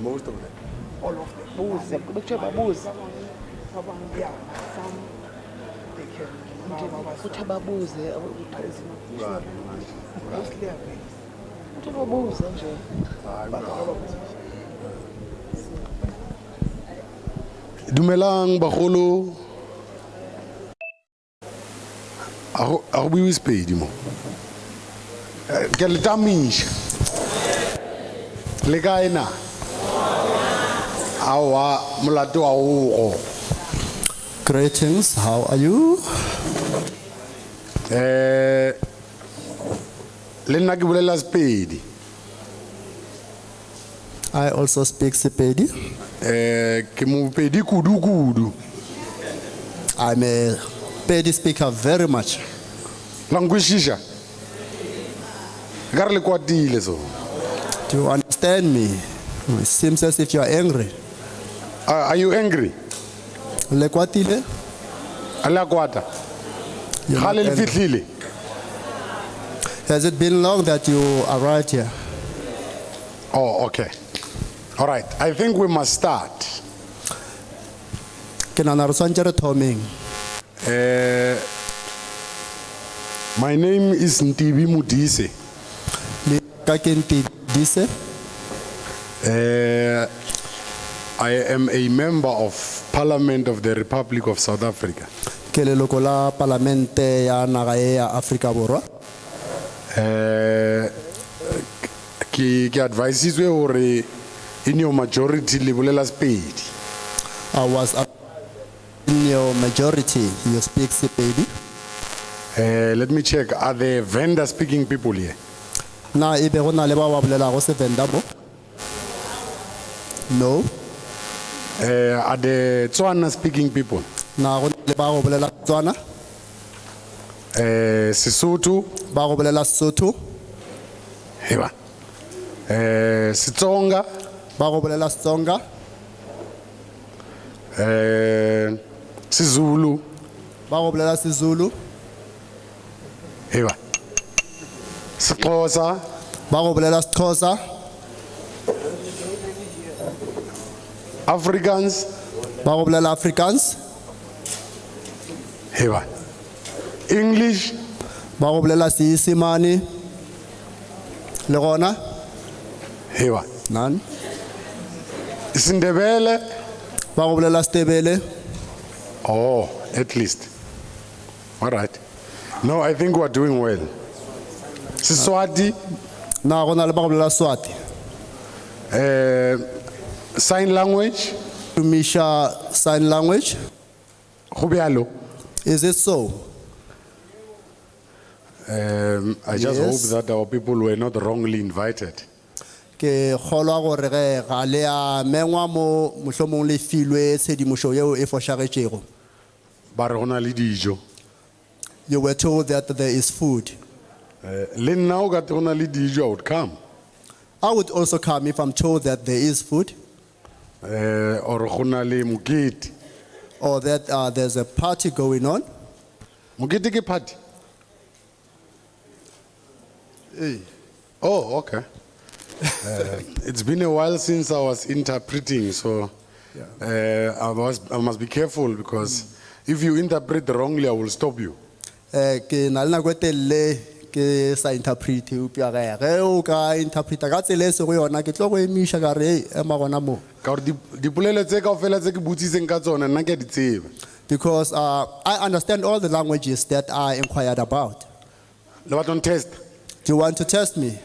Most of them. All of them. Booze. Booze. Yeah, some they can. Uthababuze. Mostly are Uthababuze nje. Dumelang bagolo. A buiwe Sepedi mo. Ke le tamisha. Le kae na? Awa molato wa o. Greetings, how are you? Le nna ke bolela Sepedi. I also speak Sepedi. Ke mo Pedi kudu. I'm a Pedi speaker very much. Langwishisha. Ga re le kwatile so. Do you understand me? It seems as if you are angry. Are you angry? Le kwatile? Ala kwata. You're not Ga le angry. fihlile. Has it been long that you arrived here? Oh, okay. All right. I think we must start. Ke nahana re tshwantse re thomeng. My name is Ntibi Modise. Le ka ke Ntibi Modise. I am a member of Parliament of the Republic of South Africa. Ke leloko la parlamente ya naga e ya Afrika Borwa. Ke advisitswe hore in your majority le bolela Sepedi. I was in your majority, you speak Sepedi. Let me check. Are the vendor speaking people here? Na ebe go na le ba ba bolelago Sevenda mo? No. Are the Tswana speaking people? Na go le ba go bolela Tswana? Sesotho? Ba go bolela Sotho? Heba. Setsonga? Ba go bolela Setsonga? Sizulu? Ba go bolela Sizulu? Heba. Sexhosa? Ba go bolela Xhosa? Africans? Ba go bolela Afrikaans? Heba. English? Ba go bolela Seesimane? Le gona? Heba. None. Isindebele? Ba go bolela Setebele? Oh, at least. All right. No, I think we're doing well. Siswati? Na go na le ba go bolela Swati? Sign language? Tumisha sign language? Go bjalo? Is it so? I just Yes. hope that our people were not wrongly invited. Ke kgolwa gore ge ga le a mengwa mo mohlomong le filwe tshedimošo yeo e Ba re go na le dijo. You were told that there is food. Le nna o ka te go na le dijo, I would come. I would also come if I'm told that there is food Or go na le mokete. or that there's a party going on. Mokete ke party? Oh, okay. It's been a while since I was interpreting, so I must be careful because if you interpret wrongly, I will stop you. Ke na le nako e telele ke sa interpret upya ge o ka interpreta ka tsela e se go yona ke tlo go emisha ka re ema gona mo. Ka gore dipolelo tse kaofela tse ke botsitseng ka tsona nna ke a di tseba. Because I understand all the languages that I inquired about. Le batla go test. Do you want to test me?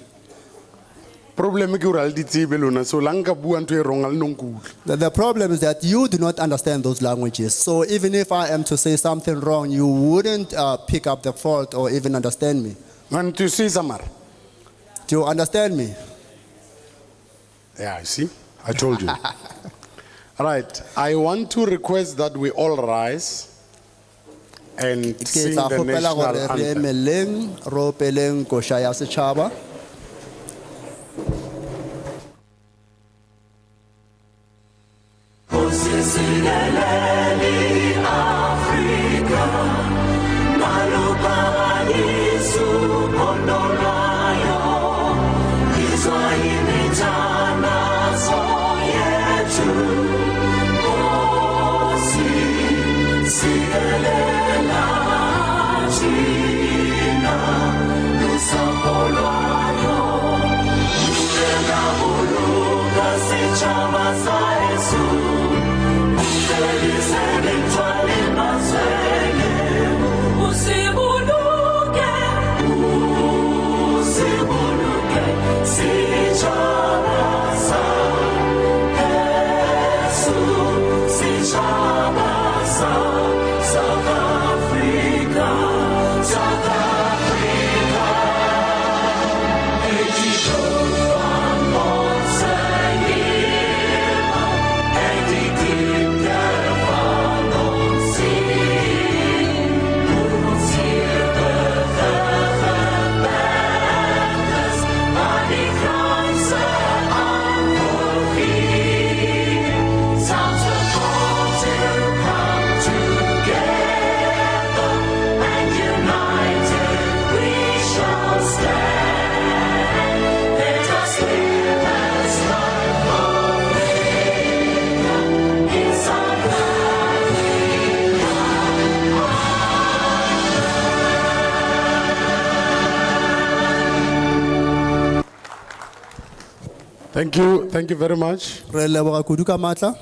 Problem ke gore a le di tsebe lona, so la nka bua ntho e wrong a le no nkutlwe. The problem is that you do not understand those languages. So even if I am to say something wrong, you wouldn't pick up the fault or even understand me. Man, to see Samar. Do you understand me? Yeah, you see? I told you. All right. I want to request that we all rise and Ke sing tla the kgopela national gore re anthem. emeleng, re opeleng koša ya setšhaba. Thank you very much. Re leboga kudu ka matla.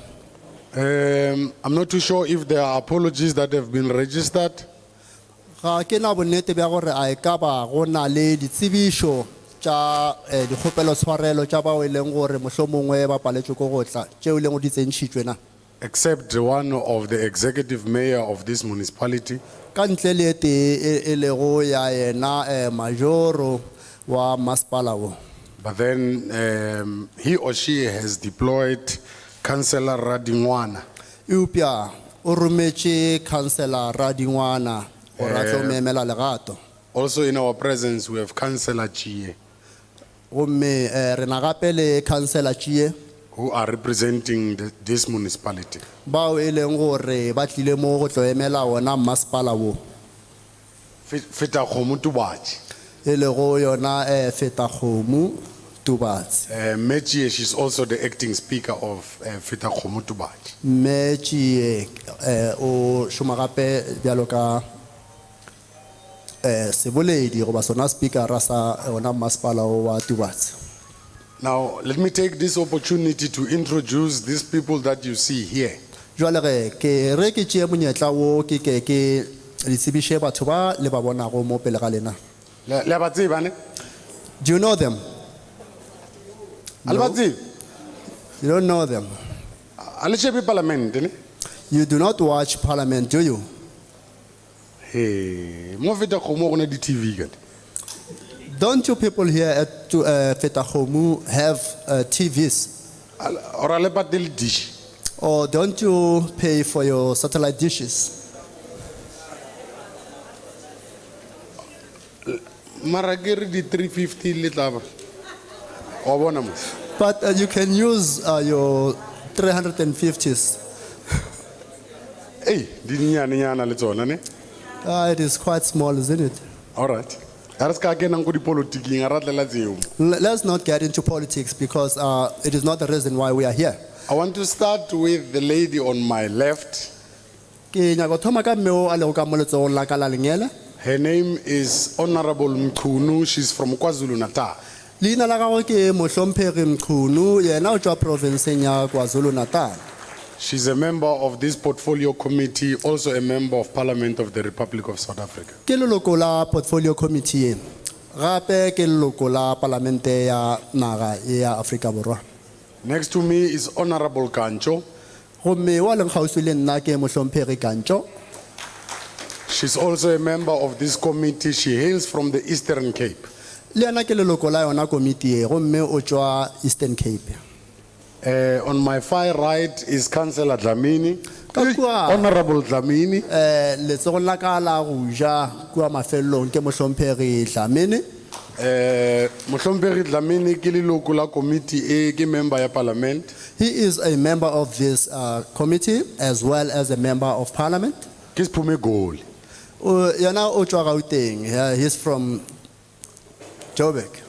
I'm not too sure if there are apologies that have been registered. Ga ke na bonnete bja gore a e ka ba go na le ditsebišo tša dikgopelo tshwarelo tša bao e leng gore mohlomongwe ba paletšwe ko go tla tšeo e leng go di tsentšhitšwe na. Except one of the executive mayor of this municipality. Ka ntle le e tee e lego ya yena majoro wa masepala o. But then he or she has deployed Councillor Radingwana. Eupša o rometše councilora Dingwana gore a tlo memela legato. Also in our presence, we have Councillor Chie, Gomme re na gape le councilor Tšie who are representing this municipality. bao e leng gore ba tlile mo go tlo emela ona masepala o. Feta Kgomo Tubatši. E lego yona Feta Kgomo Tubatse. Mechie, she's also the acting speaker of Feta Kgomo Tubatši. Mme Tšie o šoma gape bjalo ka seboledi goba sona speakera sa ona masepala o wa Tubatse. Now, let me take this opportunity to introduce these people that you see here. Jwale ke re ke tšee monyetla wo ke ke ditsebiše batho ba le ba bonago mo pele ga lena. Le a ba tseba, ne? Do you know them? A le ba tseba? You don't know them. A le shebe parliament, ne? You do not watch parliament, do you? Hey, mo Feta Kgomo go na di TV ka. Don't you people here at Feta Kgomo have TVs? Or a le patele dish. Or don't you pay for your satellite dishes? Mara ke re di 350 le tla ba. Wa bona mos. But you can use your 350s. Hey, di nyane nyana le tsona ne. It is quite small, isn't it? All right. Ha re ska kena go di politiking a ratlela tseo. Let's not get into politics because it is not the reason why we are here. I want to start with the lady on my left. Ke nyaka go thoma ka mme o a lego ka mo letsogong la ka la lenyela. Her name is Honorable Mchunu. She's from KwaZulu Natal. Leina la gagwe ke Mohlomphegi Mchunu, yena o tswa provinceng ya KwaZulu Natal. She's a member of this portfolio committee, also a member of Parliament of the Republic of South Africa. Ke leloko la portfolio committee e. Gape ke leloko la parlamente ya naga ya Afrika Borwa. Next to me is Honorable Kancho. Gomme wa leng gaufi le nna ke Mohlomphegi Kancho. She's also a member of this committee. She hails from the Eastern Cape. Le yena ke leloko la yona committee e, gomme o tswa Eastern Cape. On my far right is Councillor Dlamini. Ka kua- Honorable Dlamini. Letsogong la ka la go ja kua mafelong ke Mohlomphegi Dlamini. Mohlomphegi Dlamini ke leloko la committee e ke member ya parliament. He is a member of this committee as well as a member of parliament. Ke Siphume Goli. Yena o tswa Gauteng. Yeah, he's from Joburg.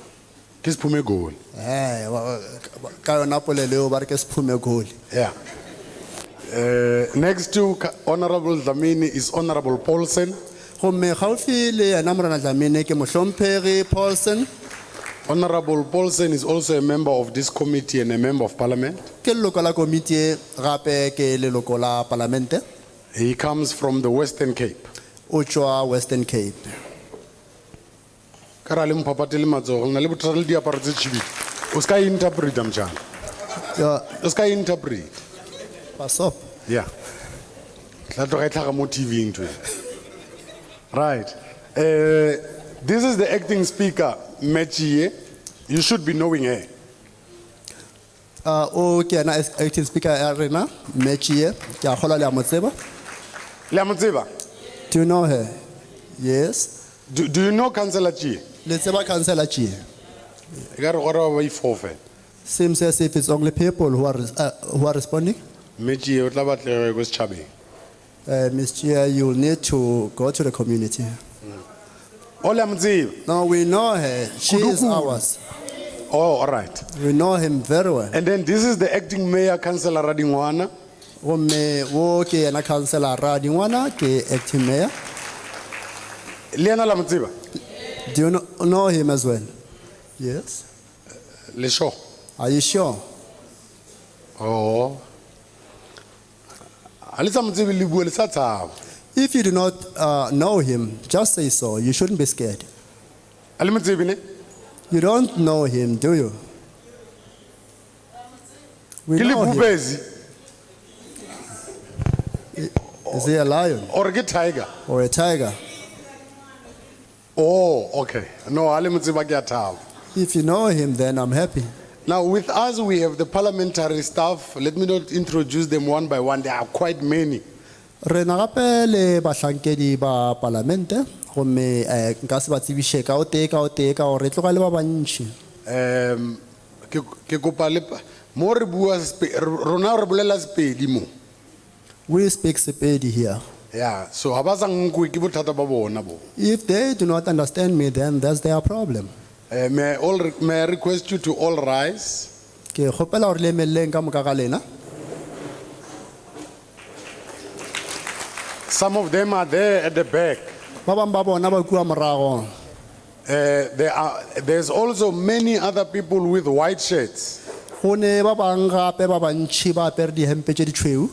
Ke Siphume Goli. Ka yona polelo ba re ke Siphume Goli. Yeah. Next to Honorable Dlamini is Honorable Paulsen. Gomme gaufi le yena morena Dlamini ke Mohlomphegi Paulsen. Honorable Paulsen is also a member of this committee and a member of parliament. Ke leloko la committee gape ke leloko la parlamente. He comes from the Western Cape. O tswa Western Cape. Ka ra le mpapate le matsogo, na le bothata le diaparo tse tšhibidi. O ska interpret mjana. Yeah, O ska interpret. pass up. Yeah. Tla tloga e tlhaga mo TV ntwe. Right. This is the acting speaker, Mechie. You should be knowing her. O ke yena acting speaker ya rena, Mechie. Ke a kgolwa le a mo tseba. Le a mo tseba? Do you know her? Yes. Do you know Councillor Chie? Le tseba councillor Chie. E ka re gore ba e fofe. Seems as if it's only people who are responding. Mechie o tla batlega go setšhabeng. Ms. Chia, you will need to go to the community. O le a mo tseba? No, we know her. She is Kudu-kudu. ours. Oh, all right. We know him very well. And then this is the acting mayor, Councillor Radingwana. Gomme wo ke yena councillor Radingwana ke acting mayor. Le yena la mo tseba? Do you know him as well? Yes. Le sho. Are you sure? Oh. A le sa mo tsebe le bua le sa tshaba. If you do not know him, just say so. You shouldn't be scared. A le mo tsebe ne? You don't know him, do you? We Ke le know him. bubezi Is he a lion or ke tiger? or a tiger? Oh, okay. No, a le mo tseba ke a thaba. If you know him, then I'm happy. Now, with us, we have the parliamentary staff. Let me not introduce them one by one. There are quite many. Re na gape le bahlankedi ba parlamente gomme nka se ba tsebiše ka o tee ka gore re tloga le ba bantši. Ke kopa le mo re bua rona re bolela Sepedi mo. We speak Sepedi here. Yeah, so ha ba sa nkwe ke bothata ba bona bo. If they do not understand me, then that's their problem. May I request you to all rise? Ke kgopela gore le emeleleng ka moka ga lena. Some of them are there at the back. Ba bang ba bona ba kua morago. There's also many other people with white shirts. Go ne ba bang gape ba bantši ba apere dihempe tše ditšhweu.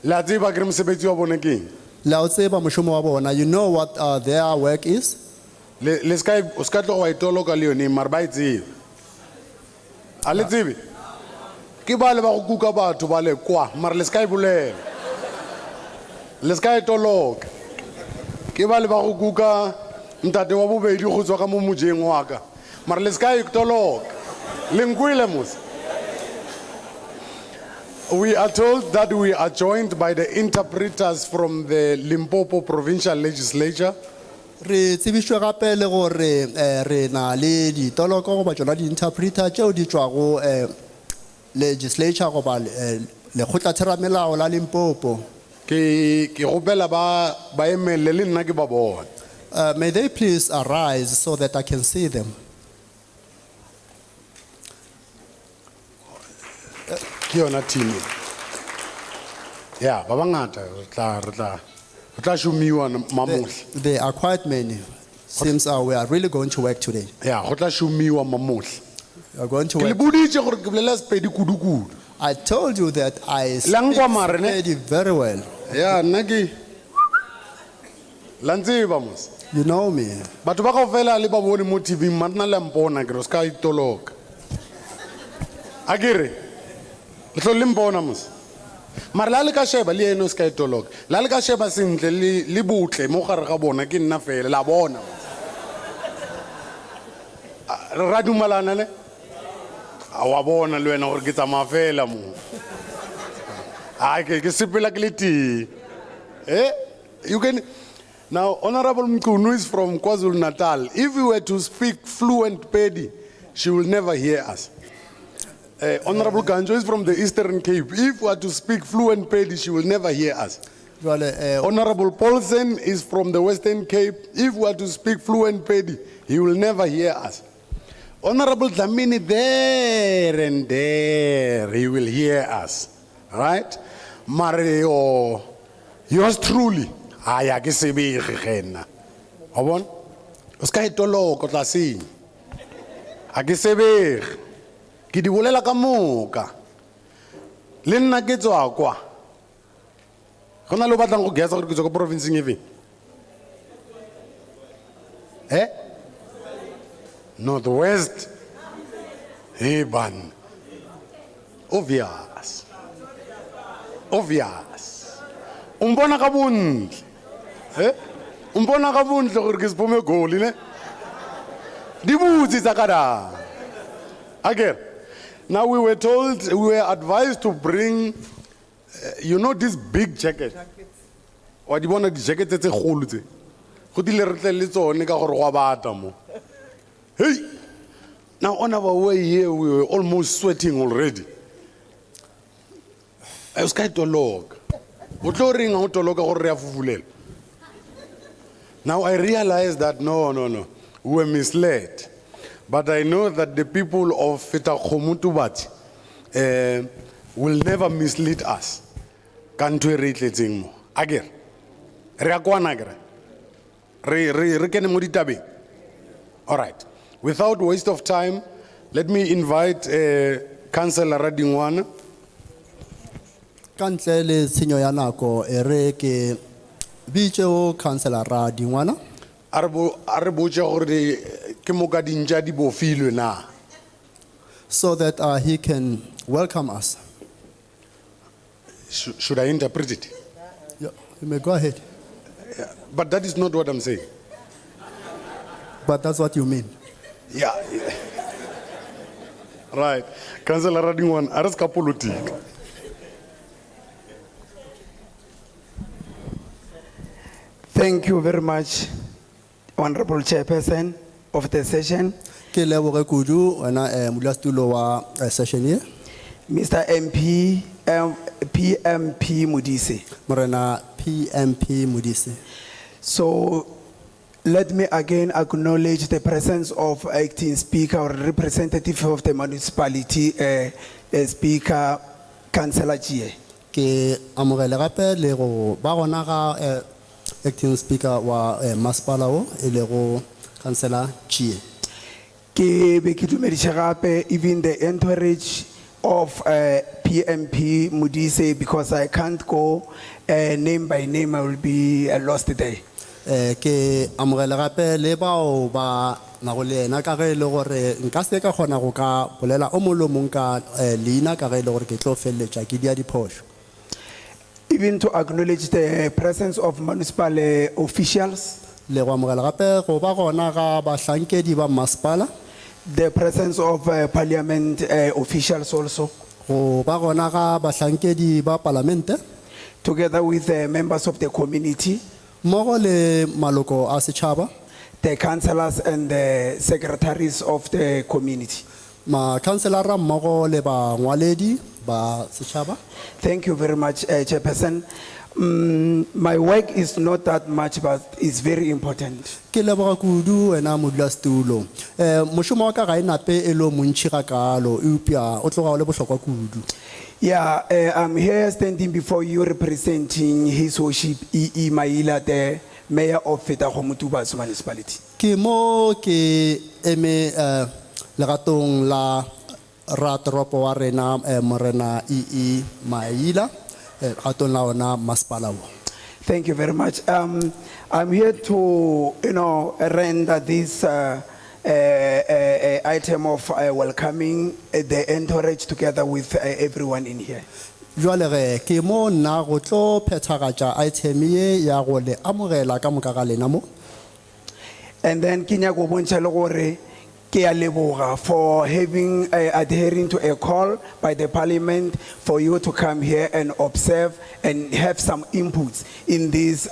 La tseba ke re mosebetsi wa bone keng? La o tseba mošomo wa bona. You know what their work is? Le ska o ska tloga wa itoloka le yone mara ba e tsebe. A le tsebe? Ke ba le ba go kuka batho ba le kwa mara le ska e bolela. Le ska itoloka. Ke ba le ba go kuka ntate wa bobedi go tswa ka mo mojeng wa ka. Mara le ska itoloka. Le nkwile mos. We are told that we are joined by the interpreters from the Limpopo Provincial Legislature. Re tsebišwe gape le gore re na le ditoloko goba tšona di-interpreter tšeo di tšwago legislature goba lekgotla theramelao la Limpopo. ke gopela ba emele le nna ke ba bone. May they please arise so that I can see them. Ke yona team ya ba bangata re tla šomiwa mamohle. There are quite many. Seems we are really going to work today. Ya go tla šomiwa mamohle. We are going to Ke le work. boditše gore ke bolela Sepedi kudu-kudu. I told you that I Lang speak kwa mare, ne? Sepedi very well. Ya nna ke la ntseba mos. You know me. Batho ba kaofela le ba bone mo TV matna le mpona ke re ska itoloka. A ke re le tlo le mpona mos. Mara la le ka sheba le eno ska itoloka. La le ka sheba sentle le botle mo gare ga bona ke nna fela la bona. Ra dumalana le a wa bona le wena gore ke tsamaya fela mo. A ke sepela ke le ti. You can now, Honorable Mkunu is from KwaZulu-Natal. If we were to speak fluent Pedi, she will never hear us. Honorable Ganjo is from the Eastern Cape. If we were to speak fluent Pedi, she will never hear us. Honorable Paulsen is from the Western Cape. If we were to speak fluent Pedi, he will never hear us. Honorable Dlamini, there and there, he will hear us. Right? Mario, yours truly. Aya ke sebege gena. Wa bona? O ska itoloko tlaseng. A ke sebege. Ke di bolela ka moka. Le nna ke tswa kwa. Gona lo batlang go guessa gore ke tswa ko province e feng? Northwest. Hey ban. Obvious. Umbona ka bontle. Umbona ka bontle gore ke sepome goli ne. Di butsi tsa kada. Again. Now we were told, we were advised to bring you know this big jacket. Wa di bona di jacket tse golo tse. Go di le re tle le tsone ka gore go bata mo. Hey. Now on our way here we were almost sweating already. I was kind of log. Now I realized that no, we were misled. But I know that the people of Fetakhomutubati will never mislead us. Can't we read it more? Again. All right. Without waste of time, let me invite Councillor Radingwana. Kantle le tshenyo ya nako ere ke bitse o Councillor Radingwana. A re botse gore ke moka dintja di bofilwe na. So that he can welcome us. Should I interpret it? Yeah, you may go ahead. Yeah, but that is not what I'm saying. But that's what you mean. Yeah. Right. Councillor Radingwana, a re ska politika. Thank you very much, Honorable Chairperson of the session, Ke leboge kudu wena modulasetulo wa session ye. Mr. PMP Modise. Morena PMP Modise. So let me again acknowledge the presence of acting speaker or representative of the municipality, Speaker Councillor Chie. Ke amogele gape le go ba gona ga acting speaker wa masipala o e le go Councillor Chie. Ke be ke dumedisha gape even the entourage of PMP Modise, because I can't go name by name, I will be lost there. Ke amogele gape le bao ba na go le ena ka ge le gore nka se ka gona go ka bolela o molomong ka leina ka ge le gore ke tlo felletša ke dia diphošo. Even to acknowledge the presence of municipal officials, Le go amogela gape go ba gona ga bahlankedi ba masipala, the presence of parliament officials also, go ba gona ga bahlankedi ba palamente, together with the members of the community. mmogo le maloko a setšhaba, the councillors and the secretaries of the community. makhanselara mmogo le bangwaledi ba setšhaba. Thank you very much, Chairperson. My work is not that much, but it's very important. Ke leboga kudu wena modulasetulo. Mošomo wa ka ga e nape e le o montši ga kalo, eupša o tloga o le bohlokwa kudu. Yeah, I'm here standing before you representing His Worship E.E. Maila, the Mayor of Fethagomotubatsi Municipality. Ke mo ke eme legatong la ratoropo wa rena morena E.E. Maila, legatong la ona masepala o. Thank you very much. I'm here to, render this item of welcoming the entourage together with everyone in here. Jwale ge ke mo nna go tlo phethagatša item ye ya go le amogela ka moka ga lena mo. And then Kenya go bontšha le gore ke a leboga for having adhering to a call by the parliament for you to come here and observe and have some inputs in this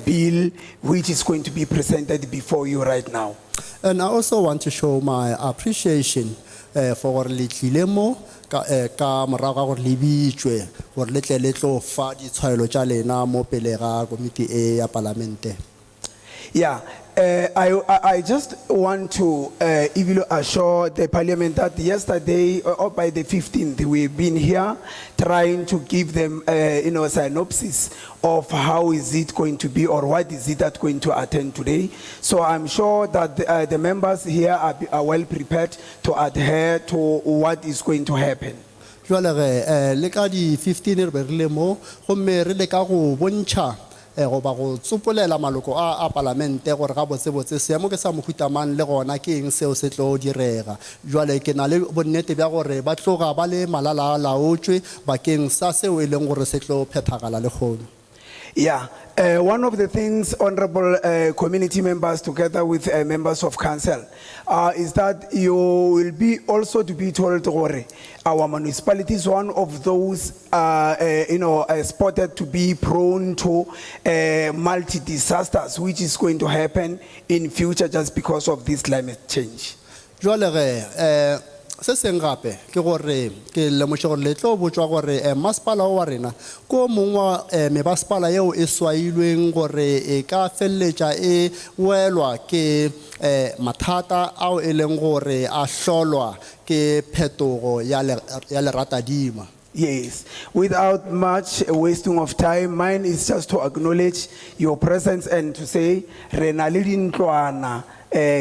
bill which is going to be presented before you right now. And I also want to show my appreciation for le tlile mo ka morago ga gore le bitšwe gore le tle le tlo fa ditshwaelo tša lena mo pele ga komiti e ya palamente. Yeah, I just want to even assure the parliament that yesterday or by the 15th we've been here trying to give them a synopsis of how is it going to be or what is it that going to attend today. So I'm sure that the members here are well prepared to adhere to what is going to happen. Jwale ge le ka di 15 re be re le mo gomme re le ka go bontšha go ba go tsopolela maloko a palamente gore ga botsebotse seemo ke sa mohuta mang le gona ke eng seo se tlo direga. Jwale ke na le bonnete bja gore ba tloga ba le malala a laotswe bakeng sa seo e leng gore se tlo phethagala le kgono. Yeah, one of the things, honorable community members, together with members of council, is that you will be also to be told, Gore, our municipality is one of those, spotted to be prone to multi-disasters, which is going to happen in future just because of this climate change. Jwale ge se seng gape ke gore ke lemoše gore le tlo botswa gore masepala wa rena ko mongwa mebasepala yeo e swailweng gore e ka feleletša e welwa ke mathata ao e leng gore a hlolwa ke phetogo ya leratadima. Yes, without much wasting of time, mine is just to acknowledge your presence and to say, Rena le dintlwana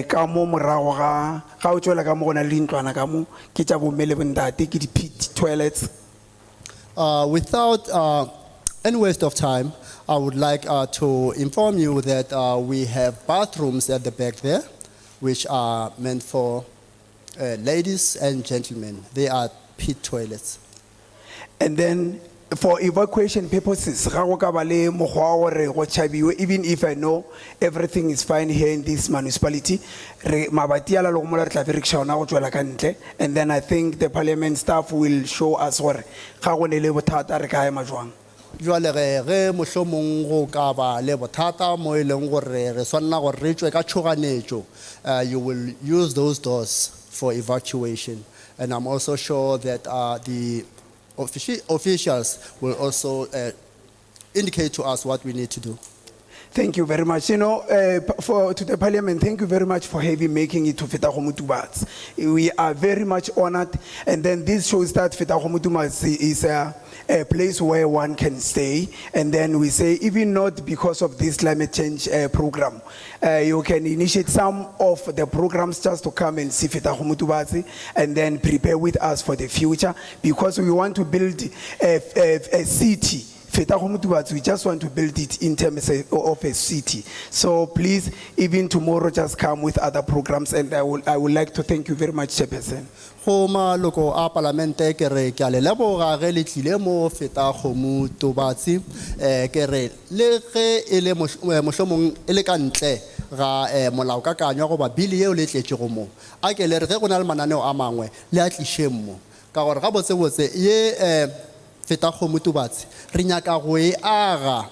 ka mo morago ga o tšwela ka mo gona le dintlwana ka mo ke tša bomme le bontate ke di-pit toilets. Without any waste of time, I would like to inform you that we have bathrooms at the back there, which are meant for ladies and gentlemen. They are pit toilets. And then for evacuation purposes, ga go ka ba le mokgwa wa gore go tšhabiwe, even if I know everything is fine here in this municipality, mabati ala le go mola re tla berekiša ona go tšwela ka ntle, and then I think the parliament staff will show us gore ga go ne le bothata re ka ema jwang. Jwale ge mohlomong go ka ba le bothata mo e leng gore re swanela gore re tšwe ka tšhoganetšo, you will use those doors for evacuation. And I'm also sure that the officials will also indicate to us what we need to do. Thank you very much. To the parliament, thank you very much for making it to Fethagomotubatsi. We are very much honored, and then this shows that Fethagomotubatsi is a place where one can stay. And then we say, even not because of this climate change program, you can initiate some of the programs just to come and see Fethagomotubatsi and then prepare with us for the future, because we want to build a city. Fethagomotubatsi, we just want to build it in terms of a city. So please, even tomorrow, just come with other programs, and I would like to thank you very much, Chairperson. Homa loko a parlamente ke re ke a le leboga ge le tlile mo Fethagomotubatsi ke re le ge e le mohlomong e le ka ntle ga molaokakanywa goba bili yeo le tletšego mo a ke le re ge go na le mananeo a mangwe le a tlišeng mo ka gore ga botsebotse ye Fethagomotubatsi re nyaka go e aga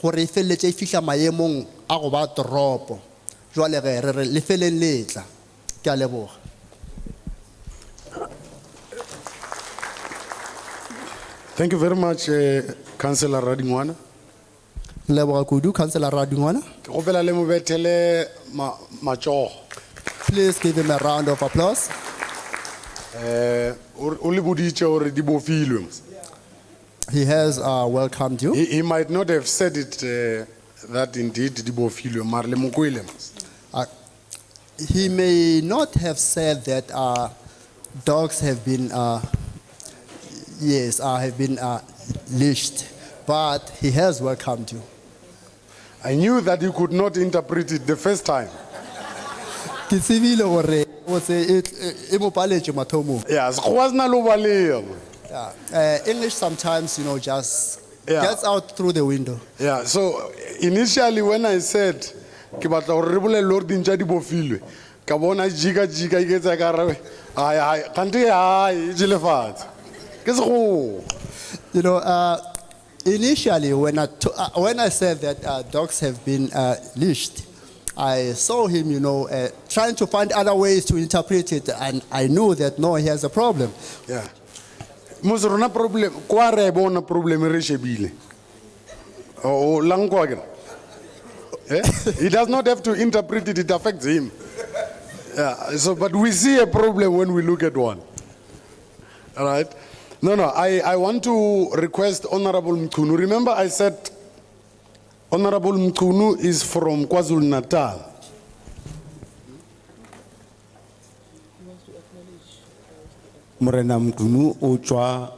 gore e feletse e fihla maemong a go ba toropo. Jwale ge re re le feleng letla. Ke a leboga. Thank you very much, Councillor Radingwana. Leboga kudu Councillor Radingwana. Ke gopela le mo bethele matsogo. Please give him a round of applause. O le boditse gore di bofilwe mos. He has welcomed you. He might not have said it that indeed di bofilwe, mara le mo kwele mos. He may not have said that dogs have been, have been leashed, but he has welcomed you. I knew that you could not interpret it the first time. Ke tsebile gore o se e mo paletše mathomong. Yeah, sekgowa se na le ho baleha. English sometimes, just Yeah. gets out through the window. Yeah, so initially when I said ke batla gore re bolelle gore dintja di bofilwe, ka bona jika e ketsa ka re ai kante ai e jele fatshe. Ke sekgowa. Initially when I said that dogs have been leashed, I saw him, trying to find other ways to interpret it, and I knew that no, he has a problem. Yeah. Mos rona problem kwa re bona problem re shebile. O lang kwa ke. He does not have to interpret it, it affects him. Yeah, so but we see a problem when we look at one. All right? No, I want to request Honorable Mkunu. Remember I said Honorable Mkunu is from KwaZulu-Natal. Morena Mkunu o tswa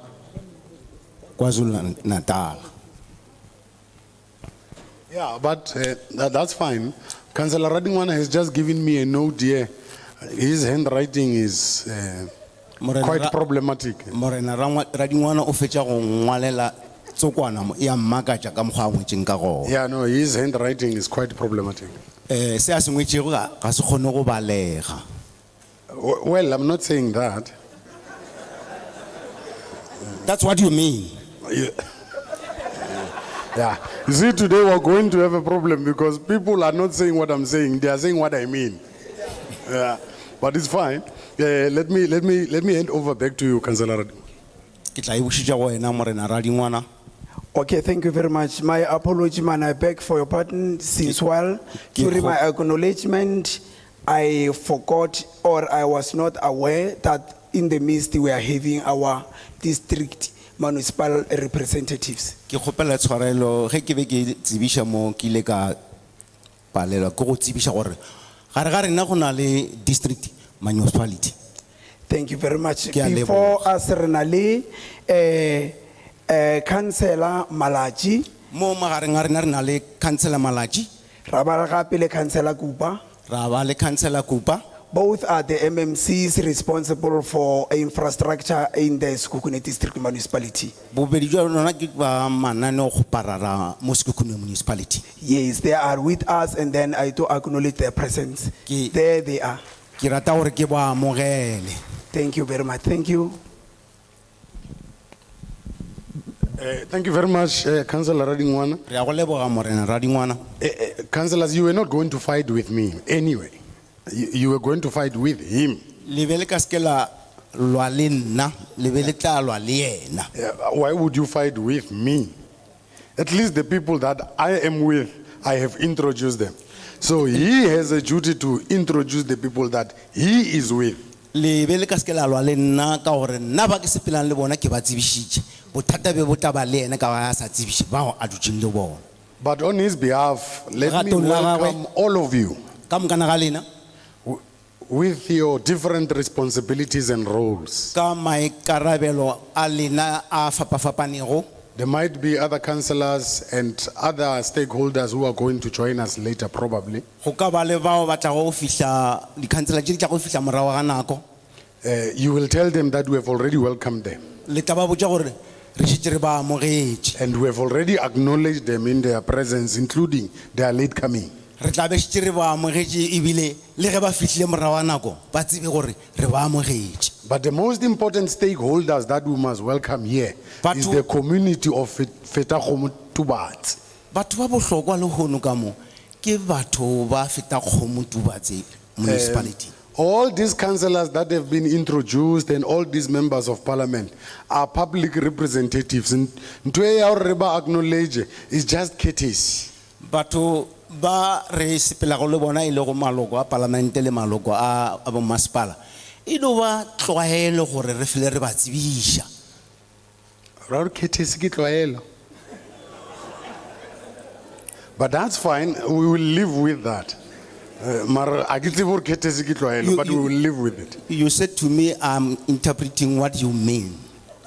KwaZulu-Natal. Yeah, but that's fine. Councillor Radingwana has just given me a note here. His handwriting is quite problematic. Morena Radingwana o fetša go ngwalela tsokwana ya mmakatša ka mokgwa a ngwetšeng ka gona. Yeah, no, his handwriting is quite problematic. Se a se ngwetšego ga se kgone go balega. Well, I'm not saying that. That's what you mean. Yeah. You see, today we're going to have a problem because people are not saying what I'm saying; they are saying what I mean. Yeah, but it's fine. Let me hand over back to you, Councillor. Ke tla e bušetša go wena Morena Radingwana. Okay, thank you very much. My apology, man. I beg for your pardon. Since while during my acknowledgement, I forgot or I was not aware that in the midst we are having our district municipal representatives. Ke kgopela tshwarelo ge ke be ke tsebiša mo ke ile ka palelwa ke go tsebiša gore gare ga rena go na le district municipality. Thank you very much. Ke a leboga. Before us, Renali, Councillor Malachi, Mo magareng a rena re na le councillor Malachi, Rabaragapile Councillor Kupa. ra ba le councillor Kupa. Both are the MMCs responsible for infrastructure in the Sekhukhune district municipality. Bobedi jwa lona ke ba mananeo go parara mo Sekhukhune municipality. Yes, they are with us, and then I do acknowledge their presence. There they are. Ke rata gore ke ba amogele. Thank you very much. Thank you. Thank you very much, Councillor Radingwana. Re a go leboga Morena Radingwana. Councillors, you were not going to fight with me anyway. You were going to fight with him. Le be le ka se ke la lwa le nna, le be le tla lwa le yena. Why would you fight with me? At least the people that I am with, I have introduced them. So he has a duty to introduce the people that he is with. Le be le ka se ke la lwa le nna ka gore nna ba ke sepelang le bona ke ba tsebišitše. Bothata be bo taba le yena ka ba sa tsebiše bao a dutšeng le bona. But on his behalf, let me Ratong la gagwe. welcome all of you Ka mokana ga lena with your different responsibilities and roles. ka maikarabelo a lena a fapafapanego. There might be other councillors and other stakeholders who are going to join us later probably. Go ka ba le bao ba tla go fihla dikhansela tše di tla go fihla morago ga nako. You will tell them that we have already welcomed them Le tla ba botša gore re šetše re ba amogetše. and we have already acknowledged them in their presence, including their late coming. Re tla be šetše re ba amogetše ebile le ge ba fihlile morago ga nako ba tsebe gore re ba amogetše. But the most important stakeholders that we must welcome here is Batho- the community of Fetakgomo Tubat. batho ba bohlokwa le hono ka mo ke batho ba feta kgomo tubatse municipality. All these councillors that have been introduced and all these members of parliament are public representatives. Nto e ya hore re ba acknowledge is just courtesy. Batho ba re sepela go le bona ile go maloko a parlamente le maloko a bo masepala e no ba tlwaelo gore re fele re ba tsebisha. Ra re courtesy ke tlwaelo. But that's fine, we will live with that. Mara a ke tsebe hore courtesy ke tlwaelo, but we will live with it. You said to me I'm interpreting what you mean.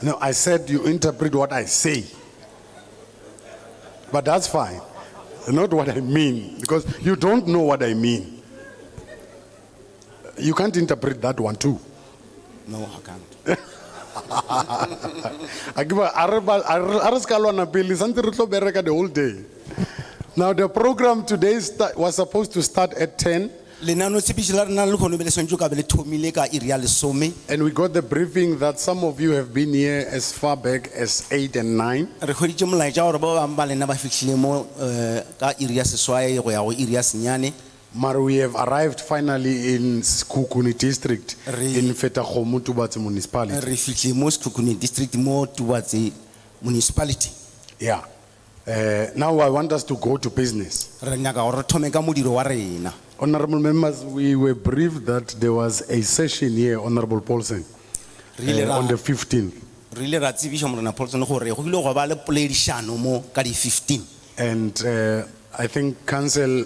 No, I said you interpret what I say. But that's fine. Not what I mean, because you don't know what I mean. You can't interpret that one too. No, I can't. The whole day. Now the program today was supposed to start at 10. Lenano tshepiso la rena le khono be le swantse ka be le thomile ka iri ya lesome. And we got the briefing that some of you have been here as far back as 8 and 9. Re khoditse molaetsa gore ba bang ba lena ba fihlile mo ka iri ya seswae go ya go iri ya senyane. But we have arrived finally in Sekhukhune district in Fetakgomo Tubatse municipality. Re fihlile mo Sekhukhune district mo Tubatse municipality. Yeah. Now I want us to go to business. Re nyaka gore re thome ka modiro wa rena. Honorable members, we were briefed that there was a session here, Honorable Paulsen, on the 15th. Re ile ra tsebisha morena Paulson gore go ile go ba le poledišano mo ka di 15. And I think council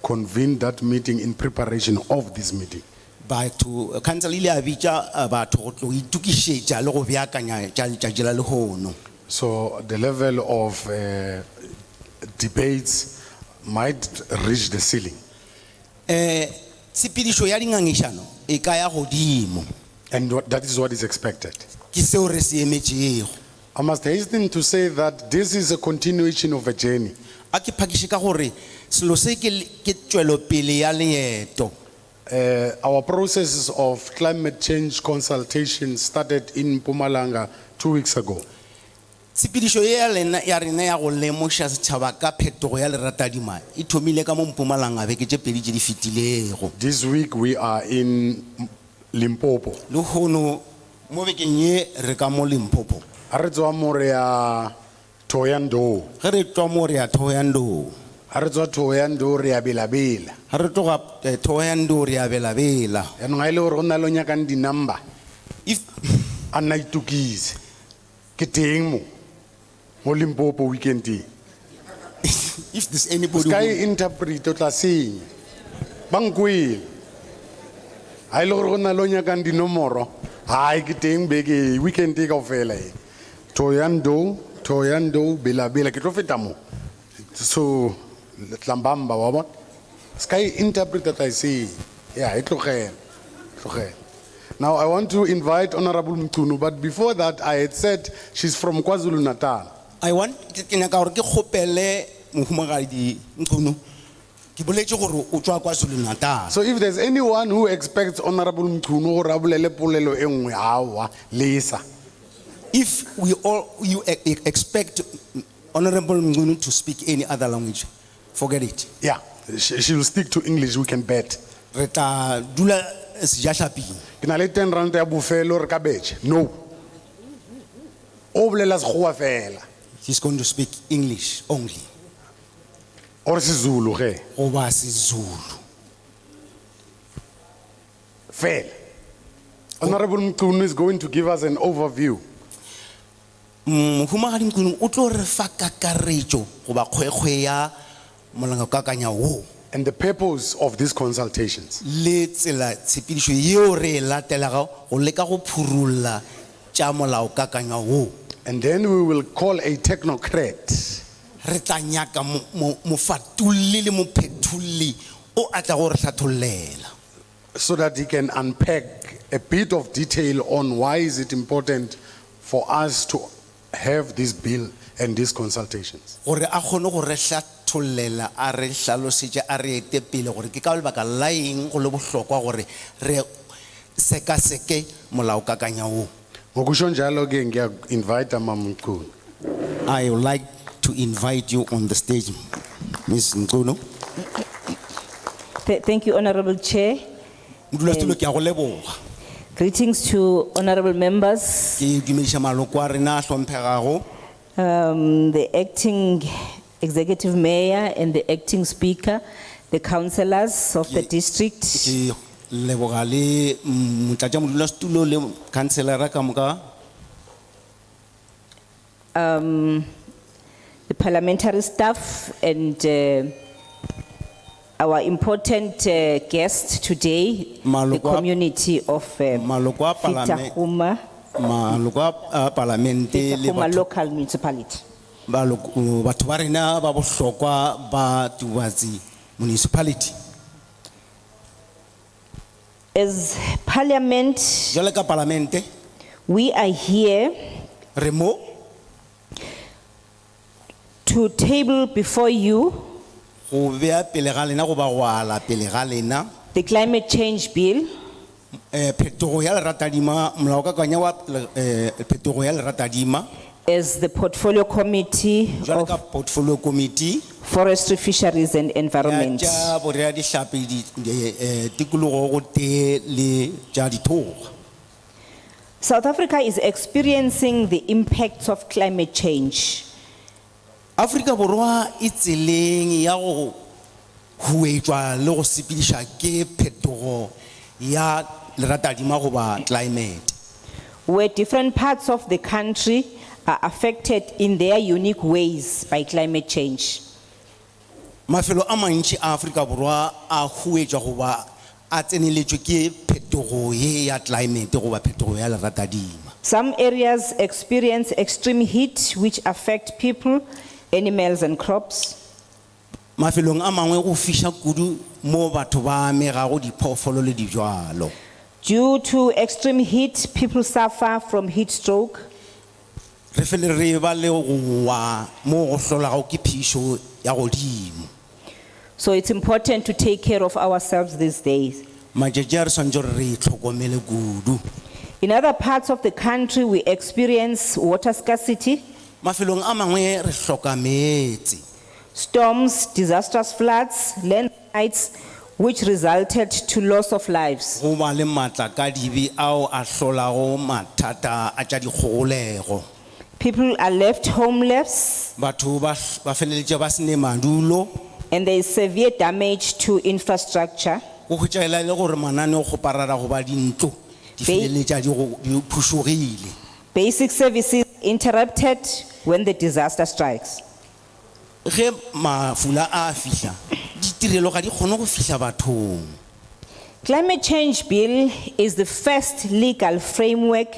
convened that meeting in preparation of this meeting. Batho council ile a bitsa batho go tlo itukišetša le go beakanya tša letšatši la lehono. So the level of debates might reach the ceiling. Tshepedišo ya dingangišano e ka ya godimo. And that is what is expected. Ke seo re se emetšego. I must hasten to say that this is a continuation of a journey. A ke phakiše ka gore selo se ke tšwelopele ya leeto. Our process of climate change consultation started in Mpumalanga 2 weeks ago. Tshepedišo ya rena ya go lemoša setšhaba ka phetogo ya leratadima e thomile ka mo Mpumalanga beke tše pedi tše di fetilego. This week we are in Limpopo. Le hono mo bekeng ye re ka mo Limpopo. A re tswa mo re ya Thohoyandou. Ge re tšwa mo re ya Thohoyandou. A re tswa Thohoyandou re ya Belabela. Ge re tloga Thohoyandou re ya Belabela. Yaanong ga e le gore go na le o nyakang di-number If a nna itukise ke teng mo Limpopo weekending. there's anybody Ska who, e interpret o tla senya ba nkwele ga e le gore go na le o nyakang dinomoro hai ke teng beke weekend e kaofela e Thohoyandou Belabela ke tlo feta mo so Tlambamba wa bona ska e interpret that I say yeah e tlogela. Now I want to invite Honorable Mchunu, but before that I had said she's from KwaZulu Natal. I want ke nyaka gore ke kgopele mohumagadi Mchunu ke boletše gore o tšwa KwaZulu Natal. So if there's anyone who expects Honorable Mchunu gore a bolele polelo e nngwe awa lesa. If you expect Honorable Mchunu to speak any other language, forget it. Yeah, she will stick to English, we can bet. Re tla dula sejatlhaping. Ke na le 10 rand ya bofelo re ka betšhe. No. O bolela Sekgowa fela. He's going to speak English only. Or Sezulu ge. Goba seZulu. Fela. Honorable Mchunu is going to give us an overview. Mohumagadi Mchunu o tlo re fa kakaretšo goba kgwekgwe ya molangakakanya wo. And the purpose of these consultations. Le tsela tshepedišo yeo re e latelago go leka go phurulla tša molaokakanywa wo. And then we will call a technocrat. Re tla nyaka mofatulli le mophetulli o a tla go re hlathollela. So that he can unpack a bit of detail on why is it important for us to have this bill and these consultations. Gore a kgone go re hlathollela a re hlalosetše a re ete pele gore ke ka lebaka la eng go le bohlokwa gore re sekaseke molaokakanya wo. Ngokusho njalo ke ngiya invite Mama Mchunu. I would like to invite you on the stage, Ms. Nkuno. Thank you, Honorable Chair. Modulasetulo ke a go leboga. Greetings to honorable members, Ke dumediša maloko a rena a hlomphegago, the acting executive mayor and the acting speaker, the councillors of the district, ke leboga le motlatšamodulasetulo le councillora ka moka, the parliamentary staff, and our important guest today, the Maloko a- community of maloko a Fitahuma maloko a palamente le batho local municipality. batho ba rena ba bohlokwa ba Tubatsi municipality. As parliament, Jwale ka palamente, we are here re mo to table before you go bea pele ga lena go ba go ala pele ga lena the climate change bill, phetogo ya leratadima molaokakanywa wa phetogo ya leratadima as the portfolio committee jwale of ka portfolio committee Forestry, Fisheries and Environment. tša borea dihlapi tikologo go tee le tša dithoga. South Africa is experiencing the impacts of climate change. Afrika Borwa e tseleng ya go huetšwa le go sepediša ke phetogo ya leratadima goba climate. Where different parts of the country are affected in their unique ways by climate change. Mafelo a mantši a Afrika Borwa a huetšwa goba a tseneletšwe ke phetogo ye ya climate goba phetogo ya leratadima. Some areas experience extreme heat which affect people, animals and crops. Mafelong a mangwe go fiša kudu mo batho ba amegago diphoofolo le dijwalo. Due to extreme heat, people suffer from heat stroke. Re fele re ba le go wa mo go hlolago ke phišo ya godimo. So it's important to take care of ourselves these days. Matšatši a re swantšwe re itlhokomele kudu. In other parts of the country, we experience water scarcity, Mafelong a mangwe re hloka meetse. storms, disastrous floods, landslides, which resulted to loss of lives. Go ba le matlakadibe ao a hlolago mathata a tša dikgogolego. People are left homeless, Batho ba feleletše ba sene madulo. and there is severe damage to infrastructure. Go hwetšaela le gore mananeo go parara goba dintlo di feleletša di phušogile. Basic services interrupted when the disaster strikes. Ge mafula a fihla ditirelo ga di kgone go fihla bathong. Climate change bill is the first legal framework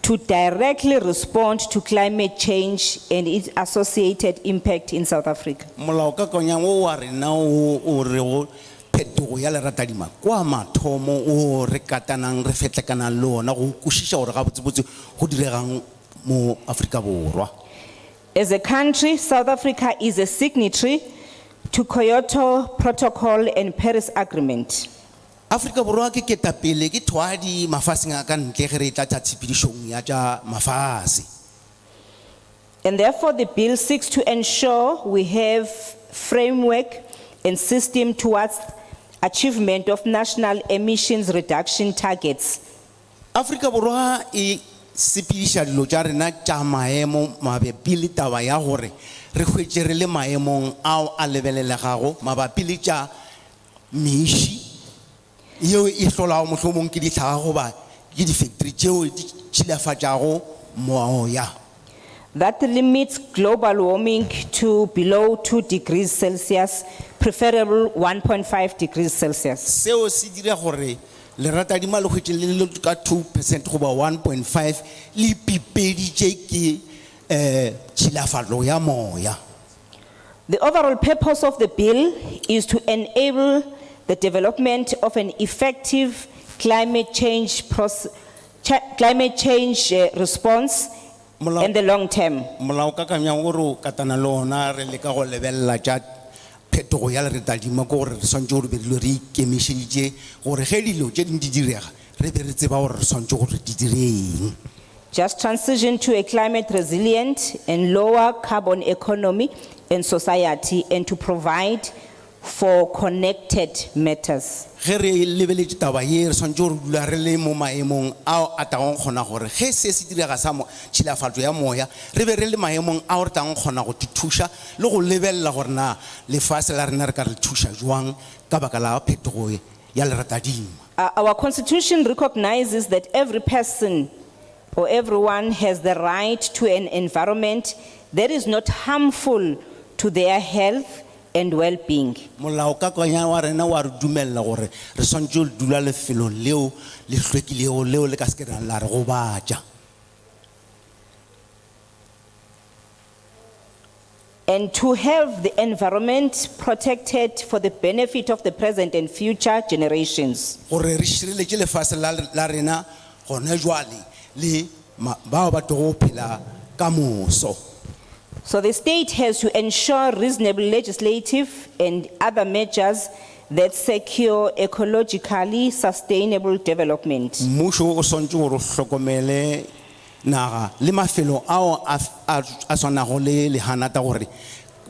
to directly respond to climate change and its associated impact in South Africa. Molaokakanywa wo wa rena o re go phetogo ya leratadima kwa mathomo o re katanang re fetlekanang le ona go kwešiša gore gabotsebotse go diregang mo Afrika Borwa. As a country, South Africa is a signatory to Kyoto Protocol and Paris Agreement. Afrika Borwa ke ketapele ke thwadi mafaseng a ka ntle ge re tla tša tshepedišong ya tša mafase. And therefore, the bill seeks to ensure we have framework and system towards achievement of national emissions reduction targets. Afrika Borwa e sepediša dilo tša rena tša maemo mabapi le taba ya gore re hwetše re le maemong ao a lebelelegago mabapi le tša meiši yeo e hlolago mohlomong ke dihlaga goba ke di-factory tšeo di tšhilafatšago moya. That limits global warming to below 2 degrees Celsius, preferable 1.5 degrees Celsius. Seo se dira gore leratadima le hwetše le le ka 2% goba 1.5 le pipeditše ke tšhilafalo ya moya. The overall purpose of the bill is to enable the development of an effective climate change response in the long term. Molaokakanywa o re o katana le ona re leka go lebelela tša phetogo ya leratadima ke gore re swantše gore be dilo re ikemišeditše gore ge dilo tše dingwe di direga re be re tseba gore re swantše gore di direng. just transition to a climate resilient and lower carbon economy and society, and to provide for connected matters. Ge re lebeletše taba ye re swantse gore dula re le mo maemong ao a tagong kgona gore ge se se direga sa tšhilafatšo ya moya re be re le maemong ao re tagong kgona go thuša le go lebelela gore na lefase la rena re ka re thuša jwang ka baka la phetogo ya leratadimo. Our constitution recognizes that every person or everyone has the right to an environment that is not harmful to their health and well-being. Molaokakanywa wa rena wa re dumella gore re swantse go dula lefelong leo le hlwekilego leo le ka se ke la re go batša. And to have the environment protected for the benefit of the present and future generations. Gore re šireletše lefase la rena gone jwale le bao ba tlogo phela ka moso. So the state has to ensure reasonable legislative and other measures that secure ecologically sustainable development. Mmušo o swantse gore o hlokomele naga le mafelo ao a swanego le lehanata gore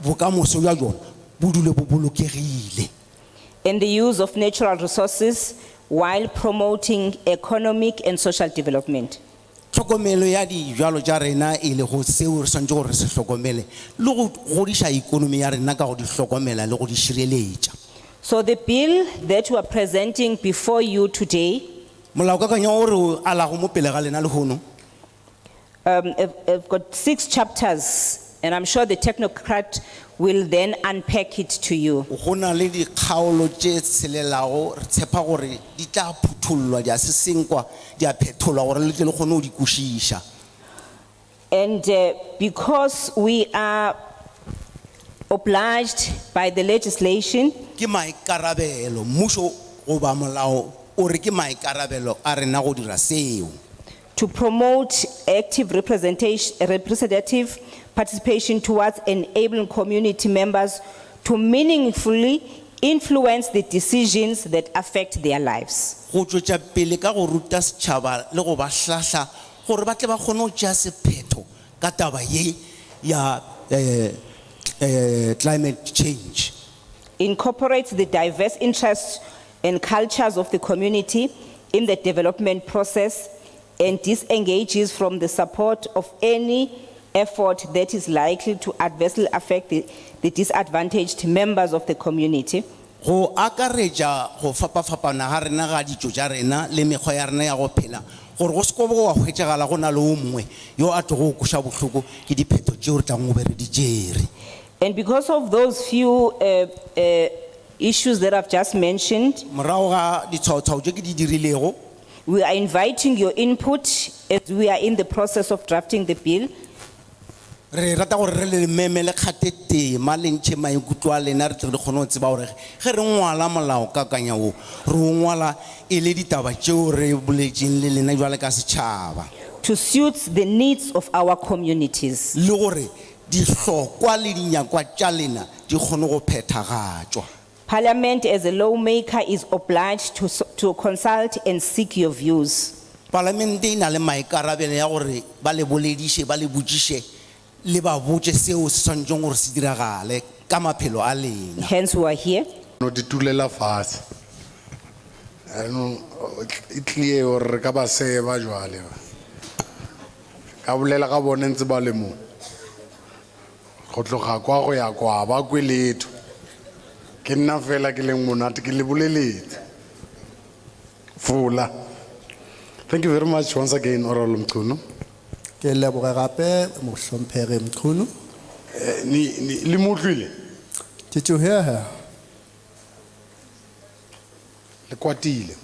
bokamoso bja jona bo dule bo bolokegile. And the use of natural resources while promoting economic and social development. Tlhokomelo ya dijalo tša rena e le go seo re swantse gore re se hlokomele le go godiša ikonomi ya rena ka go di hlokomela le go di šireletša. So the bill that we are presenting before you today Molaokakanywa o re alago mo pele ga lena lehono I've got 6 chapters, and I'm sure the technocrat will then unpack it to you. go na le dikgaolo tše tshelelago re tshepa gore di tla phuthullwa di a se senkwa di a phetholwa gore le tle le kgone go di kwešiša. And because we are obliged by the legislation Ke maikarabelo mmušo goba molao o re ke maikarabelo a rena go dira seo. to promote active representative participation towards enabling community members to meaningfully influence the decisions that affect their lives. Go tšwetša pele ka go ruta setšhaba le go ba hlahla gore ba tle ba kgone go tšea sephetho ka taba ye ya climate change. Incorporates the diverse interests and cultures of the community in the development process, and disengages from the support of any effort that is likely to adversely affect the disadvantaged members of the community. Go akaretša go fapafapana ga rena ga ditšo tša rena le mekgwa ya rena ya go phela gore go seko bo wa hwetšagala go na le o mongwe yo a tlogo go koša bohloko ke diphetho tšeo re tlang go be re di tšere. And because of those few issues that I've just mentioned, Morago ga ditshwaotshwao tše ke di dirilego we are inviting your input as we are in the process of drafting the bill. re rata gore re le meme le kgate tema le ntšhe maikutlo a lena re tle re kgone go tseba gore ge re ngwala molaokakanya o re o ngwala e le ditaba tšeo re boletšeng le lena jwale ka setšhaba To suit the needs of our communities. le gore dihlokwa le dinyakwa tša lena di kgone go phethagatšwa. Parliament as a lawmaker is obliged to consult and seek your views. Palamente e na le maikarabelo ya gore ba le bolediše ba le botšiše le ba botše seo se swanetšeng gore se diragale ka maphelo a lena. Hence we are here. no di tulela fase e clear gore re ka ba seba jwale ka bolela ka bone ntse ba le mo go tloga kwa go ya kwa ba kwe letho ke nna fela ke leng monate ke le boleletse fula. Thank you very much once again Oral Mchunu. Ke leboga gape mohlomphere Mchunu. Ni le motlwile Did you hear her? le kwatile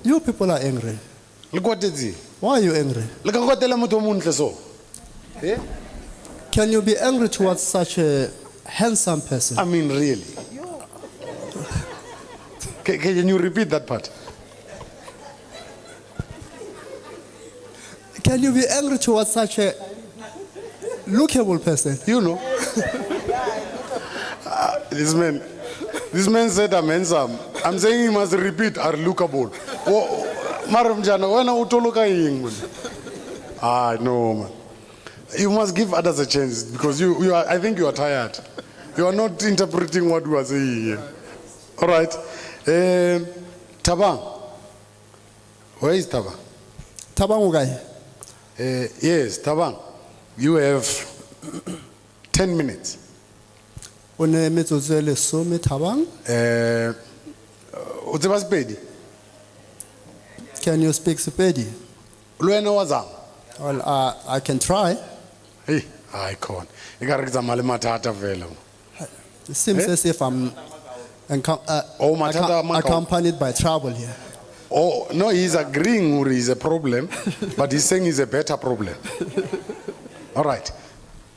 You people are angry. le kwatetse Why are you angry? le ka kwatela motho o montle so Can you be angry towards such a handsome person? I mean really. Can you repeat that part? Can you be angry towards such a lookable person? You know. This man said I'm handsome. I'm saying he must repeat are lookable. Maram jana wena utoloka yeng. Ah, no, man. You must give others a chance because you are, I think you are tired. You are not interpreting what we are saying here. All right. Tabang. Where is Tabang? Thabang o kae? Yes, Tabang. You have 10 minutes. O ne metsotso e lesome Thabang. O tseba Sepedi? Can you speak Sepedi? Le wena wa zama? Well, I can try. Hey, I can't. E ka re ke tsamaya le mathata fela. It seems as if I'm Oh, mathata a makao. accompanied by trouble here. Oh, no, he's agreeing or is a problem, but he's saying it's a better problem. All right.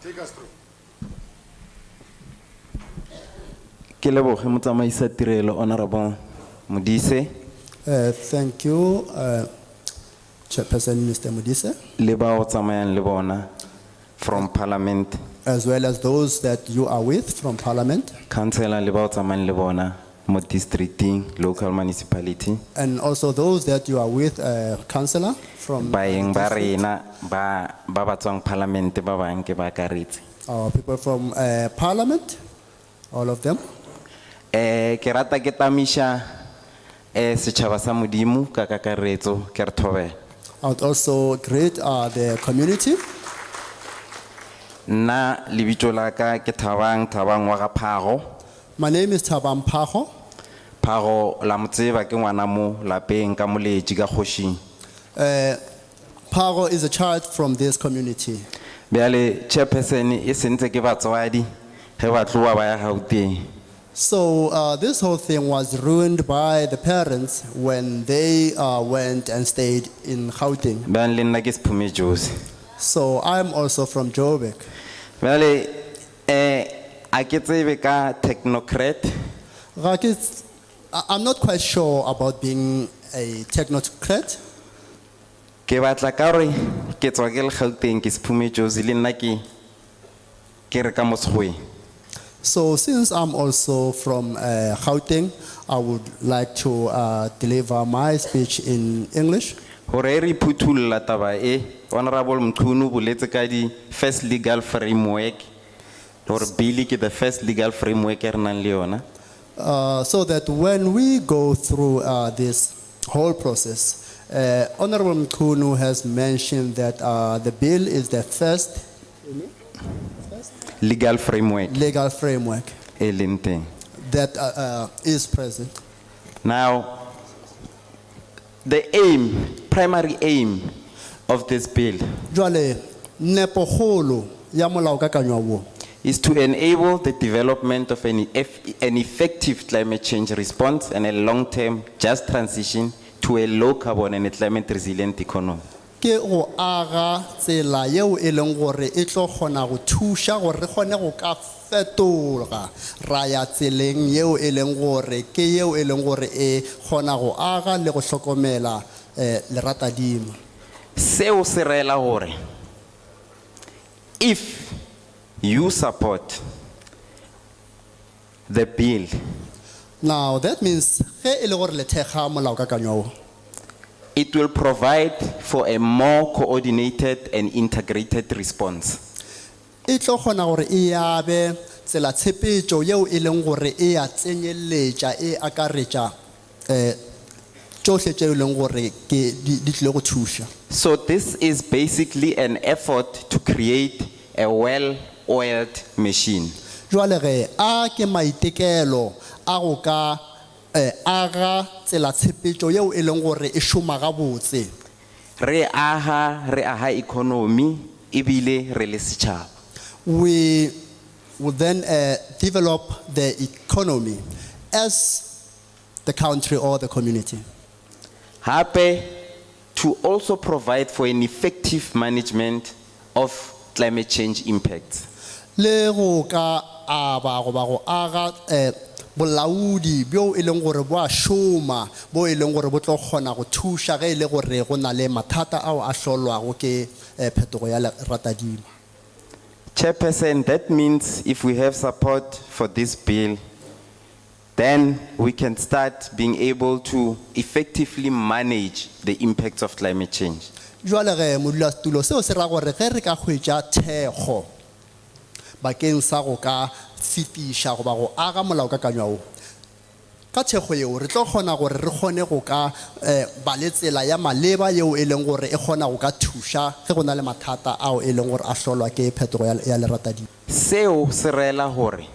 Take us through. Ke leboge motsamaisa tirelo Honorable Modise Thank you, Chairperson Mr. Modise, le ba o tsamayang le bona from Parliament, as well as those that you are with from Parliament, councillor le ba o tsamayang le bona mo districting, local municipality, and also those that you are with, Councillor from baeng ba rena ba tswang Parliament ba bang ke ba karetse. our people from Parliament, all of them. Ke rata ke tamisha setšhaba sa Modimo ka kakaretso ke re thobela. I would also greet the community. Nna lebitso la ka ke Thabang wa ga Phago. My name is Thabang Phago. Phago la mo tseba ke ngwana mo lapeng ka moletši ka kgošing. Phago is a child from this community. Bjale chairperson e sentse ke batswadi ge ba tloa ba ya Gauteng. So this whole thing was ruined by the parents when they went and stayed in Gauteng. Bjale le nna ke Sephume Josi. So I'm also from Joburg. Bjale a ke tsebe ka technocrat. I'm not quite sure about being a technocrat. Ke batla ka gore ke tswa ke le Gauteng ke Sephume Josi le nna ke re ka mo Sekgweng. So since I'm also from Gauteng, I would like to deliver my speech in English. Gore re phuthulla taba e Honorable Mkhunu boletse ka di first legal framework gore bill ke the first legal framework e re nang le yona. So that when we go through this whole process, Honorable Mkhunu has mentioned that the bill is the first Legal framework legal framework e leng teng. that is present. Now, the primary aim of this bill Jwale, nepogolo ya molaokakanywa wo is to enable the development of an effective climate change response and a long-term just transition to a low carbon and a climate resilient economy. ke go aga tsela yeo e leng gore e tlo kgona go thusha gore re kgone go ka fetoga ra ya tseleng yeo e leng gore ke yeo e leng gore e kgona go aga le go hlokomela leratadimo. Seo se rela gore if you support the bill, Now that means ge e le gore le thekga molaokakanywa wo, it will provide for a more coordinated and integrated response. e tlo kgona gore e yabe tsela tshepetšo yeo e leng gore e ya tsenyeletša e akaretša tšohle tšeo e leng gore di tlile go thuša. So this is basically an effort to create a well-oiled machine. Jwale ge a ke maitekelo a go ka aga tsela tshepetšo yeo e leng gore e šoma gabotse. Re aha economy ebile re le setšhaba. We would then develop the economy as the country or the community. Hape to also provide for an effective management of climate change impacts. Le go ka aba go ba go aga bolaodi bjo e leng gore bo a šoma bo e leng gore bo tlo kgona go thuša ge e le gore go na le mathata ao a hlolwago ke phetogo ya leratadimo. Chairperson, that means if we have support for this bill, then we can start being able to effectively manage the impacts of climate change. Jwale ge modulasetulo seo se ra gore ge re ka hwetša thekgo bakeng sa go ka fetiša goba go aga molaokakanywa o ka thekgo yeo re tlo kgona gore re kgone go ka ba le tsela ya maleba yeo e leng gore e kgona go ka thuša ge go na le mathata ao e leng gore a hlolwa ke phetogo ya leratadimo. Seo se rela hore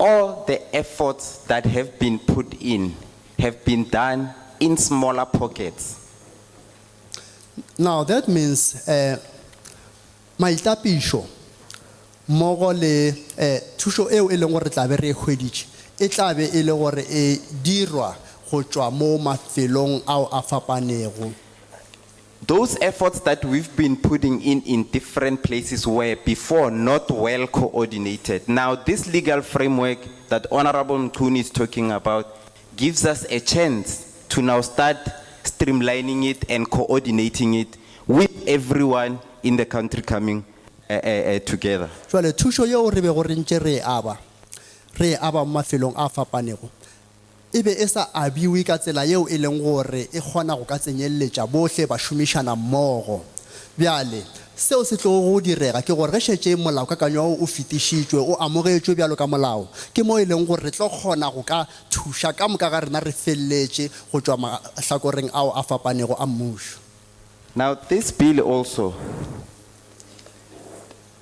all the efforts that have been put in have been done in smaller pockets. Now that means maitapišo mmogo le thušo eo e leng gore re tla be re e hweditše e tla be e le gore e dirwa go tšwa mo mafelong ao a fapanego. Those efforts that we've been putting in different places were before not well coordinated. Now, this legal framework that Honorable Mkhunu is talking about gives us a chance to now start streamlining it and coordinating it with everyone in the country coming together. Jwale thušo yeo re be go re ntše re e aba mo mafelong a fapanego e be e sa abiwe ka tsela yeo e leng gore e kgona go ka tsenyeletša bohle ba šomišana mmogo. Bjale seo se tlo go direga ke gore ge šetše molaokakanywa o fetišitšwe o amogetšwe bjalo ka molao ke mo e leng gore re tlo kgona go ka thuša ka moka ga rena re feleletše go tšwa mahlakoreng ao a fapanego a mmušo. Now, this bill also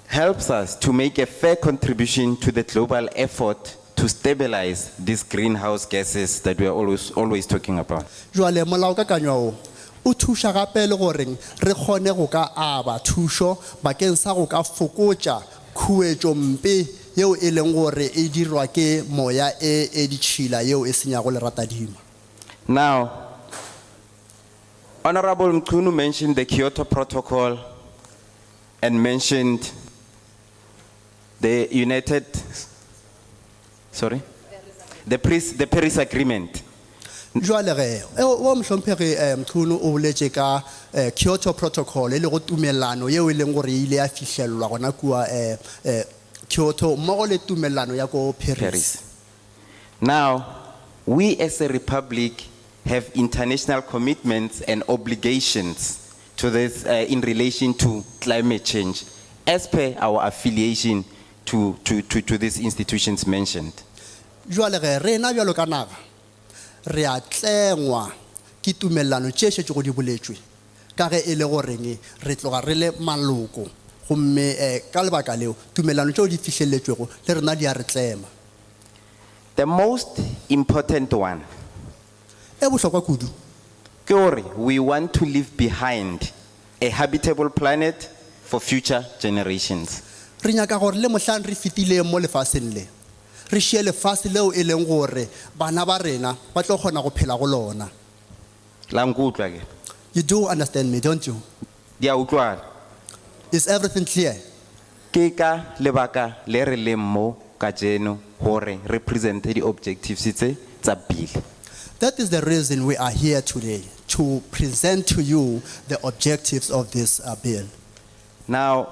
helps us to make a fair contribution to the global effort to stabilize these greenhouse gases that we are always talking about. Jwale molaokakanywa o thuša gape le gore re kgone go ka aba thušo bakeng sa go ka fokotša khuetšo mpe yeo e leng gore e dirwa ke moya e ditšhila yeo e senyago leratadima. Now, Honorable Mkhunu mentioned the Kyoto Protocol and mentioned the Paris Agreement. Jwale ge o mhlomphegi Mkhunu o boletše ka Kyoto Protocol e le go tumellano yeo e leng gore e ile ya fihlellwa gona kua Kyoto mmogo le tumellano ya ko Paris. Now, we as a republic have international commitments and obligations to this in relation to climate change as per our affiliation to these institutions mentioned. Jwale ge rena bjalo ka naga re a tlengwa ke tumellano tše šetše go di boletšwe ka ge e le goreng re tloga re le maloko gomme ka lebaka leo tumellano tšeo di fihlelletšwego le rena di a re tlema. The most important one E bohlokwa kudu ke gore we want to leave behind a habitable planet for future generations. re nyaka gore le mohlang re fitileng mo lefaseng le re šie lefase leo e leng gore bana ba rena ba tlo kgona go phela go lona. La nkutlwa ke? You do understand me, don't you? Di a utlwana? Is everything clear? Ke ka lebaka le re leng mo kajeno gore represent the objectives tsa bill. That is the reason we are here today, to present to you the objectives of this bill. Now,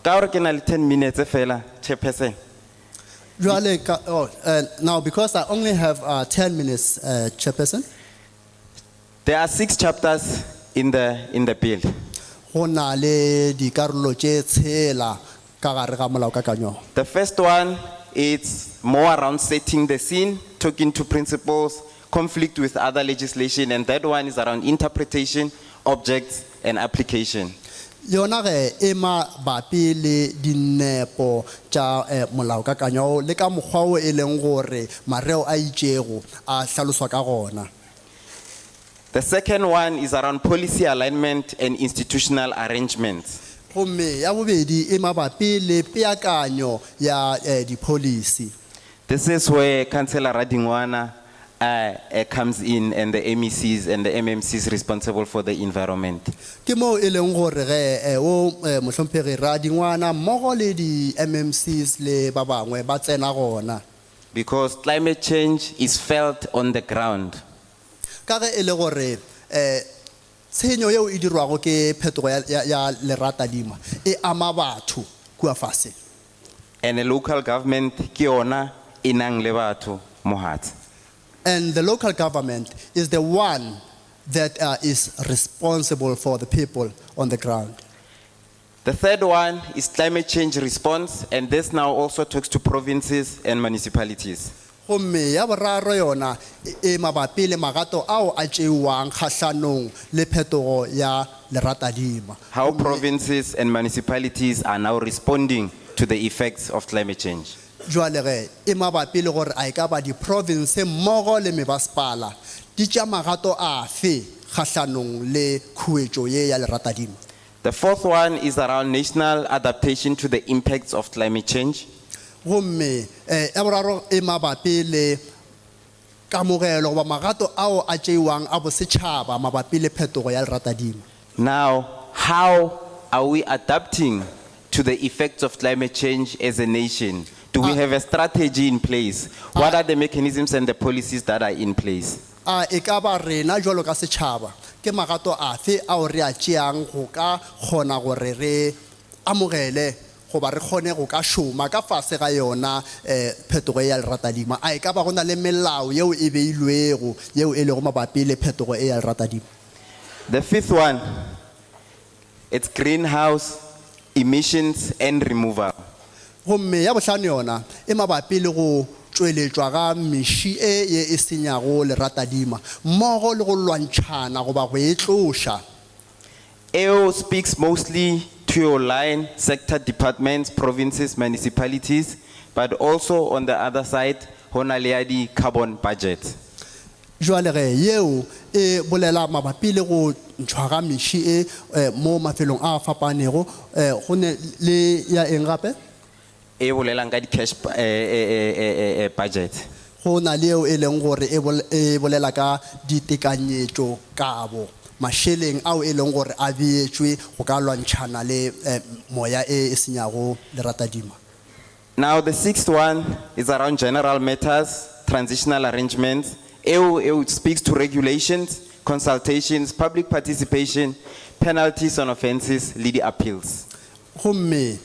ka gore ke na le 10 minutes fela, Chairperson. Now, because I only have 10 minutes, Chairperson. There are 6 chapters in the bill. Go na le dikarolo tše tshela ka gare ga molaokakanywa. The first one is more around setting the scene, talking to principles, conflict with other legislation, and that one is around interpretation, objects, and application. Yona ge ema bapi le dinepo tša molaokakanywa le ka mokgwa o e leng gore mareo a itšego a hlaloswa ka gona. The second one is around policy alignment and institutional arrangements. Gomme ya bobedi ema bapi le peakanyo ya di-policy. This is where Councillor Radingwana comes in, and the MECs and the MMCs responsible for the environment. Ke mo e leng gore ge o mohlomphegi Radingwana mmogo le di-MMCs le ba bangwe ba tsena gona. Because climate change is felt on the ground. Ka ge e le gore tshenyo yeo e dirwago ke phetogo ya leratadima e ama batho kua fase. And a local government ke yona e nang le batho mo hatse. And the local government is the one that is responsible for the people on the ground. The third one is climate change response, and this now also talks to provinces and municipalities. Gomme ya boraro yona e mabapi le magato ao a tšeuwang kgahlanong le phetogo ya leratadima. How provinces and municipalities are now responding to the effects of climate change. Jwale ge e mabapi le gore a e ka ba di province mmogo le mebaspala di tša magato afe kgahlanong le khuetšo ye ya leratadima. The fourth one is around national adaptation to the impacts of climate change. Gomme ya boraro e mabapi le kamogelo goba magato ao a tšeiwang a bosetšhaba mabapi le phetogo ya leratadima. Now, how are we adapting to the effects of climate change as a nation? Do we have a strategy in place? What are the mechanisms and the policies that are in place? E ka ba rena jwalo ka setšhaba ke magato afe ao re a tšeang go ka kgona gore re amogele goba re kgone go ka šoma ka fase ga yona phetogo ya leratadima. A e ka ba go na le melao yeo e beilwego yeo e lego mabapi le phetogo e ya leratadima. The fifth one, it's greenhouse emissions and removal. Gomme ya bohlano yona e mabapi le go tšweletšwa ga meši e senyago leratadima mmogo le go lwantšhana goba go e tloša. EO speaks mostly to your line sector departments, provinces, municipalities, but also on the other side, honaliadi carbon budget. Jwale ge yeo e bolela mabapi le go ntšhwa ga meši mo mafelong a fapanego go ne le ya eng gape E bolelang ka di cash budget. go na le eo e leng gore e bolela ka ditekanyetšo kabo mašeleng ao e leng gore a beetšwe go ka lwantšhana le moya e senyago leratadima. Now the sixth one is around general matters, transitional arrangements. EO speaks to regulations, consultations, public participation, penalties on offenses, leading appeals. Gomme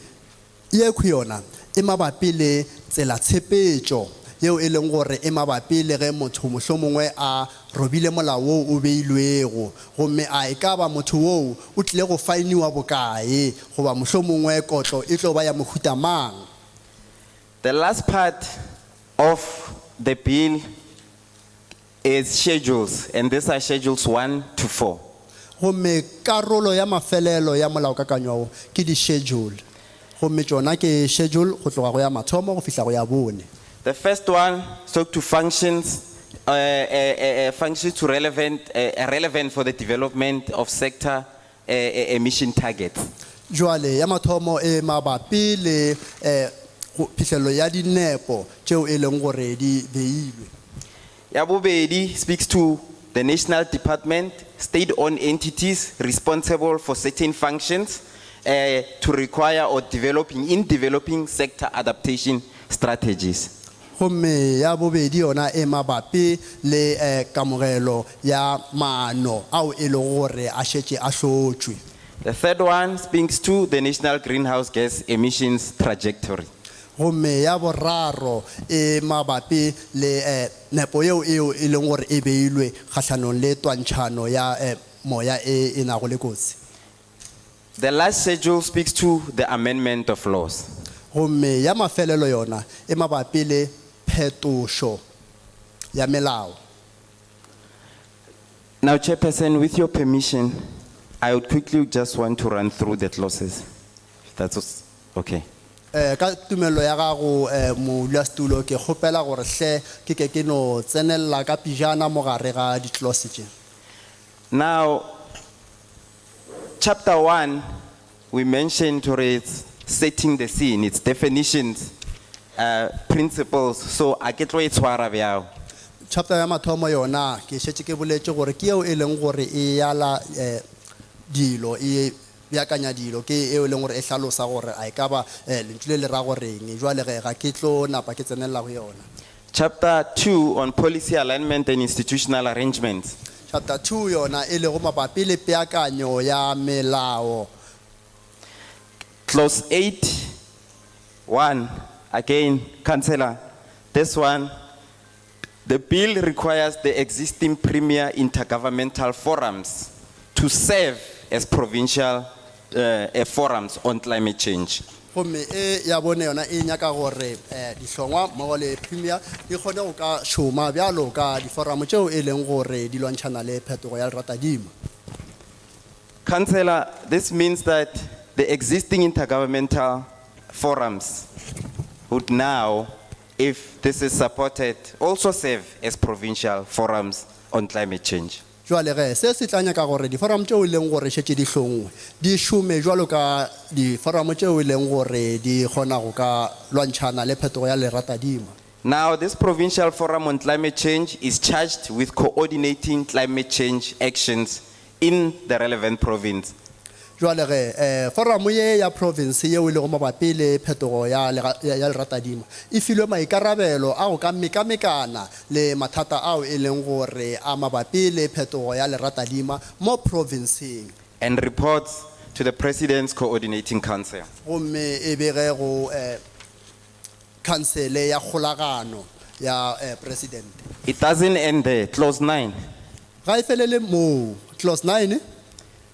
ye khwi yona e mabapi le tsela tshepetšo yeo e leng gore e mabapi le ge motho mohlomongwe a robile molao o beilwego gomme a e ka ba motho woo o tlile go fainiwa bokae goba mohlomongwe kotlo e tlo ba ya mohuta mang. The last part of the bill is schedules, and these are schedules 1 to 4. Gomme karolo ya mafelelo ya molaokakanywa ke di schedule gomme tšona ke schedule go tloga go ya mathomo go fihla go ya bone. The first one talk to functions, functions to relevant for the development of sector emission targets. Jwale ya mathomo e mabapi le phihlelo ya dinepo tšeo e leng gore di beilwe. Ya bobedi speaks to the national department, state-owned entities responsible for certain functions to require or developing sector adaptation strategies. Gomme ya bobedi yona e mabapi le kamogelo ya maano ao e leng gore a šetše a hlotšwe. The third one speaks to the national greenhouse gas emissions trajectory. Gomme ya boraro e mabapi le nepo yeo e leng gore e beilwe kgahlanong le twantšhano ya moya e nago le kotsi. The last schedule speaks to the amendment of laws. Gomme ya mafelelo yona e mabapi le phetošo ya melao. Now, Chairperson, with your permission, I would quickly just want to run through the clauses. If that's okay. Ka tumelo ya gago modulasetulo ke kgopela gore hle ke no tsenelela ka pijana mo gare ga di-clause tše. Now, chapter 1, we mentioned it's setting the scene, its definitions, principles. So, I get where it's where Chapter ya mathomo yona ke šetše ke boletše gore ke eo e leng gore e yala dilo e beakanya dilo ke eo e leng gore e hlalosa gore a e ka ba lentswe le le ra goreng jwale ge ga ke tlo napa ke tsenelela go yona. Chapter 2 on policy alignment and institutional arrangements. Chapter 2 yona e le go mabapi le peakanyo ya melao. Clause 8, 1, again, Councillor, this one The bill requires the existing premier intergovernmental forums to serve as provincial forums on climate change. gomme e ya bone yona e nyaka gore dihlongwa mmogo le premier di kgone go ka šoma bjalo ka diforamo tšeo e leng gore di lwantšhana le phetogo ya leratadima. Councillor, this means that the existing intergovernmental forums would now, if this is supported, also serve as provincial forums on climate change. Jwale ge se se tla nyaka gore diforamo tšeo e leng gore šetše di hlongwe di šome jwalo ka diforamo tšeo e leng gore di kgona go ka lwantšhana le phetogo ya leratadima. Now, this provincial forum on climate change is charged with coordinating climate change actions in the relevant province. Jwale ge foramo ye ya province yeo e lego mabapi le phetogo ya leratadima e filwe maikarabelo a go ka mekamekana le mathata ao e leng gore a mabapi le phetogo ya leratadima mo provinceng, And reports to the President's Coordinating Council. gomme e be ge go council ya kgolagano ya president. It doesn't end there. Clause 9. Ga e felele moo, clause 9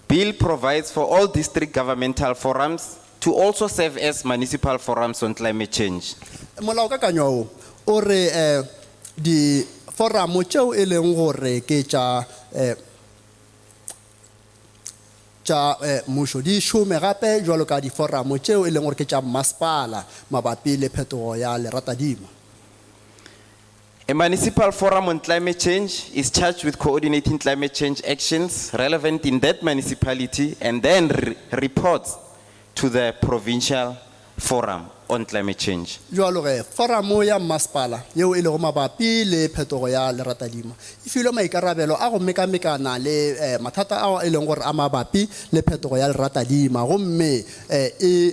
Bill provides for all district governmental forums to also serve as municipal forums on climate change. molaokakanywa o re di foramo tšeo e leng gore ke tša mmušo di šome gape jwalo ka diforamo tšeo e leng gore ke tša masepala mabapi le phetogo ya leratadima. A municipal forum on climate change is charged with coordinating climate change actions relevant in that municipality and then reports to the provincial forum on climate change. Jwalo ge foramo ya masepala yeo e lego mabapi le phetogo ya leratadima e filwe maikarabelo a go mekamekana le mathata ao e leng gore a mabapi le phetogo ya leratadima, gomme e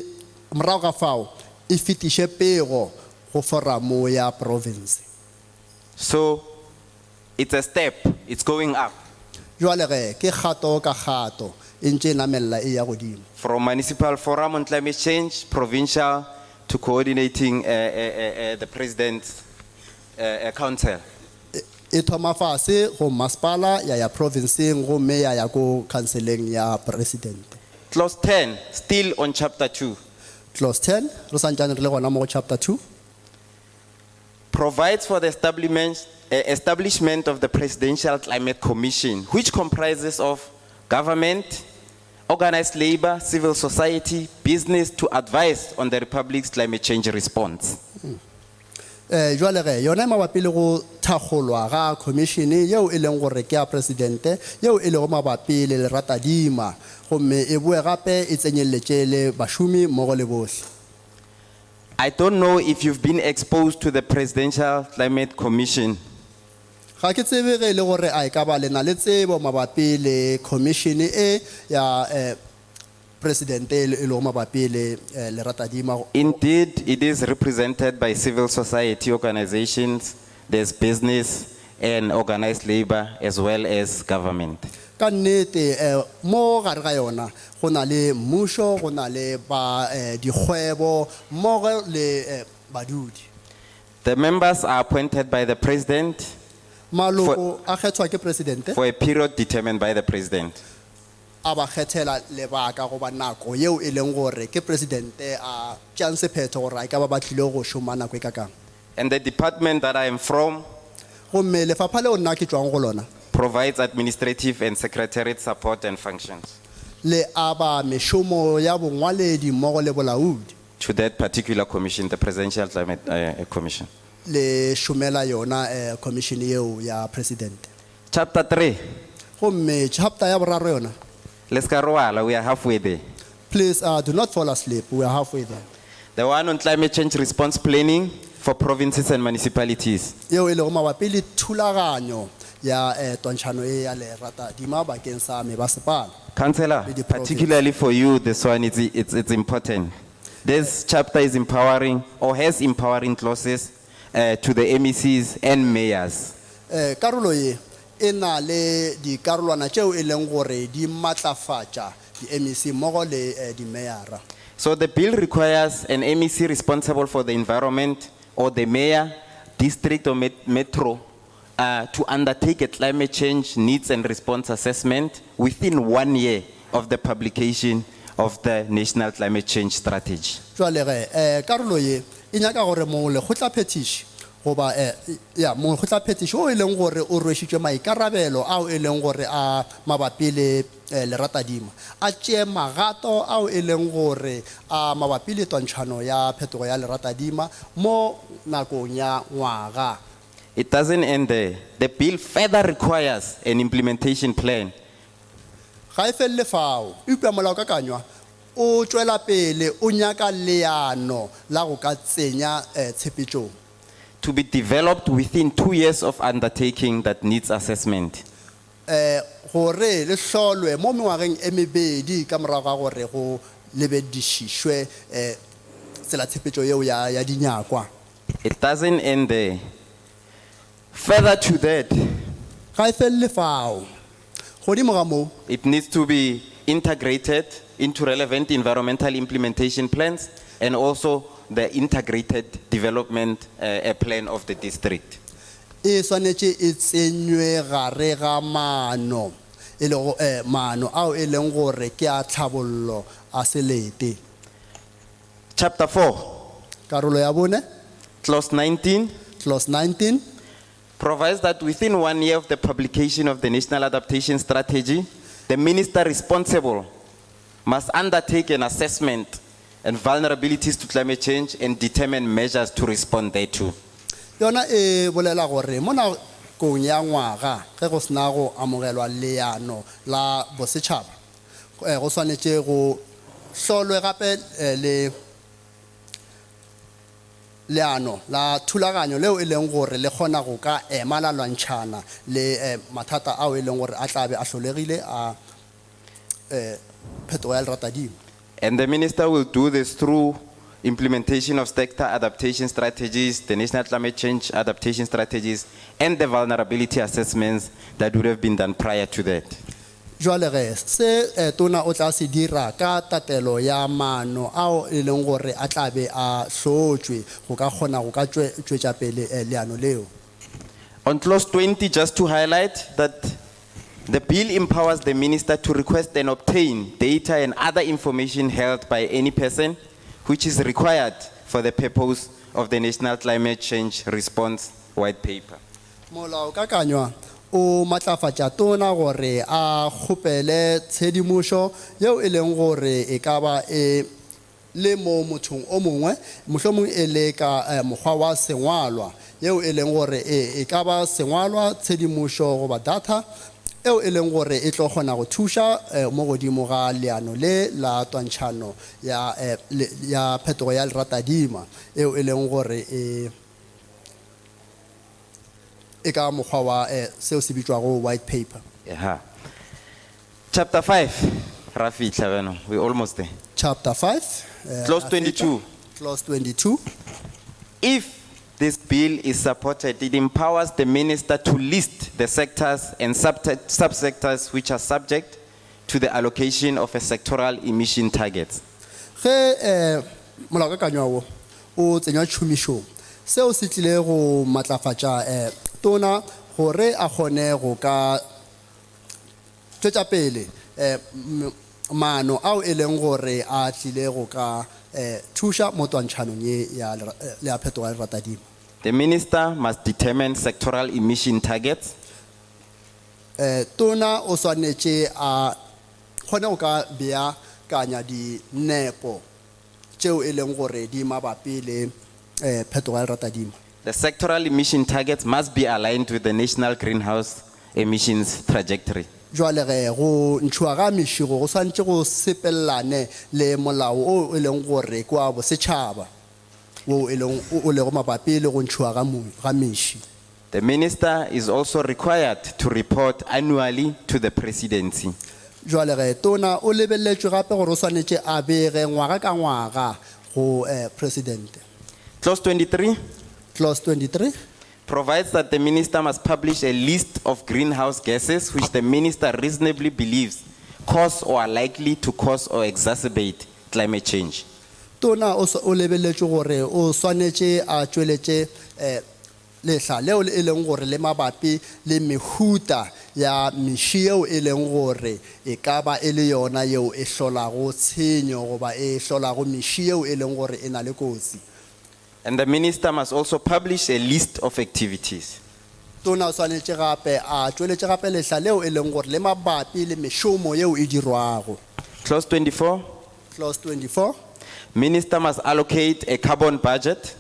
morago ga fao e fetiše pego go foramo ya province. So it's a step, it's going up Jwale ge ke kgato ka kgato e ntše e namella e ya godimo. from municipal forum on climate change, provincial, to coordinating the President's council. E thoma fase go masepala ya provinceng gomme ya ko councileng ya president. Clause 10, still on chapter 2. Clause 10 re santsane re le gona mo go chapter 2 provides for the establishment of the Presidential Climate Commission, which comprises of government, organized labor, civil society, business to advise on the Republic's climate change response. jwale ge yona mabapi le go thakgolwa ga commission yeo e leng gore ke ya presidente yeo e lego mabapi le leratadima, gomme e boe gape e tsenyeletše le bašomi mmogo le bohle. I don't know if you've been exposed to the Presidential Climate Commission. Ga ke tsebe ge e le gore a e ka ba le na le tsebo mabapi le commission e ya presidente e lego mabapi le leratadima. Indeed, it is represented by civil society organizations, there's business and organized labor as well as government. Ka nnete mo gare ga yona go na le mmušo, go na le ba dikgwebo mmogo le badudi. The members are appointed by the President Maloko a kgethwa ke presidente for a period determined by the President. a ba kgethela lebaka go ba nako yeo e leng gore ke presidente a tšang sephetho gore a ka ba batlile go šoma nako e ka kang. And the department that I am from Gomme lefapha leo nna ke tšwang go lona provides administrative and secretariat support and functions le aba mešomo ya bongwaledi mmogo le bolaodi to that particular commission, the Presidential Climate Commission. le šomela yona commission yeo ya presidente. Chapter 3, Gomme chapter ya boraro yona, let's go, we are halfway there. please do not fall asleep, we are halfway there. The one on climate change response planning for provinces and municipalities. Yeo e lego mabapi le thulaganyo ya twantšhano e ya leratadima bakeng sa mebasepala. Councillor, With the province. particularly for you, this one it's important. This chapter is empowering or has empowering clauses to the MECs and mayors. Karolo ye e na le dikarolwana tšeo e leng gore di matlafatša di MEC mmogo le di mayora. So the bill requires an MEC responsible for the environment or the mayor, district or metro to undertake a climate change needs and response assessment within 1 year of the publication of the National Climate Change Strategy. Jwale ge karolo ye e nyaka gore mo le khotla petition goba mo khotla petition o e leng gore o rwešitšwe maikarabelo ao e leng gore a mabapi le leratadima a tšee magato ao e leng gore a mabapi le twantšhano ya phetogo ya leratadima mo nakong ya ngwaga. It doesn't end there. The bill further requires an implementation plan Ga e felle fao upša molaokakanywa o tšwela pele o nyaka leano la go ka tsenya tshepetšong to be developed within 2 years of undertaking that needs assessment. gore le hlolwe mo mengwageng e mebedi ka morago ga gore go lebedišišwe tsela tshepetšo yeo ya dinyakwa. It doesn't end there. Further to that, Ga e felle fao godimo ga moo it needs to be integrated into relevant environmental implementation plans and also the integrated development plan of the district. e swanetše e tsenywe gare ga maano e lego maano ao e leng gore ke a tlhabollo a selete. Chapter 4, Karolo ya bone clause 19, clause 19 provides that within 1 year of the publication of the National Adaptation Strategy, the minister responsible must undertake an assessment and vulnerabilities to climate change and determine measures to respond thereto. yona e bolela gore mo nakong ya ngwaga ge go sena go amogelwa leano la bosetšhaba go swanetše go hlolwe gape le leano la thulaganyo leo e leng gore le kgona go ka ema la lwantšhana le mathata ao e leng gore a tlabe a hlolegile a phetogo ya leratadimo. And the minister will do this through implementation of sector adaptation strategies, the national climate change adaptation strategies, and the vulnerability assessments that would have been done prior to that. Jwale ge se tona o tla se dira ka tatelo ya maano ao e leng gore a tlabe a hlotšwe go ka kgona go ka tšwetša pele leano leo. On clause 20, just to highlight that the bill empowers the minister to request and obtain data and other information held by any person which is required for the purpose of the National Climate Change Response White Paper. Molaokakanywa o matlafatša tona gore a kgopele tshedimošo yeo e leng gore e ka ba e le mo mothong o mongwe mohlomong e le ka mokgwa wa sengwalwa yeo e leng gore e ka ba sengwalwa tshedimošo goba data eo e leng gore e tlo kgona go thuša mo godimo ga leano le la twantšhano ya phetogo ya leratadima eo e leng gore e ka mokgwa wa seo se bitšwago white paper. Yeah. Chapter 5, Rafi Chaveno, we're almost there. Chapter 5 Clause 22. clause 22 If this bill is supported, it empowers the minister to list the sectors and subsectors which are subject to the allocation of a sectoral emission targets. ge molaokakanywa wo o tsenya tšhomišong seo se tlile go matlafatša tona gore a kgone go ka tšwetša pele maano ao e leng gore a tlile go ka thuša mo twantšhanong ye ya phetogo ya leratadimo. The minister must determine sectoral emission targets Tona o swanetše a kgone go ka beakanya dinepo tšeo e leng gore di mabapi le phetogo ya leratadimo. The sectoral emission targets must be aligned with the national greenhouse emissions trajectory. Jwale ge go ntšhwa ga mešego go swantše go sepelelane le molao o e leng gore kwa bosetšhaba o e leng o lego mabapi le go ntšhwa ga meši. The minister is also required to report annually to the presidency. Jwale ge tona o lebelletšwe gape gore o swanetše a bege ngwaga ka ngwaga go president. Clause 23 Clause 23 provides that the minister must publish a list of greenhouse gases which the minister reasonably believes cause or are likely to cause or exacerbate climate change. Tona o lebelletšwe gore o swanetše a tšweletše lehla leo le leng gore le mabapi le mehuta ya meshi eo e leng gore e ka ba e le yona yeo e hlolago tshenyo goba e hlolago meshi eo e leng gore e na le kotsi. And the minister must also publish a list of activities. Tona o swanetše gape a tšweletše gape lehla leo e leng gore le mabapi le mešomo yeo e dirwago. Clause 24, Clause 24. minister must allocate a carbon budget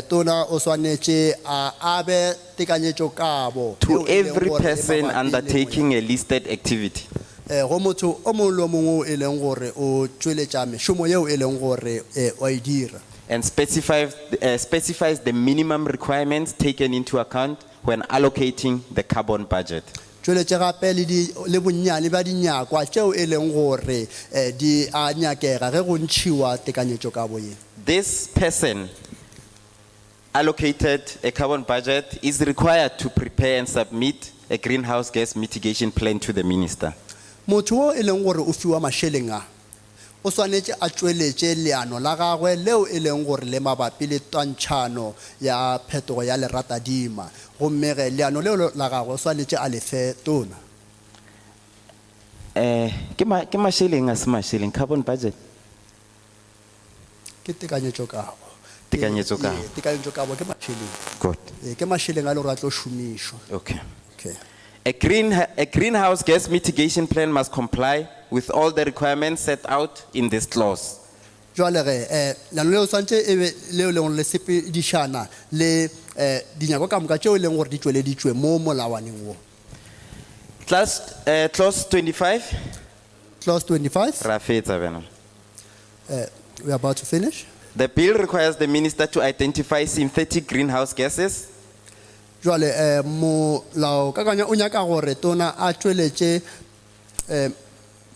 Tona o swanetše a abe tekanyetšo kabo to yeo e leng every gore e person mabapi le undertaking a listed activity. go motho o mongwe le o mongwe e leng gore o tšweletša mešomo yeo e leng gore o e dira. And specifies the minimum requirements taken into account when allocating the carbon budget. Tšweletše gape le bonnyane ba dinyakwa tšeo e leng gore di a nyakega ge go ntšhiwa tekanyetšo kabo ye. This person allocated a carbon budget is required to prepare and submit a greenhouse gas mitigation plan to the minister. Motho o e leng gore o fiwa mašeleng a o swanetše a tšweletše leano la gagwe leo e leng gore le mabapi le twantšhano ya phetogo ya leratadima gomme ge leano leo la gagwe o swanetše a le fe tona. Ke masheleng a se masheleng, carbon budget. Ke tekanyetšo kabo. Tekanyetšo kabo. Tekanyetšo kabo ke mašeleng. Good. Ke mašeleng a le gore a tlo šomišwa. Okay. Okay. A greenhouse gas mitigation plan must comply with all the requirements set out in this clause. Jwale ge leano leo swantše e be leo leng le sepedišana le dinyakwa ka moka tšeo e leng gore di tšweleditšwe mo molawaneng wo. Clause 25. Clause 25. Ra fetsa bana. We are about to finish. The bill requires the minister to identify synthetic greenhouse gases Jwale molao kakanya o nyaka gore tona a tšweletše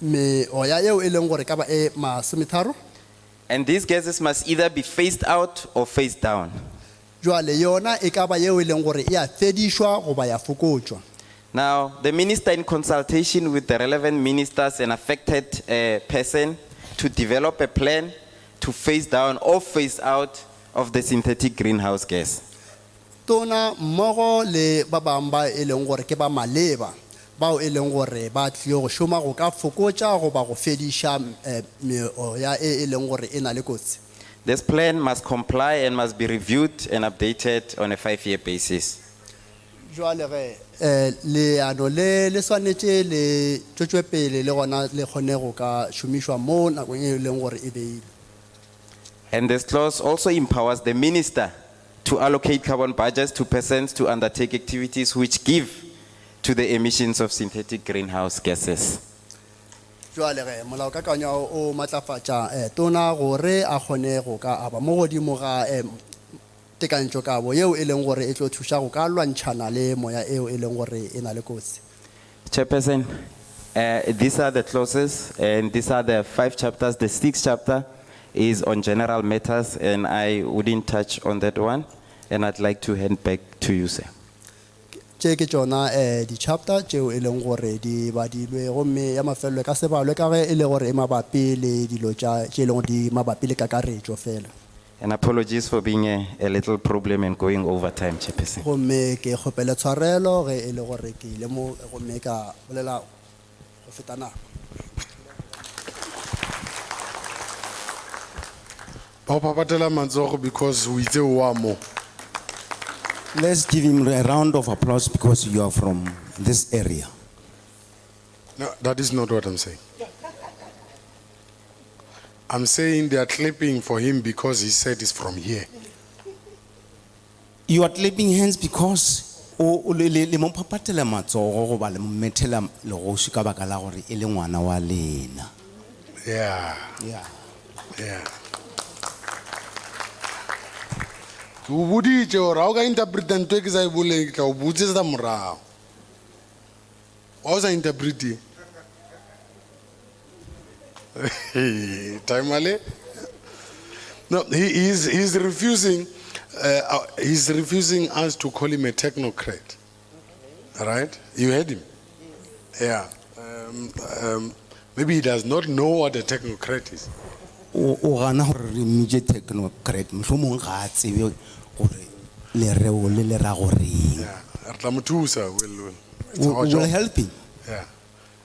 meoya yeo e leng gore ka ba e masometharo. and these gases must either be phased out or phased down. Jwale yona e ka ba yeo e leng gore e a fedišwa goba ya fokotšwa. Now, the minister, in consultation with the relevant ministers and affected person, to develop a plan to phase down or phase out of the synthetic greenhouse gas. Tona mmogo le ba bang ba e leng gore ke ba maleba bao e leng gore ba tlile go šoma go ka fokotša goba go fediša meoya e leng gore e na le kotsi. This plan must comply and must be reviewed and updated on a 5-year basis. Jwale ge leano le swanetše le tšwetšwe pele le gona le kgone go ka šomišwa mo nakong e leng gore e beile. And this clause also empowers the minister to allocate carbon budgets to persons to undertake activities which give to the emissions of synthetic greenhouse gases. Jwale ge molaokakanywa o matlafatša tona gore a kgone go ka aba mo godimo ga tekanyetšo kabo yeo e leng gore e tlo thuša go ka lwantšhana le moya eo e leng gore e na le kotsi. Chairperson, these are the clauses and these are the 5 chapters. The 6th chapter is on general matters and I wouldn't touch on that one and I'd like to hand back to you, sir. Tše ke tšona di-chapter tšeo e leng gore di badilwe gomme ya mafelelo ka sebalwe ka ge e le gore e mabapi le dilo tše e leng gore di mabapi le kakaretšo fela. And apologies for being a little problem and going over time, Chairperson. Gomme ke kgopela tshwarelo ge e le gore ke ile mo gomme ka bolela go feta nako. Ba go papatela matsogo because o itse o wa mo. Let's give him a round of applause because you are from this area. No, that is not what I'm saying. I'm saying they are clapping for him because he said he's from here. You are clapping hands because le mo papatela matsogo go ba le mmethela le go shika baka la gore e le ngwana wa lena. Yeah. Yeah. Yeah. O boditse gore ha o ka interpreta ntho e ke sa e boleng ke tla o botsetsa morago. Wa o sa interprete? Time ale? No, he's refusing us to call him a technocrat. Right? You heard him? Yeah. Maybe he does not know what a technocrat is. O gana gore re mije technocrat mohlomong ga a tsebe gore lereo le le ra goreng. Yeah, re tla mo thusa, it's our Will job. help him. Yeah.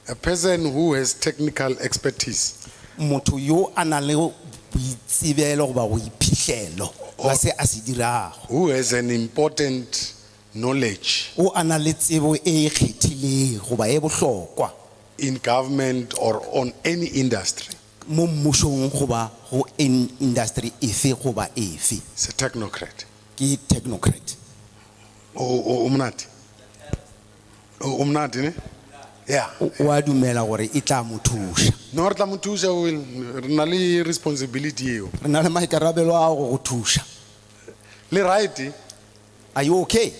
A person who has technical expertise. Motho yo a nang le boitsebelo goba boiphihlelo ba se a se dirago. Who has an important knowledge O a nang le tsebo e ikgethileng goba e bohlokwa in government or on any industry. mo mmusong goba go industry efe goba efe. It's a technocrat. Ke technocrat. Umnati. Umnati, ne? Yeah. O a dumela gore e tla mo thusa. No, re tla mo thusa, re na le responsibility eo. Re na le maikarabelo a go thusa. Le right, Are you okay?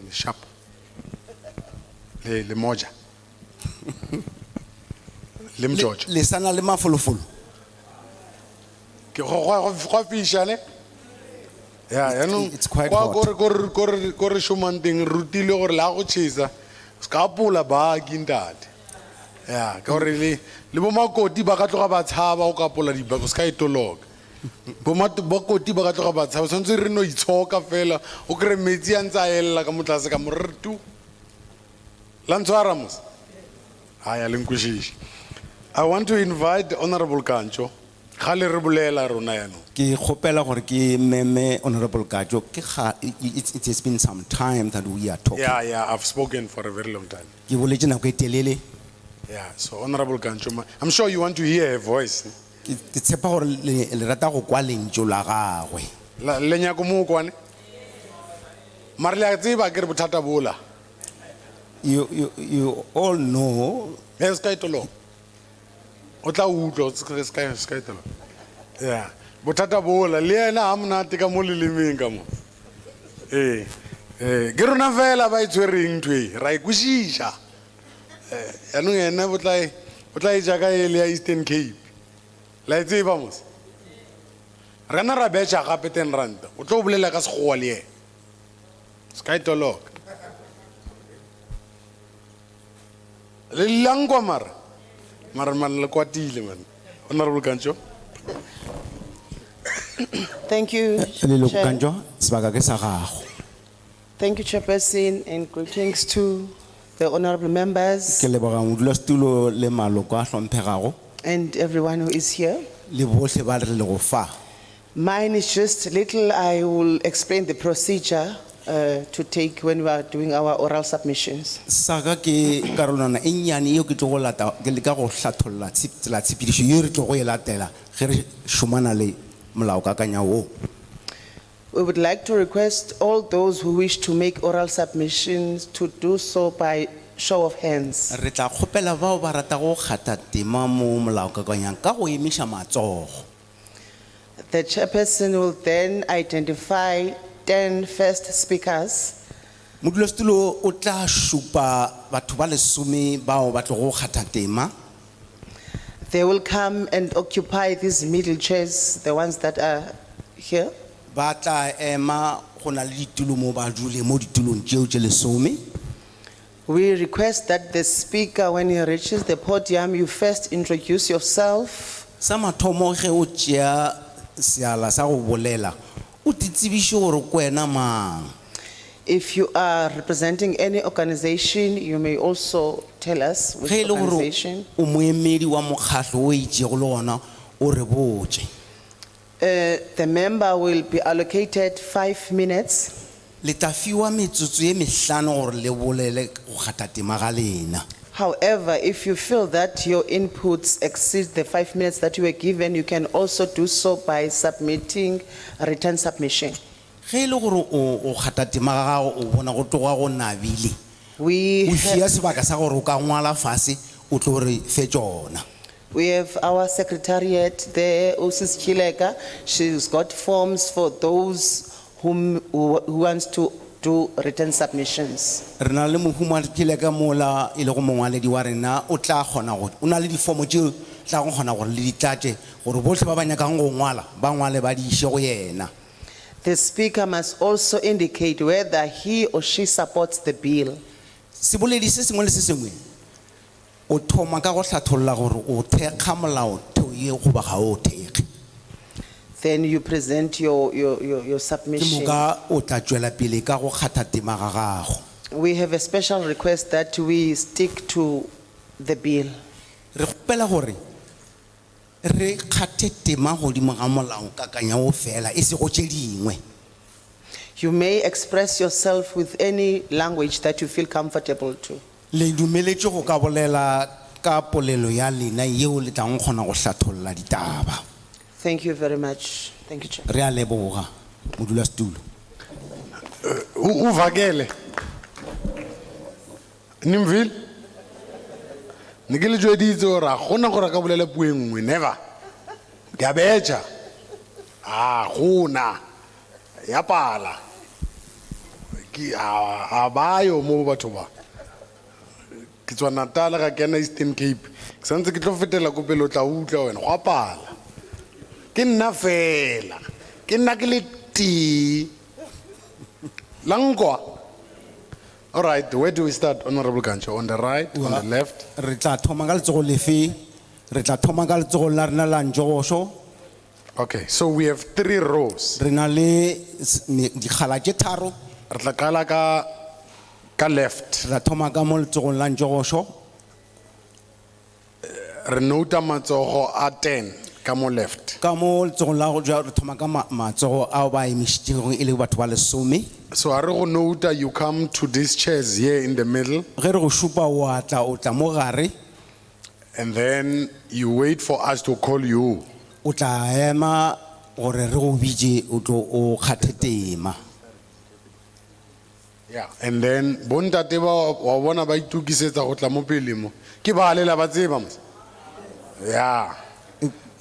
sharp. Le moja. Le mjojo. Le sana le mafolofolo. Ke go fisha le. Yeah, It's quite hot. Gore shumanting rutile gore la go tshisa. Ska pula ba kintate. Yeah, ka gore le bo makoti ba ka tloga ba tshaba o ka pula di ba go ska itologa. Bo makoti ba ka tloga ba tshaba sontse re no itshoka fela o kre metsi a ntsa ella ka motlase ka mortu. La ntshwara mos. Haya lenkushishi. I want to invite the Honorable Kancho. Khale re bolela rona yana. Ke kgopela gore ke meme Honorable Kajo ke it has been some time that we are talking. Yeah, I've spoken for a very long time. Ke boletse nako e telele. Yeah, so Honorable Kancho, I'm sure you want to hear her voice. Ke tshepa gore le rata go kwa lentswe la gagwe. Le nyako mo kwane. Mara le a tseba ke re bothata bola. You all know Yes, ka itolo. O tla utlwa ska itolo. Yeah. Bothata bola le ena a monate ka mo lelemeng ka mo. Ke rona fela ba itshwereng ntwe ra ikushisha. Yanong ena o tla ija ka ele ya Eastern Cape. La e tseba mos. Rena ra betša gape 10 rand. O tlo bolela ka sekgowa le ena. Ska itolo. Le langwa mara man le kwatile man. Honorable Kancho. Thank you, leloko Chair. Kanjo sebaka ke sa gago. Thank you, Chairperson, and greetings to the honorable members Ke leboga modulasetulo le maloko a hlomphegago and everyone who is here. le bohle ba re le go fa. Mine is just little. I will explain the procedure to take when we are doing our oral submissions. Saka ke karolwana e nyane eo ke tlo go lata ke leka go hlatholla tsela tshepedišo yo re tlo go e latela ge re šomana le molaokakanya wo. We would like to request all those who wish to make oral submissions to do so by show of hands. Re tla kgopela bao ba rata go kgatha tema mo molaokakanyang ka go emiša matsogo. The chairperson will then identify 10 first speakers. Modulasetulo o tla šupa batho ba lesome bao ba tlo go kgatha tema. They will come and occupy these middle chairs, the ones that are here. Ba tla ema go na le ditulo mo ba dule mo ditulong tšeo tše lesome. We request that the speaker, when he reaches the podium, you first introduce yourself. Sa mathomo ge o tšea seala sa go bolela o titsebiše gore ko wena mang. If you are representing any organization, you may also tell us which Ge e le gore organization. o moemedi wa mokgatlo o itšego le gona o re botse. The member will be allocated 5 minutes. Le tla fiwa metsotso e mehlano gore le bolele go kgatha tema ga lena. However, if you feel that your inputs exceed the 5 minutes that you were given, you can also do so by submitting a written submission. Ge e le gore o kgatha tema ga gago o bona go tloga go nabile We o have, fia sebaka sa gore o ka ngwala fase o tlo re fe tšona. we have our secretariat there, Osis Chileka. She's got forms for those who wants to do written submissions. Re na le mohumagile ka mola e le go mongwaledi wa rena o tla kgona gore o na le difomo tšeo tla go kgona gore le ditlatše gore botlhe ba ba nyakang go ngwala ba ngwale ba di iše go yena. The speaker must also indicate whether he or she supports the bill. Seboledi se sengwe le se sengwe o thoma ka go hlatholla gore o thekga molaotheo ye goba ga o thekge. then you present your Ke submission. moka o tla tšwela pele ka go kgatha tema ga gago. We have a special request that we stick to the bill. Re kgopela gore re kgathe tema godimo ga molao kakanya o fela e se go tše dingwe. You may express yourself with any language that you feel comfortable to. Le dumeletše go ka bolela ka polelo ya lena yeo le tlang kgona go hlatholla ditaba. Thank you very much. Thank you, Chair. Re a leboga modulasetulo. Uvakele. Nimvile? Nikele jweditse gore a gona gore ka bolela puo e nngwe, never. Ke a betša. Gona. Ya pala. A bayo mo batho ba. Ke tswa Natal ga kena Eastern Cape. Ke santse ke tlo fetela ko pele o tla utlwa wena go a pala. Ke nna fela. Ke nna ke le ti. Langwa. All right, where do we start, Honorable Gancho? On the right, on the left? Re tla thoma ka letsogo lefe? Re tla thoma ka letsogo la rena la Njogošo. Okay, so we have 3 rows. Re na le dikgala tše tharo. Re tla kala ka left. Re tla thoma ka mo letsogong la Njogošo. Re nouta matsogo a 10 ka mo left. Ka mo letsogong la go jwa re thoma ka matsogo ao ba emišitšego e le batho ba lesome. So a re go nouta, you come to these chairs here in the middle, Ge re go šupa o tla mo gare. and then you wait for us to call you. O tla ema gore re go bitše o tlo o kgathe tema. Yeah, and then bontate ba wa bona ba itukisetsa go tla mo pele mo. Ke ba lela ba tseba mos. Yeah.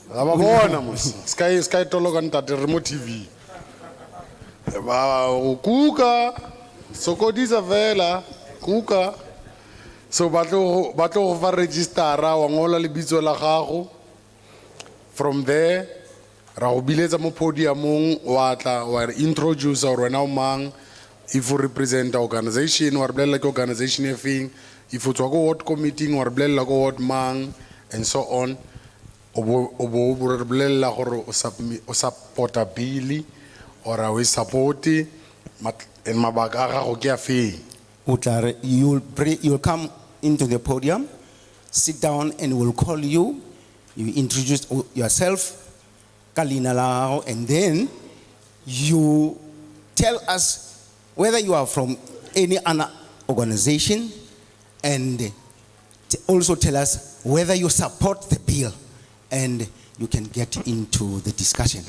Ba bona mos. Sky tolo ka ntate re mo TV. Ba o kuka sokodisa vela kuka. So batlo go fa registera wa ngola lebitso la gago. From there ra go biletsa mo podiumong wa tla wa introduce or wena o mang. If you represent the organization or blend like organization thing, if you talk ward committee or blend like ward man and so on, obo blend like or support a bill or a support and mabaga go kia fee. You'll come into the podium, sit down, and we'll call you. You introduce yourself, kalina lao, and then you tell us whether you are from any other organization, and also tell us whether you support the bill, and you can get into the discussion.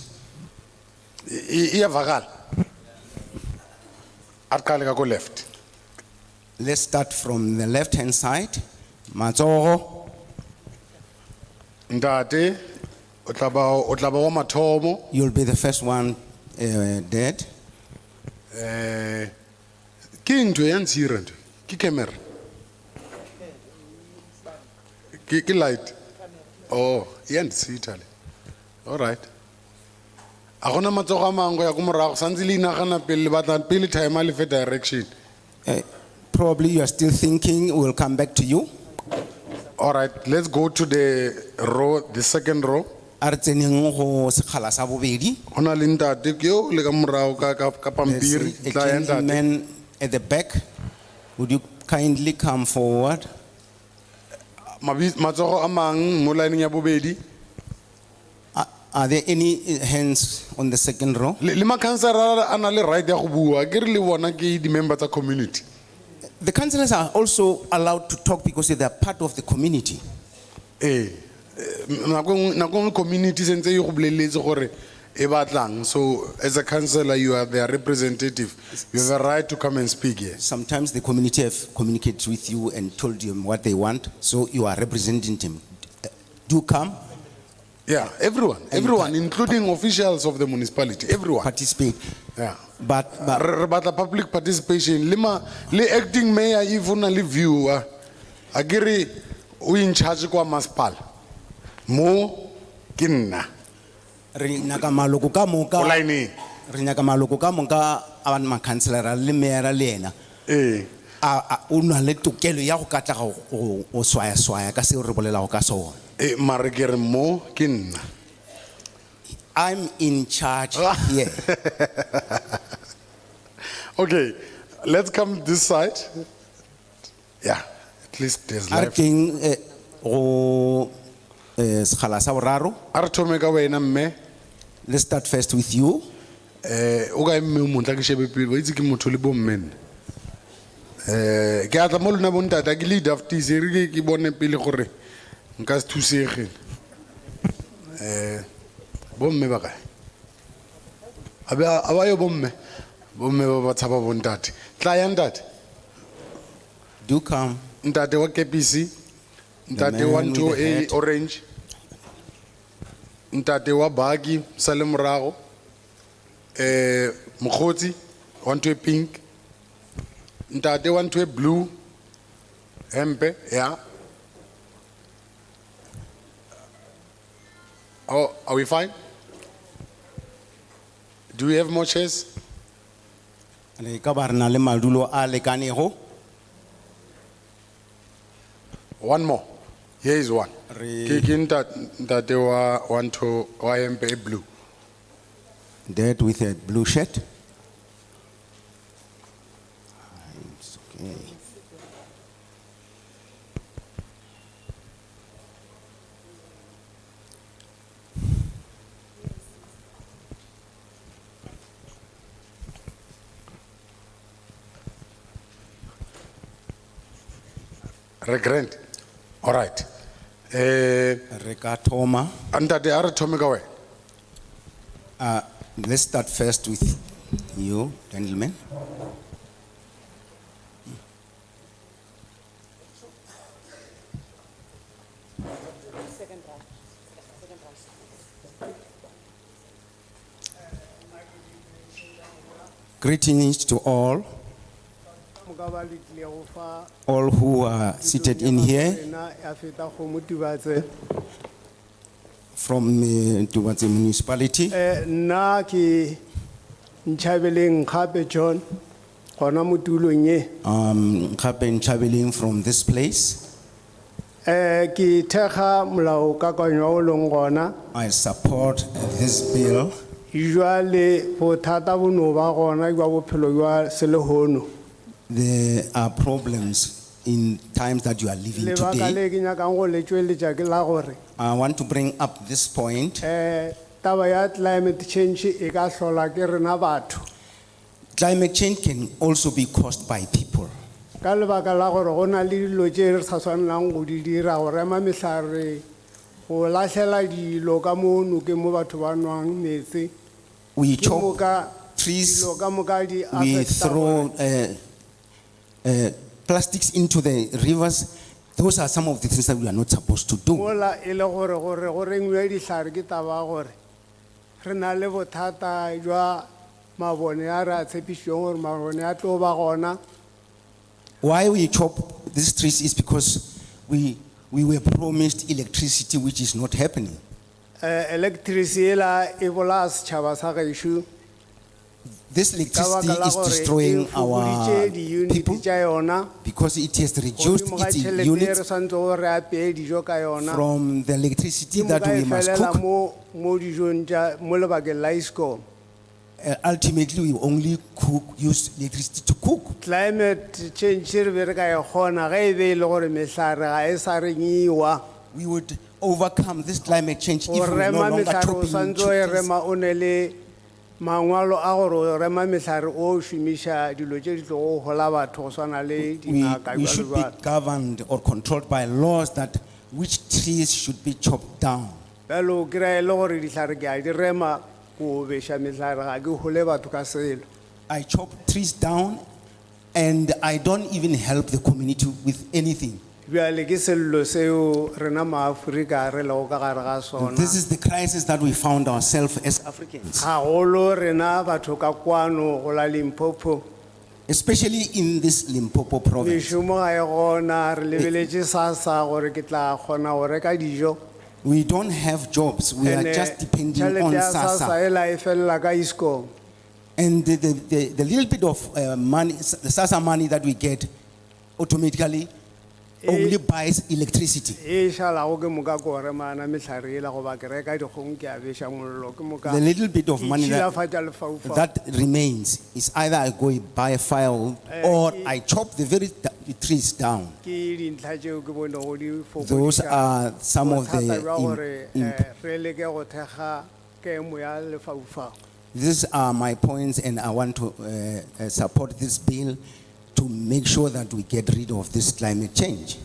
Iyavakala. Akale ka go left. Let's start from the left-hand side. Matsogo, Ndate o tla ba wa mathomo. you'll be the first one dead. Ke ntwe ya ntshira ntwe ke camera ke light oh ya ntshita le all right a gona matsogo a mangwe ya go morago santse le inagana pele batla pele time a le fe direction. Probably you are still thinking, we'll come back to you. All right, let's go to the second row. A re tseneng go sekgala sa bobedi. Hona le ntate ke yo le ka morago ka pampiri There's a tla ya ntate. gentleman at the back. Would you kindly come forward? Matsogo a mang mo line ya bobedi. Are there any hands on the second row? Le ma councilor ana le right ya go bua ke re le bona ke di members of community. The councillors are also allowed to talk because they are part of the community. Nako community sentse e go boleletse gore e batlang, so as a councillor you are their representative, you have a right to come and speak here. Sometimes the community have communicated with you and told them what they want, so you are representing them. Do come, Yeah, everyone, including officials of the municipality, everyone. participate. Yeah. But Re batla public participation le acting mayor if una le viewer akere o in charge kwa masipala mo ke nna re nyaka maloko ka moka o line re nyaka maloko ka moka a ba ma councillor le mayor le ena o na le tokelo ya go katla go swaya ka se re bolela go ka sona. mare ke re mo ke nna I'm in charge here. Okay, let's come this side. Yeah, at least there's Are life. teng go sekgala sa boraro. Are thome ka wena mme. Let's start first with you. O ka mme o montla ke shebe pele wa itse ke motho le bo mme. Ke atla mo lona bontata ke lead after se re ke bone pele gore nka se thusege. Bo mme ba kae? Aba yo bo mme. Bo mme ba tshaba bontate. Tla ya ntate. Do come. Ntate wa KPC. Ntate man wa with nto the e hat. orange. Ntate wa bagi sa le morago. Mokgotsi wa nto e pink. Ntate wa nto e blue. Hempe, yeah. Oh, are we fine? Do we have more chairs? Re ka ba re na le madulo a lekanego. One more. Here is one. Re- Ke ntate wa nto wa hempe e blue. That with a blue shirt. It's okay. Regrant. All right. Re ka thoma. Ntate a re thome ka wena. Let's start first with you, gentlemen. Greetings to all who are seated in here from towards the municipality. Na ki nchabeleng khape John gona motulong ye Gape traveling from this place. ki thekga molao kakanyo o leng gona I support this bill. jwale bothata bono ba gona jwa bophelo jwa selehono There are problems in times that you are living lebaka today. le ke nyakang go le tšweletša ke la gore I want to bring up this point. taba ya climate change e ka hlola ke rena batho Climate change can also be caused by people. ka lebaka la gore go na le dilo tše re sa tshwanelang go di dira go rema mehlare go lahlela dilo ka mono ke mo batho ba nwang metsi We ke mo chop ka trees, dilo ka moka di we affecta throw gore- plastics into the rivers. Those are some of the things that we are not supposed to do. mola e le gore go rengwe dihlare ke taba gore re na le bothata jwa mabone a re a tshepišweng gore mabone a tlo ba gona Why we chop these trees is because we were promised electricity, which is not happening. electricity ela e bolaya setšhaba sa gešo This ka electricity baka la is gore e destroying our fokoditše di-unit people tša yona because it has reduced godimo ga its tšhelete e re units swantse gore re apeye dijo ka yona from the electricity ke that moka we e must felela cook. mo dijong tša mo lebakeng la iscom Ultimately, we only use electricity to cook. climate change re be re ka e kgona ge e be e le gore mehlare ga e sa renyiwa We would overcome this climate change if o we no rema longer mehlare o chopping swantse o e trees. rema o ne le mangwalo a gore o rema mehlare o šomiša dilo tše di tlo go gola batho go swana le dingaka We should be jwalo-jwalo. governed or controlled by laws that which trees should be chopped down. bjale o kry-a e le gore dihlare ke a di rema go beša mehlare ga ke gole batho ka selo I chop trees down and I don't even help the community with anything. bjale ke sello seo rena maaforika re lego ka gare ga sona This is the crisis that we found ourselves as Africans, gagolo rena batho ka kwano go la Limpopo especially in this Limpopo province. mešomo ga e gona re lebeletše sasa gore ke tla kgona go reka dijo We don't have jobs. We are And, just depending tšhelete on ya sasa SASA. ela e felela ka iscom And the little bit of money, the SASA money that we get automatically only buys electricity. E šalago ke moka ko re mana mehlare ela goba ke reka dikgong ke a beša mollo ke moka The little bit of money tšilafatša lefaufau. that remains is either I go buy firewood or I chop the very trees down. Ke dintlha tšeo ke bonego di Those fokodiša are some of bothata the bja gore imp- re leke go thekga kemo ya lefaufau. These are my points, and I want to support this bill to make sure that we get rid of this climate change.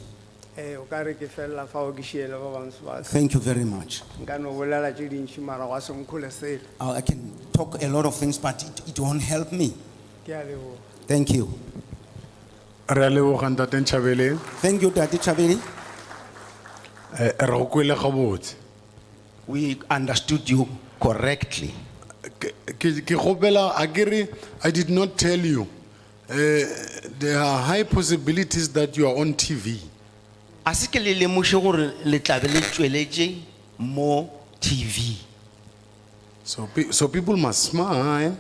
O ka re ke felela fao ke šiele ba bang sebaka. Thank you very much. Nka no bolela tše dintši mara go a se nkgole sele. I can talk a lot of things, but it won't help me. Ke a leboga. Thank you. Re a leboga ntate Ntšhabeleng. Thank you, Tati Chabeli. Re go kwele gabotse. We understood you correctly. Ke kgopela akere I did not tell you there are high possibilities that you are on TV. Asike le lemoše gore le tla be le tšweletše mo TV. So people must smile.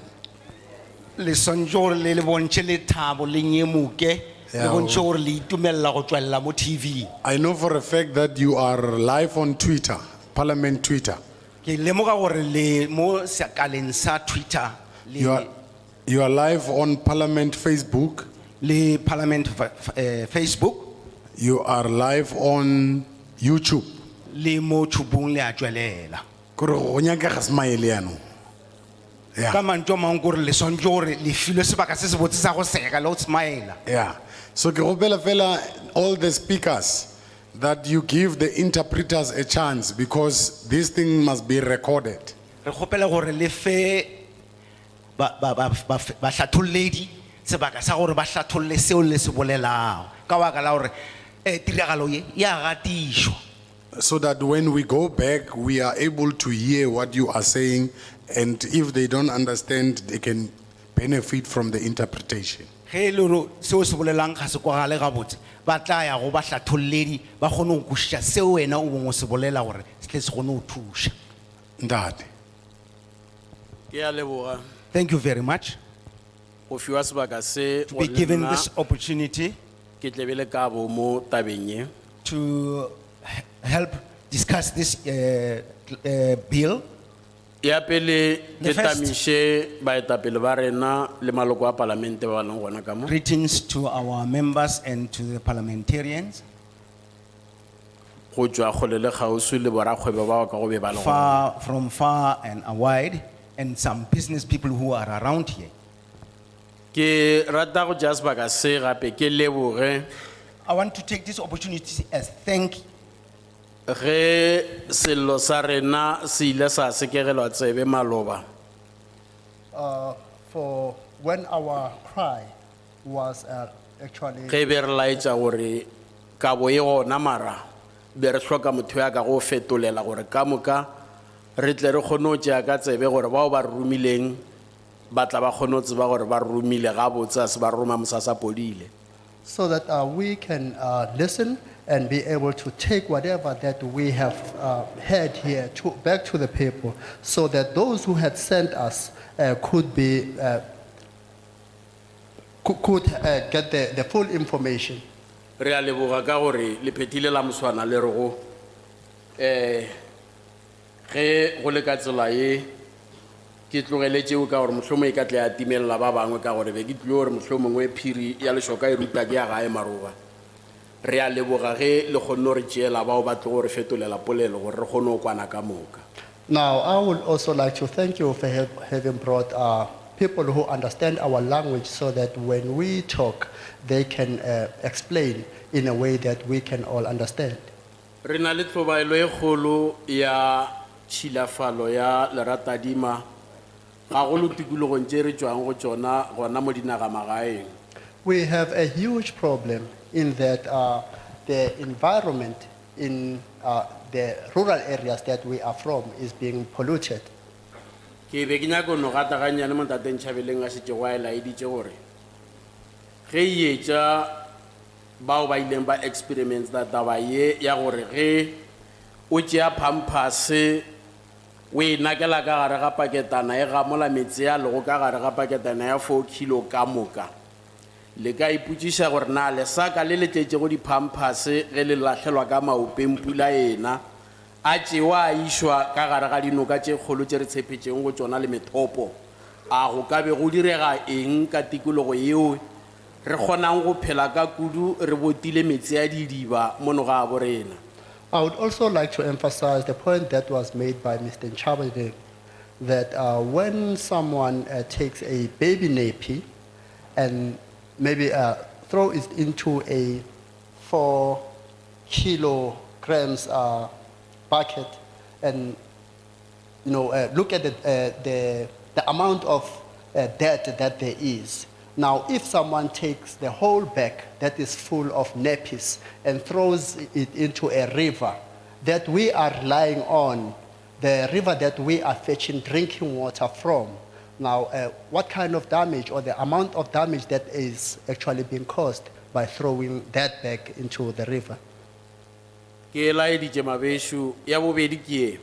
Le swantše gore le bontše lethabo le nyemoke le Yeah, bontše gore le itumelela go tšwelela mo TV. I know for a fact that you are live on Twitter, Parliament Twitter. Ke lemoga gore le mo sekaleng sa Twitter You are live on Parliament Facebook. le Parliament Facebook You are live on YouTube. le mo tšhupong le a tšwelela. Kore go nyakega smile yaanong. Ka Yeah, mantswe a mangwe kore le swantše gore le filwe sebaka se se botse sa go seka le go smile. yeah. So ke kgopela fela all the speakers that you give the interpreters a chance because this thing must be recorded. Re kgopela gore le fe bahlatholledi sebaka sa gore ba hlatholle seo le se bolelago ka baka la gore tiragalo ye ya gatišwa. So that when we go back, we are able to hear what you are saying, and if they don't understand, they can benefit from the interpretation. Ge le gore seo se bolelang ga se kwagale gabotse ba tla ya go bahlatholledi ba kgone go kwešiša seo wena o bongwe se bolela gore se tle se kgone go thuša. Ntate. Ke a leboga Thank you very much go fiwa sebaka se to be given this opportunity ke tlebele ka bo mo tabeng ye. to help discuss this bill. Ya pele The ke first- tamiše baetapele ba rena le maloko a palamente ba ba leng gona ka mo. Greetings to our members and to the parliamentarians Go tšwa kgole le kgauswi le borakgwebo bao ka go be ba le gona. far from far and wide, and some business people who are around here. Ke rata go tšea sebaka se gape ke leboge I want to take this opportunity as thank ge sello sa rena se ile sa sekegelwa tsebe maloba. For when our cry was actually Ge be re laetša gore ka bo e gona mara be re hloka motho ya ka go fetolela gore ka moka re tle re kgone go tšea ka tsebe gore bao ba re romileng ba tla ba kgone go tseba gore ba re romile gabotse a se ba roma mosasa podile. so that we can listen and be able to take whatever that we have heard here back to the people, so that those who had sent us could get the full information. Re a leboga ka gore le phethile la moswana le re go ge go le ka tsela ye ke tlogele tšeo ka gore mohlomong e ka tle ya timelela ba bangwe ka gore be ke tlile gore mohlomongwe phiri ya lešoka e ruta ke ya gae maroba. Re a leboga ge le kgonne gore tšeela bao ba tlo gore fetolela polelo gore re kgone go kwana ka moka. Now, I would also like to thank you for having brought people who understand our language, so that when we talk, they can explain in a way that we can all understand. Re na le tlhobaelo e kgolo ya tšhilafalo ya leratadima ga go lo tikologong tše re tšwang go tšona gona mo dinagamagaeng. We have a huge problem in that the environment in the rural areas that we are from is being polluted. Ke be ke nyaka no gataganyane mo ntateng Ntšhabeleng a šetše go a elaeditše gore ge etša bao ba ileng ba experiments taba ye ya gore ge o tšea pampase o e nakela ka gare ga paketana e gamola metsi a lego ka gare ga paketana ya 4 kilo ka moka le ka iputsisha gore na lesaka le le tletse go di-pampers ge le latlhelwa ka maopeng pula ena a tšewa a išwa ka gare ga dinoka tše kgolo tše re tshepetšeng go tšona le methopo a go ka be go direga eng ka tikologo yeo re kgonang go phela ka kudu re botile metsi a didiba mono ga a borena. I would also like to emphasize the point that was made by Mr. Ntibi, that when someone takes a baby nappy and maybe throw it into a 4 kilograms bucket and look at the amount of dirt that there is. Now, if someone takes the whole bag that is full of nappies and throws it into a river that we are relying on, the river that we are fetching drinking water from, now what kind of damage or the amount of damage that is actually being caused by throwing that bag into the river? Ke laeditše mabešo ya bobedi ke e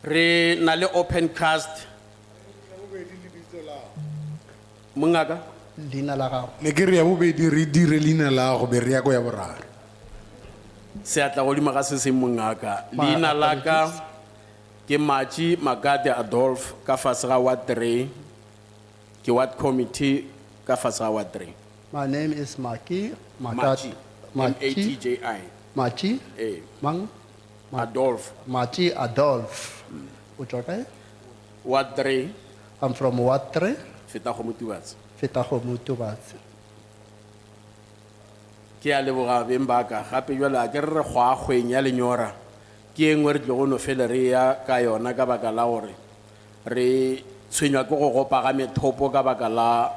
re na le open cast mongaka Lina la gago. ne ke re ya bobedi re dire leina la go be re ya ko ya boraro se atla godimo ga se seng mongaka leina la ka ke Matši Makate Adolf ka fase ga Ward 3 ke Ward Committee ka fase ga Ward 3. My name is Maki. Matši Maki. Matji Maki. eh Mang. Adolf Maki Adolf. Ujoke? Ward 3 I'm from Ward 3. feta go motubatse Fetago Mutubatsi. ke a leboga beng ba ka gape jwale a ke re go a kgweng ya lenyora ke engwe re tlo go no fele re ya ka yona ka baka la gore re tshwenywa ke go gopa ga methopo ka baka la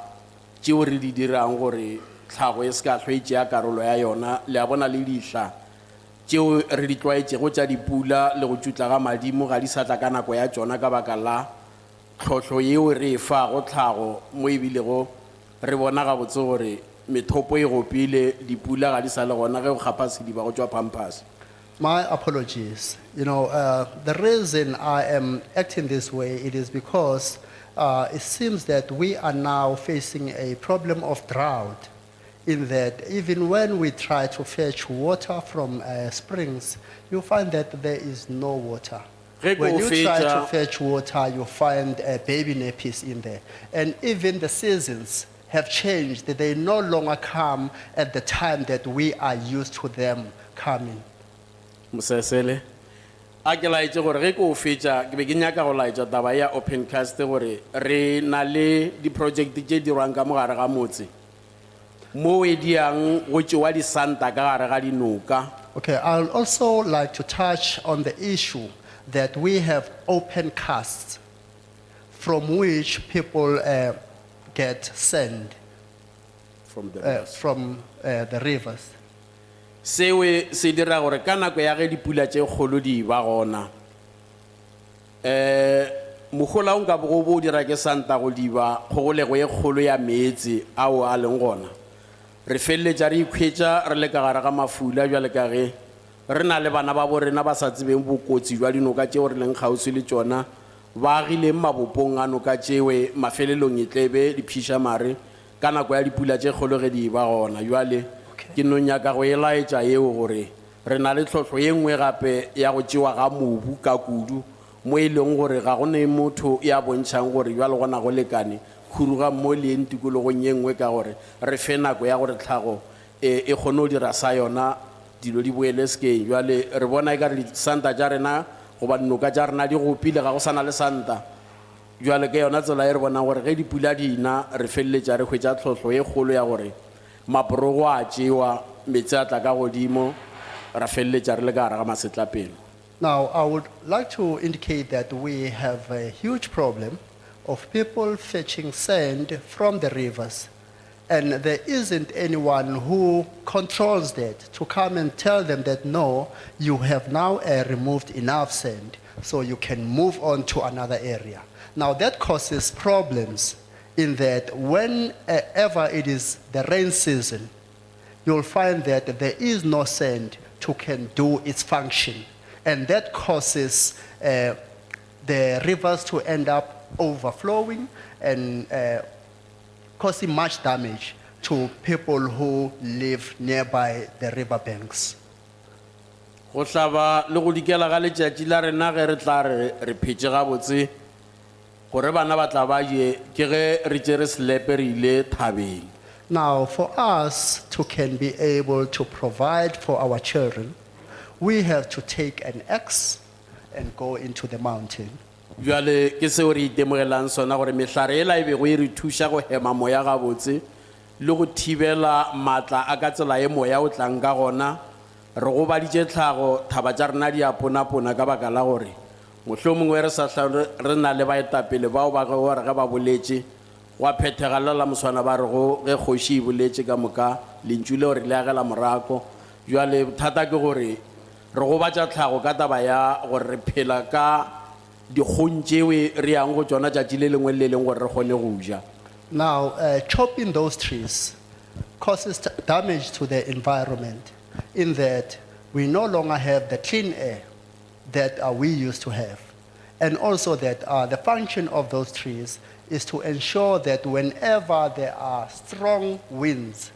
tšeo re di dirang gore tlhago e se ka hlwe ya karolo ya yona le a bona le dihla tšeo re di tlwaetšego tša dipula le go tšutla ga madimo ga di sa tla ka nako ya tšona ka baka la tlhotlho yeo re e fa go tlhago mo ebilego re bona gabotse gore methopo e gopile dipula ga di sa le gona ge go gapa sediba go tšwa pampers. My apologies. The reason I am acting this way, it is because it seems that we are now facing a problem of drought, in that even when we try to fetch water from springs, you find that there is no water. Ge When ko you try to fetša- fetch water, you find baby nappies in there. And even the seasons have changed. They no longer come at the time that we are used to them coming. Mosesele a ke laetse gore ge ke o fetša ke be ke nyaka go laetša taba ya open cast gore re na le di-project tše dirwang ka mogare ga motse mo e diang go tšewa disanta ka gare ga dinoka. Okay, I'll also like to touch on the issue that we have open casts from which people get sand From the rivers. from the rivers. seo se dira gore ka nako ya ge dipula tše kgolo di ba gona mogola o nka bo go bo dira ke santa go diba kgogolego ye kgolo ya meetse ao a leng gona re feleletša re ikhwetša re le ka gare ga mafula bjale ka ge re na le bana ba borena ba sa tsebeng bokotsi jwa dinoka tšeo re leng kgauswi le tšona ba agileng mabopong a noka tšewe mafelelong e tlebe di phiša mare ka nako ya dipula tše kgolo ge di ba gona jwale ke no nyaka go e laetša eo gore re na le tlhotlho ye nngwe gape ya go tšewa ga mobu ka kudu mo e leng gore ga go ne motho ya bontšhang gore jwale gona go lekane khuruga mo le eng tikologong ye nngwe ka gore re fe nako ya gore tlhago e kgone go dira sa yona dilo di boele sekeng jwale re bona e ka re disanta tša rena goba dinoka tša rena di gopile ga go sana le santa jwale ke yona tsela e re bonang gore ge dipula dina re feleletša re hwetša tlhotlho e kgolo ya gore maporogo a tšewa metsi a tla ka godimo ra feleletša re le ka gare ga masetlapelo. Now, I would like to indicate that we have a huge problem of people fetching sand from the rivers, and there isn't anyone who controls that to come and tell them that no, you have now removed enough sand, so you can move on to another area. Now, that causes problems in that whenever it is the rain season, you'll find that there is no sand to can do its function. And that causes the rivers to end up overflowing and causing much damage to people who live nearby the riverbanks. Go hlaba le go dikela ga letšatši la rena ge re tla re phetše gabotse gore bana ba tla ba je ke ge re tšere selepe re ile thabeng. Now, for us to can be able to provide for our children, we have to take an axe and go into the mountain. Bjale ke seo re itemogelang sona gore mehlare ela e bego e re thuša go hema moya gabotse le go thibela maatla a ka tsela e moya o tlang ka gona. Re go baditše tlhago thaba tša rena di a pona-pona ka baka la gore mohlomongwe re sa re na le baetapele bao ba gore ge ba boletše wa phethegalela moswana ba re go ge kgoši e boletše ka moka lentšu leo re le agela morako. Bjale bothata ke gore re go batša tlhago ka taba ya gore re phela ka dikgong tšeo re yang go tšona tšatši le lengwe le leng gore re kgone go ja. Now, chopping those trees causes damage to the environment in that we no longer have the clean air that we used to have. And also that the function of those trees is to ensure that whenever there are strong winds,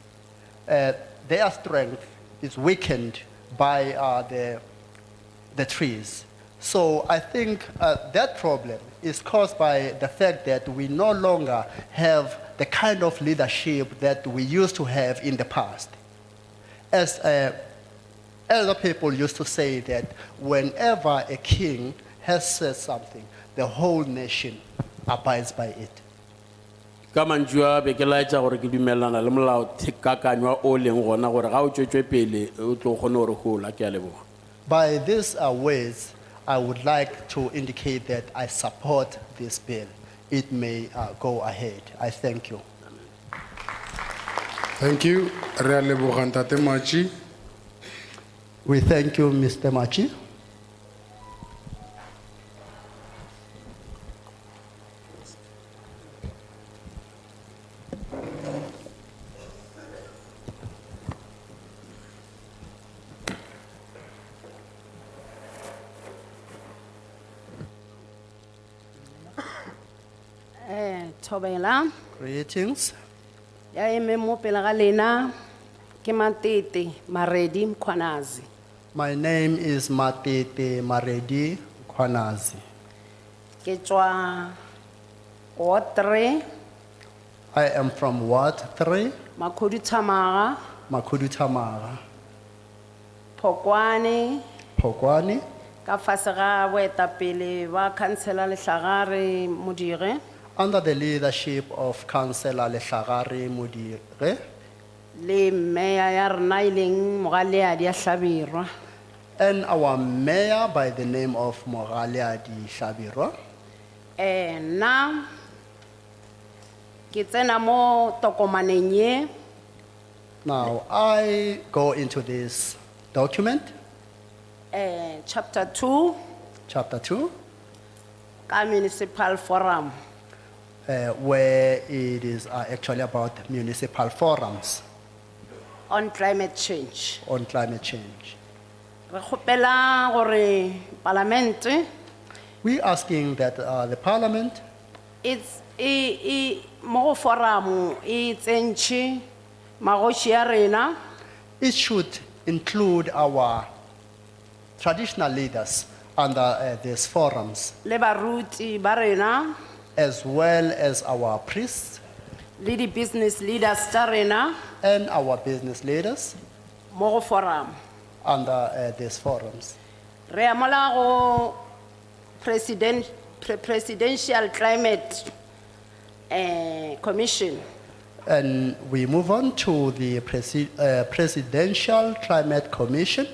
their strength is weakened by the trees. So I think that problem is caused by the fact that we no longer have the kind of leadership that we used to have in the past. As elder people used to say that whenever a king has said something, the whole nation abides by it. Ka mantswe be ke laetša gore ke dumelana le molaokakanywa o leng gona gore ga o tšwetšwe pele o tlo kgone gore gola. Ke a leboga. By these words, I would like to indicate that I support this bill. It may go ahead. I thank you. Thank you. Re a leboga Ntate Machi. We thank you, Mr. Machi. Thobela Greetings. ya eme mo pele ga lena ke Mabotha Maredi Mkhwanazi. My name is Mabotha Maredi Mkhwanazi. Ke tswa Ward 3 I am from Ward 3, Makhuduthamaga Makhuduthamaga, Phokwane Phokwane, ka fase ga boetapele ba councilor Lehlagare Modise under the leadership of Councillor Lehlagare Modise le mayor ya rena e leng Mogaleadi Hlabirwa. and our mayor by the name of Mogaleadi Hlabirwa. Nna ke tsena mo tokomaneng ye Now I go into this document, chapter 2 chapter 2, ka municipal forum. where it is actually about municipal forums On climate change. on climate change. Re kgopela gore parliament We asking that the parliament it's mo go forum e tsentšhe magoši ya rena it should include our traditional leaders under these forums, le baruti ba rena as well as our priests le di business leaders tša rena and our business leaders mo go forum. under these forums. Re amola go presidential climate commission. And we move on to the Presidential Climate Commission.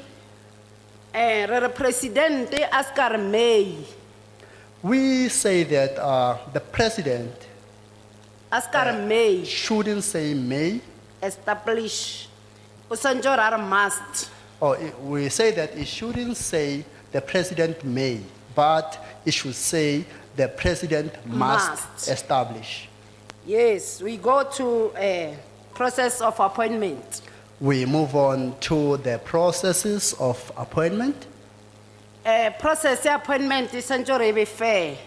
Re re president a se ka re May We say that the president a se ka re May shouldn't say may, establish o swantse gore a re must. or we say that it shouldn't say the president may, but it should say the president must Must. establish. Yes, we go to a process of appointment. We move on to the processes of appointment. Process ya appointment is swantse gore e be fair.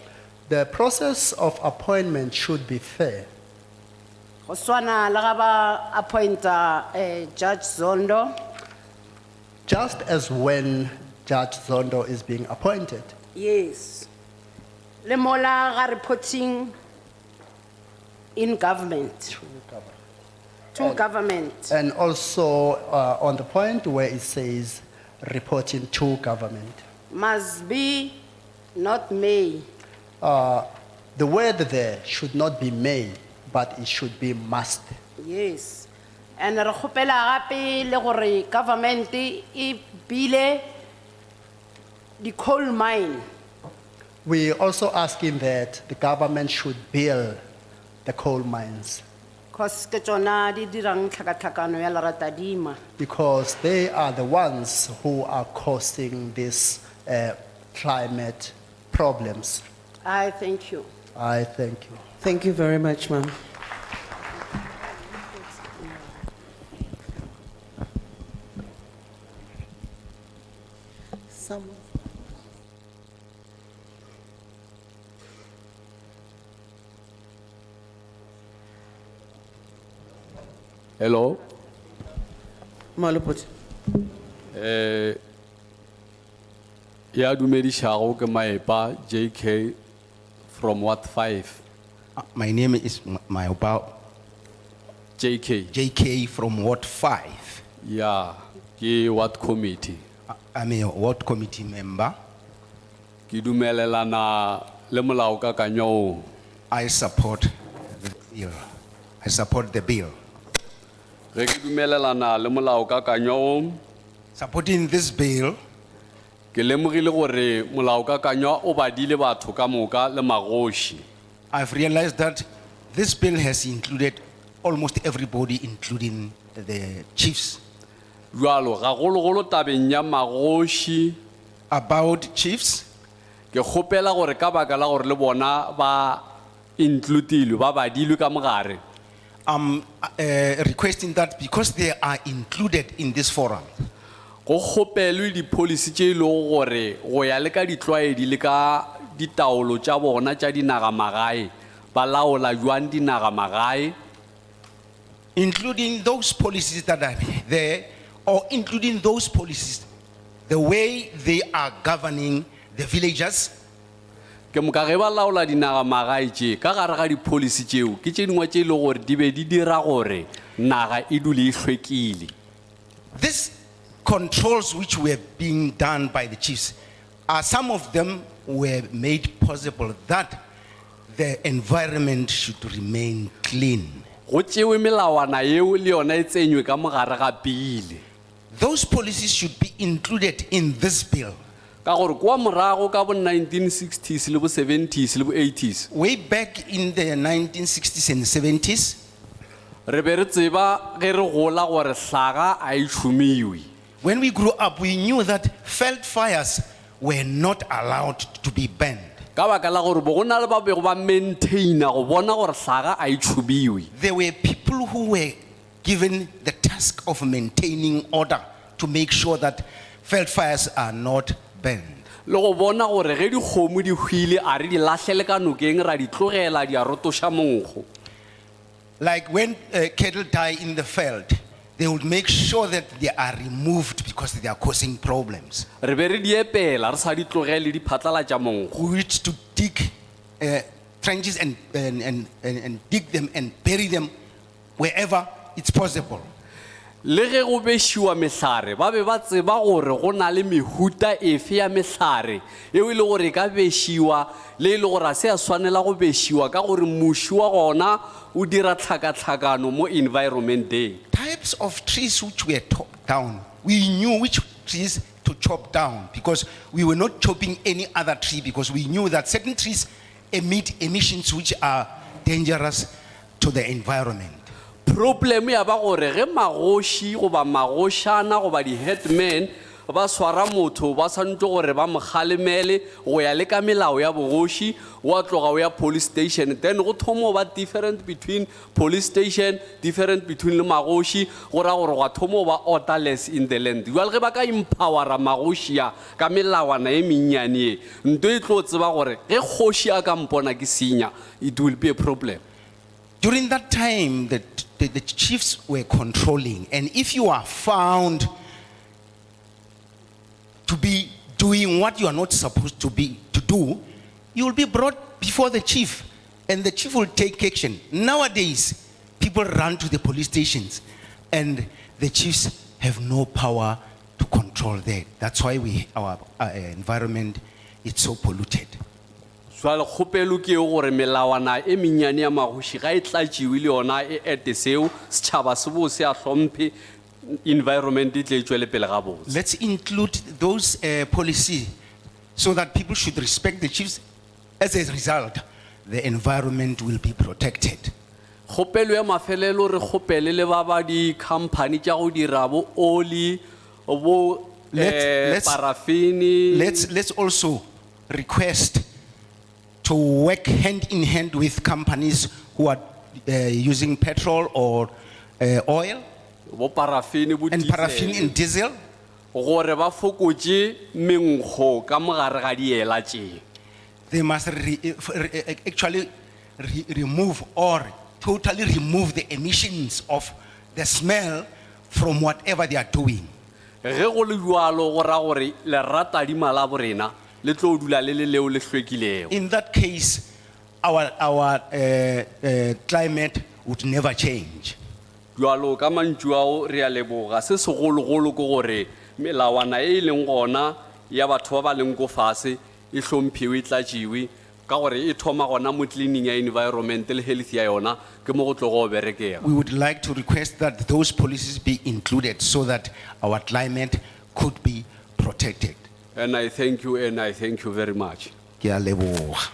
The process of appointment should be fair. Go swana le ga ba appointa Judge Zondo. Just as when Judge Zondo is being appointed, Yes. Le mola ga reporting in government. To government. and also on the point where it says reporting to government. Must be not may. The word there should not be may, but it should be must. Yes. And re kgopela gape le gore government e bile the coal mine. We're also asking that the government should build the coal mines Cause ke tsona di dirang tlhakatlhakano ya leratadima. because they are the ones who are causing these climate problems. I thank you. I thank you. Thank you very much, ma'am. Someone. Hello. Mabotha. Ya dumedishago ke maepa JK from Ward 5. My name is Mabotha JK. JK from Ward 5. Ya, ke Ward Committee. I'm a Ward Committee member. Ke dumelelana le molaokakanywa o. I support the bill. I support the bill. Ge ke dumelelana le molaokakanywa o, Supporting this bill, ke lemogile gore molaokakanywa o badile batho ka moka le magoši. I've realized that this bill has included almost everybody, including the chiefs. Jwalo gagologolo tabeng ya magoši, About chiefs, ke kgopela gore ka baka la gore le bona ba includilwe ba badilwe ka mogare. I'm requesting that because they are included in this forum, Go kgopelwe di-policy tše e lego gore go ya le ka ditlwaedi le ka ditaolo tša bona tša dinagamagae ba laola jwang dinagamagae, including those policies that are there, or including those policies, the way they are governing the villagers. ke moka ge ba laola dinagamagae tše ka gare ga di-policy tšeo ke tše dingwe tše e le gore di be di dira gore naga e dule e hlwekile. These controls which were being done by the chiefs, some of them were made possible that the environment should remain clean. Go tšewe melawana yeo le yona e tsenywe ka mogare ga pele. Those policies should be included in this bill. Ka gore kwa morago ka bo 1960s le bo 70s le bo 80s Way back in the 1960s and 70s, re be re tseba ge re gola gore hlaga a e tšhomiwe. when we grew up, we knew that felt fires were not allowed to be burned. Ka baka la gore bo go na le ba bego ba maintaina go bona gore hlaga a e tšhomiwe. There were people who were given the task of maintaining order to make sure that felt fires are not burned. Le go bona gore ge dikgomo di hwile a re di lahlele ka nokeng ra di tlogela di a rotoša monkgo. Like when cattle die in the field, they would make sure that they are removed because they are causing problems. Re be re di epela re sa di tlogele di phatlalatša monkgo. We need to dig trenches and dig them and bury them wherever it's possible. Le ge go bešiwa mehlare ba be ba tseba gore go na le mehuta efe ya mehlare eo e le gore e ka bešiwa le e le gore a se a swanela go bešiwa ka gore moši wa gona o dira tlhakatlhakano mo environment day. Types of trees which were chopped down, we knew which trees to chop down because we were not chopping any other tree because we knew that certain trees emit emissions which are dangerous to the environment. Problem ya ba gore ge magoši goba magošana goba di-headman ba swara motho ba swanetše gore ba mo kgalemele go ya le ka melao ya bogoši wa tloga o ya police station, then go thomo ba different between police station, different between le magoši go ra gore go thomo ba orderless in the land. Jwale ge ba ka empowera magoši ya ka melawana e mennyane e nto e tlo tseba gore ge kgoši a ka mpona ke senya, it will be a problem. During that time, the chiefs were controlling, and if you are found to be doing what you are not supposed to do, you will be brought before the chief, and the chief will take action. Nowadays, people run to the police stations, and the chiefs have no power to control that. That's why our environment is so polluted. Jwale kgopelo ke gore melawana e menyane ya magoši ga e tlatšiwe le yona e ete seo setšhaba se bo se a hlomphe environment e tle e tšwele pele gabotse. Let's include those policies so that people should respect the chiefs. As a result, the environment will be protected. Kgopelo ya mafelelo re kgopele le ba ba di company tša go dira bo oli bo parafini. Let's also request to work hand in hand with companies who are using petrol or oil bo parafini bo and paraffin and diesel. Gore ba fokotše menkgo ka mogare ga diela tše. They must actually remove or totally remove the emissions of the smell from whatever they are doing. Ge go le jwalo go ra gore lerata di mala borena le tlo dula le leo le hlwekilego. In that case, our climate would never change. Jwalo ka mantšu ao re a leboga se segologolo ke gore melawana e leng gona ya batho ba ba leng ko fase e hlomphiwe e tlatšiwe ka gore e thoma gona mo cleaning ya environment le health ya yona ke mo go tlo go berekega. We would like to request that those policies be included so that our climate could be protected. And I thank you very much. Ke a leboga.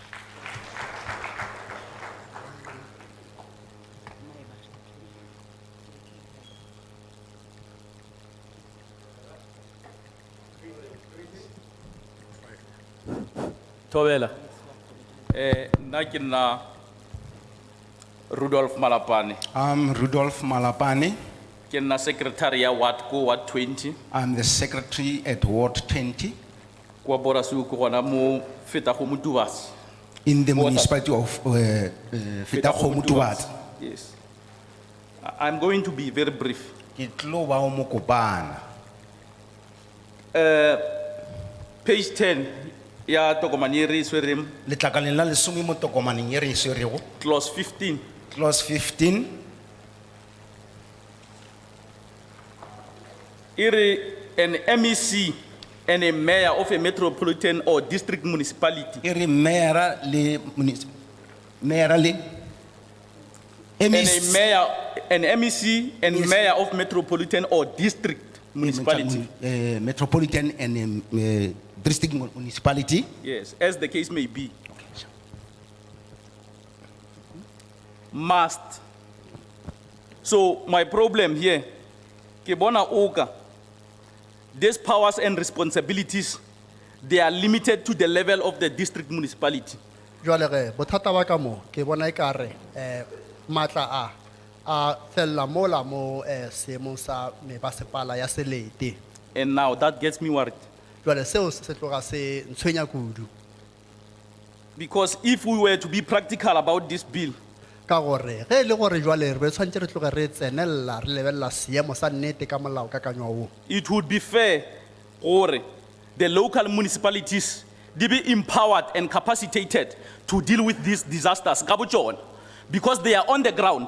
Tobela. Na ke nna Rudolph Malapane. I'm Rudolph Malapane. Ke nna secretary ya Ward 20. I'm the secretary at Ward 20 Kwa Borasuku gona mo feta go Motubasi. in the municipality of Fetakhomotubats. Yes. I'm going to be very brief. Ke tlo ba o mokopana. Page 10 ya tokomane re swereng Letlakaleng la lesome mo tokomaneng e re e swerego. clause 15. Clause 15. An MEC and a mayor of a metropolitan or district municipality E re mayor le and an MEC and Yes. mayor of metropolitan or district municipality. Metropolitan and district municipality. Yes, as the case may be. Must. So my problem here, ke bona oka, these powers and responsibilities, they are limited to the level of the district municipality. Jwale ge bothata ba ka mo ke bona ekare matla a fella mola mo seemong sa mebasepala ya Selete. And now that gets me worried. Jwale seo se tloga se ntshwenya kudu Because if we were to be practical about this bill, ka gore ge e le gore jwale re be tshwantse re tloge re tsenella re lebelela seemo sa nnete ka molao kakanywa o. it would be fair gore the local municipalities they be empowered and capacitated to deal with these disasters ka botšona, because they are on the ground.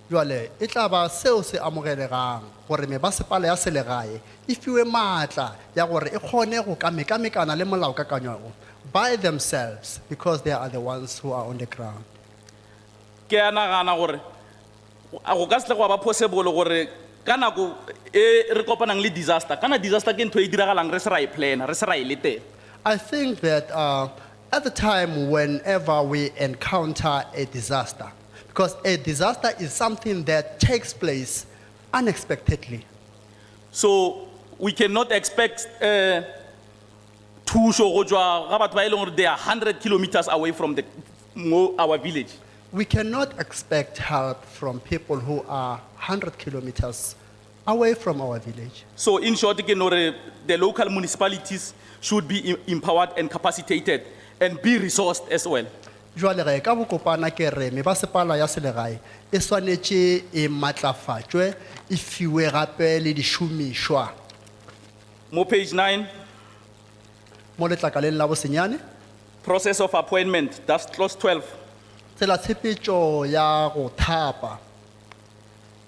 Jwale e tla ba seo se amogelegang gore mebasepala ya selegae e fiwe maatla ya gore e kgone go ka mekamekana le molao kakanywa o by themselves, because they are the ones who are on the ground. Ke a nagana gore a go ka se tle go ba possible gore ka nako e re kopanang le disaster, kana disaster ke ntho e diragalang re se ra e plana re se ra e letela. I think that at the time whenever we encounter a disaster, because a disaster is something that takes place unexpectedly. So we cannot expect thuso go tswa ga batho ba e leng gore they are 100 kilometers away from our village. We cannot expect help from people who are 100 kilometers away from our village. So in short, ke no re the local municipalities should be empowered and capacitated and be resourced as well. Jwale ge ka bokopana ke re mebasepala ya selegae e swanetše e matlafatšwe e fiwe gape le dišomišwa Mo page 9, mo letlakaleng la bosenyane process of appointment, that's clause 12. tsela tshepetšo ya go thapa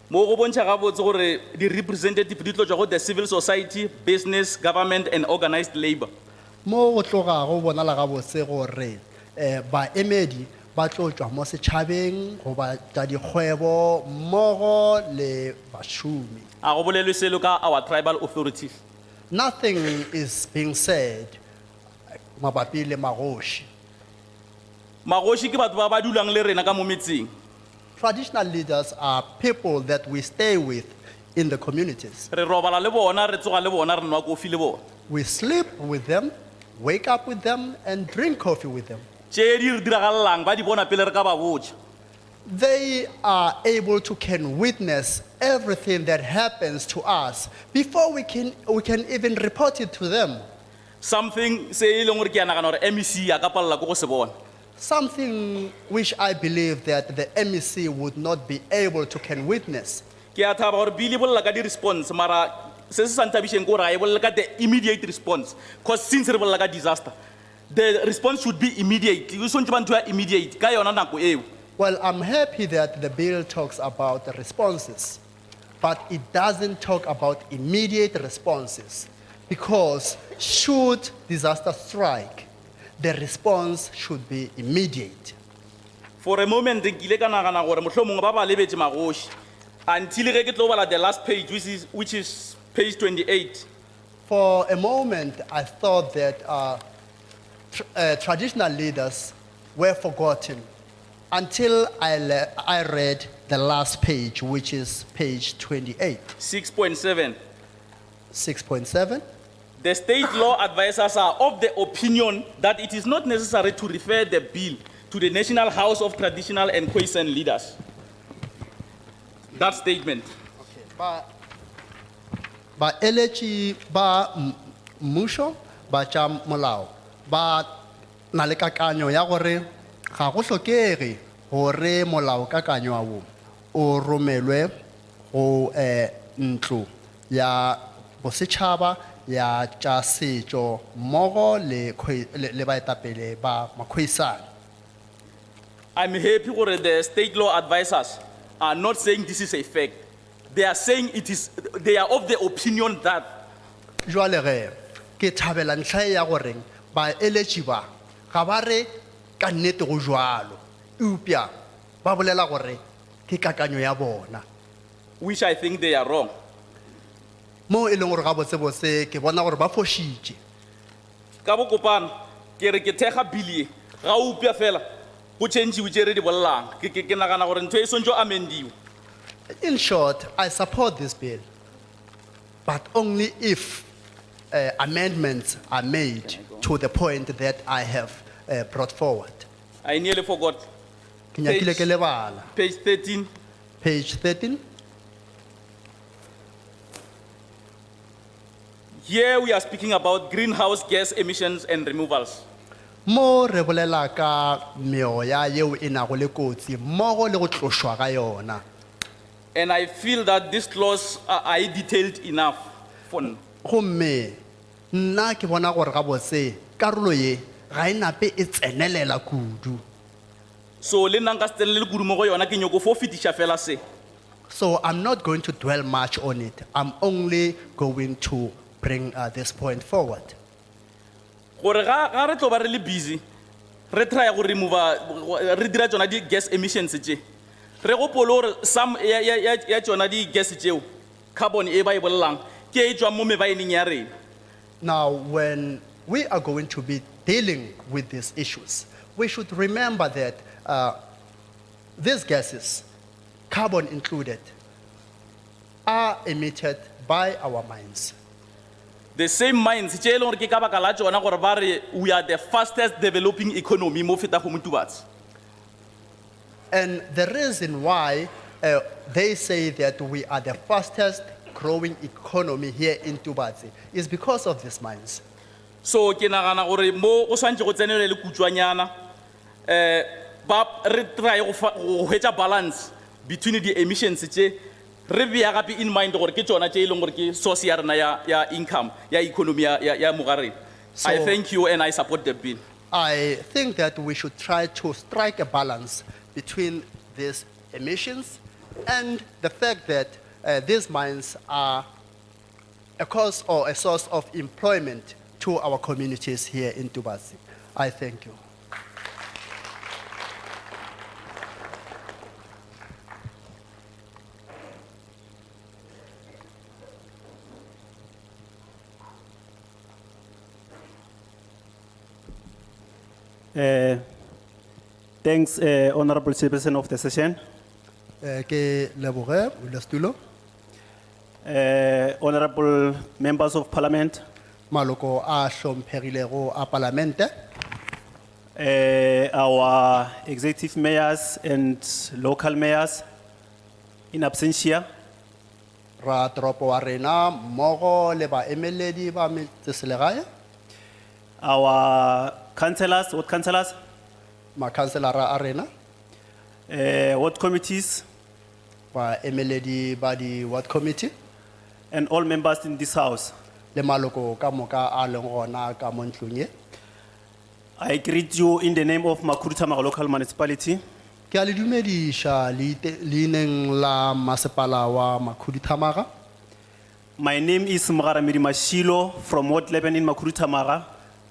Mo go bontšha gabotse gore di representative di tlo tšwa go the civil society, business, government and organized labor. mo go tlogago bonala gabotse gore baemedi ba tlo tšwa mo setšhabeng goba tša dikgwebo mmogo le bašomi. A go bolelwe selo ka our tribal authorities. Nothing is being said mabapi le magoši. Magoši ke batho ba ba dulang le rena ka mo metseng. Traditional leaders are people that we stay with in the communities. Re robala le bona, re tsoga le bona, re nwa kofi le bona. We sleep with them, wake up with them, and drink coffee with them. Tše di re diragalang ba di bona pele re ka ba botša. They are able to can witness everything that happens to us before we can even report it to them. Something se e leng gore ke a nagana gore MEC a ka palela ko go se bona. Something which I believe that the MEC would not be able to can witness. Ke a thaba gore bile bolela ka di response mara se se sa nthabišeng ke gore a e bolela ka the immediate response because since re bolela ka disaster the response should be immediate. E swantse ba ntho ya immediate ka yona nako eo. Well, I'm happy that the bill talks about the responses, but it doesn't talk about immediate responses because should disaster strike, the response should be immediate. For a moment ke ile ka nagana gore mohlomongwe ba ba lebetse magoši until ge ke tlo bala the last page which is page 28. For a moment, I thought that traditional leaders were forgotten until I read the last page, which is page 28. 6.7. 6.7. The state law advisors are of the opinion that it is not necessary to refer the bill to the National House of Traditional and Khoisan Leaders. That statement. Ba elechi ba mmusho ba tša molao ba na le kakanyo ya gore ga go hlokege gore molao kakanyo ao o romelwe go ntlo ya bosetšhaba ya tša setšo mmogo le baetapele ba makhoisane. I'm happy gore the state law advisors are not saying this is a fact. They are saying they are of the opinion that. Jwale ge ke thabela ntlha ya gore ba eletši ba ga ba re ka nnete go jwalo eupša ba bolela gore ke kakanyo ya bona. Which I think they are wrong. Mo e leng gore gabotsebotse ke bona gore ba fošitše. Ka bokopana ke re ke thekga bilie ga upša fela go tšhentšhiwe tše re di bolelang ke nagana gore ntho e swantse amendiwe. In short, I support this bill, but only if amendments are made to the point that I have brought forward. I nearly forgot. Ke nyakile ke lebala. Page 13. Page 13. Here we are speaking about greenhouse gas emissions and removals. Mo re bolela ka meoya yeo e nago le kotsi mmogo le go tlošwa ga yona. And I feel that this clause are detailed enough for now. Gomme nna ke bona gore gabotse karolo ye ga e nape e tsenelela kudu. So le nna nka se tsenele le kudu mo go yona ke nyoko fo fetiša fela se. So I'm not going to dwell much on it. I'm only going to bring this point forward. Gore ga re tlo ba re le busy re try go remove re dira tsona di gas emissions tše. Re gopole gore some ya tsona di gas tšeo carbon e ba e bolelang ke e tswang mo mebaeneng ya rena. Now, when we are going to be dealing with these issues, we should remember that these gases, carbon included, are emitted by our mines. The same mines tše e leng gore ke ka baka la tsona gore ba re we are the fastest developing economy mo feta go motubatse. And the reason why they say that we are the fastest growing economy here in Tubatse is because of these mines. So ke nagana gore mo go swantse go tsenelwe le kutswanyana ba re try go hwetša balance between the emissions tše re bea gape in mind gore ke tšona tše e leng gore ke source ya rena ya income ya economy ya mogareng. I So- thank you and I support the bill. I think that we should try to strike a balance between these emissions and the fact that these mines are a cause or a source of employment to our communities here in Tubasi. I thank you. Thanks, Honorable Chairperson of the session. Ke leboge, Ulestulo, Honorable members of parliament, maloko a hlomphegilego a palamente, our executive mayors and local mayors in absentia, ra toropo wa rena mmogo le baemeledi ba metseselegae, our councillors, ward councillors, makhanselara a rena, ward committees, baemeledi ba di ward committee, and all members in this house. le maloko ka moka a leng gona ka mo ntlong ye. I greet you in the name of Makurutamaga local municipality. Ke a le dumediša leineng la masepala wa Makhudithamaga. My name is Mogaramedi Mashilo from Ward 11 in Makurutamaga.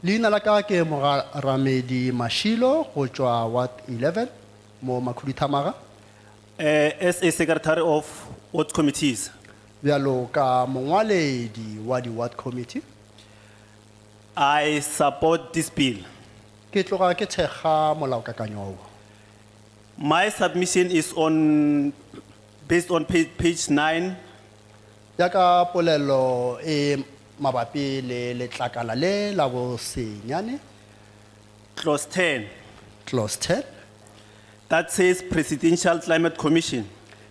Leina la ka ke Mogaramedi Mashilo go tšwa Ward 11 mo Makhudithamaga. As a secretary of ward committees. Bjalo ka mongwaledi wa di ward committee. I support this bill. Ke tloga ke thekga molaokakanywa o. My submission is based on page 9, Ya ka polelo e mabapi le letlakala le la bo senyane, clause 10, clause 10, that says Presidential Climate Commission.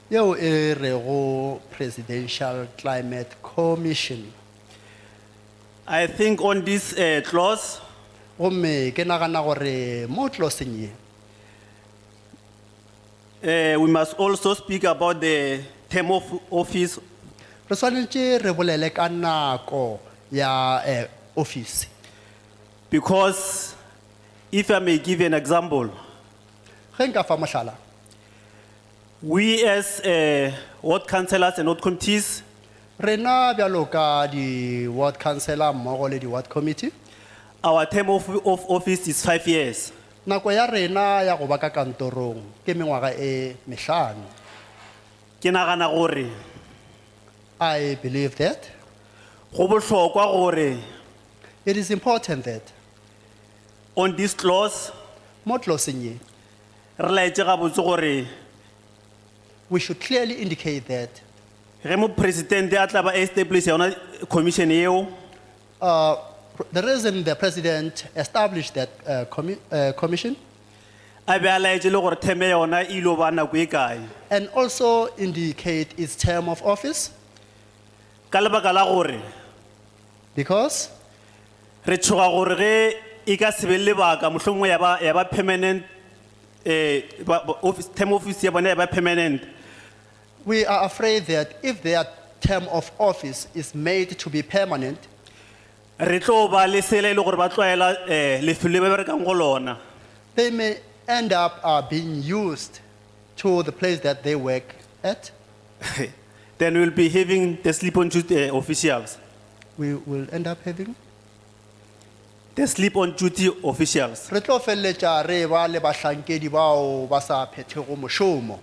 yeo e rego Presidential Climate Commission. I think on this clause, Gomme ke nagana gore mo clause-eng ye, we must also speak about the term of office re swanetše re bolele ka nako ya office. because if I may give an example, Ge nka fa mohlala, we as ward councillors and ward committees, rena bjalo ka di ward councillor mmogo le di ward committee, our term of office is 5 years. nako ya rena ya go ba ka kantorong ke mengwaga e mehlano. Ke nagana gore I believe that go bohlokwa gore it is important that on this clause mo clause-eng ye, re laetse gabotse gore we should clearly indicate that ge mo presidente a tla ba establish yona commission eo, the reason the president established that commission a be a laetse le gore term ya yona e ilo ba nako e kae. and also indicate its term of office, Ka lebaka la gore because re tshoga gore ge e ka se be le lebaka mohlomongwe ya ba permanent, term office ya bona ya ba permanent, we are afraid that if their term of office is made to be permanent, re tlo ba le sela e le gore ba tlwaela lefelo le ba berekang go lona. they may end up being used to the place that they work at. Then we'll be having the sleep on duty officials. We will end up having. The sleep on duty officials. Re tlo feleletša re ba le bahlankedi bao ba sa phethego mošomo.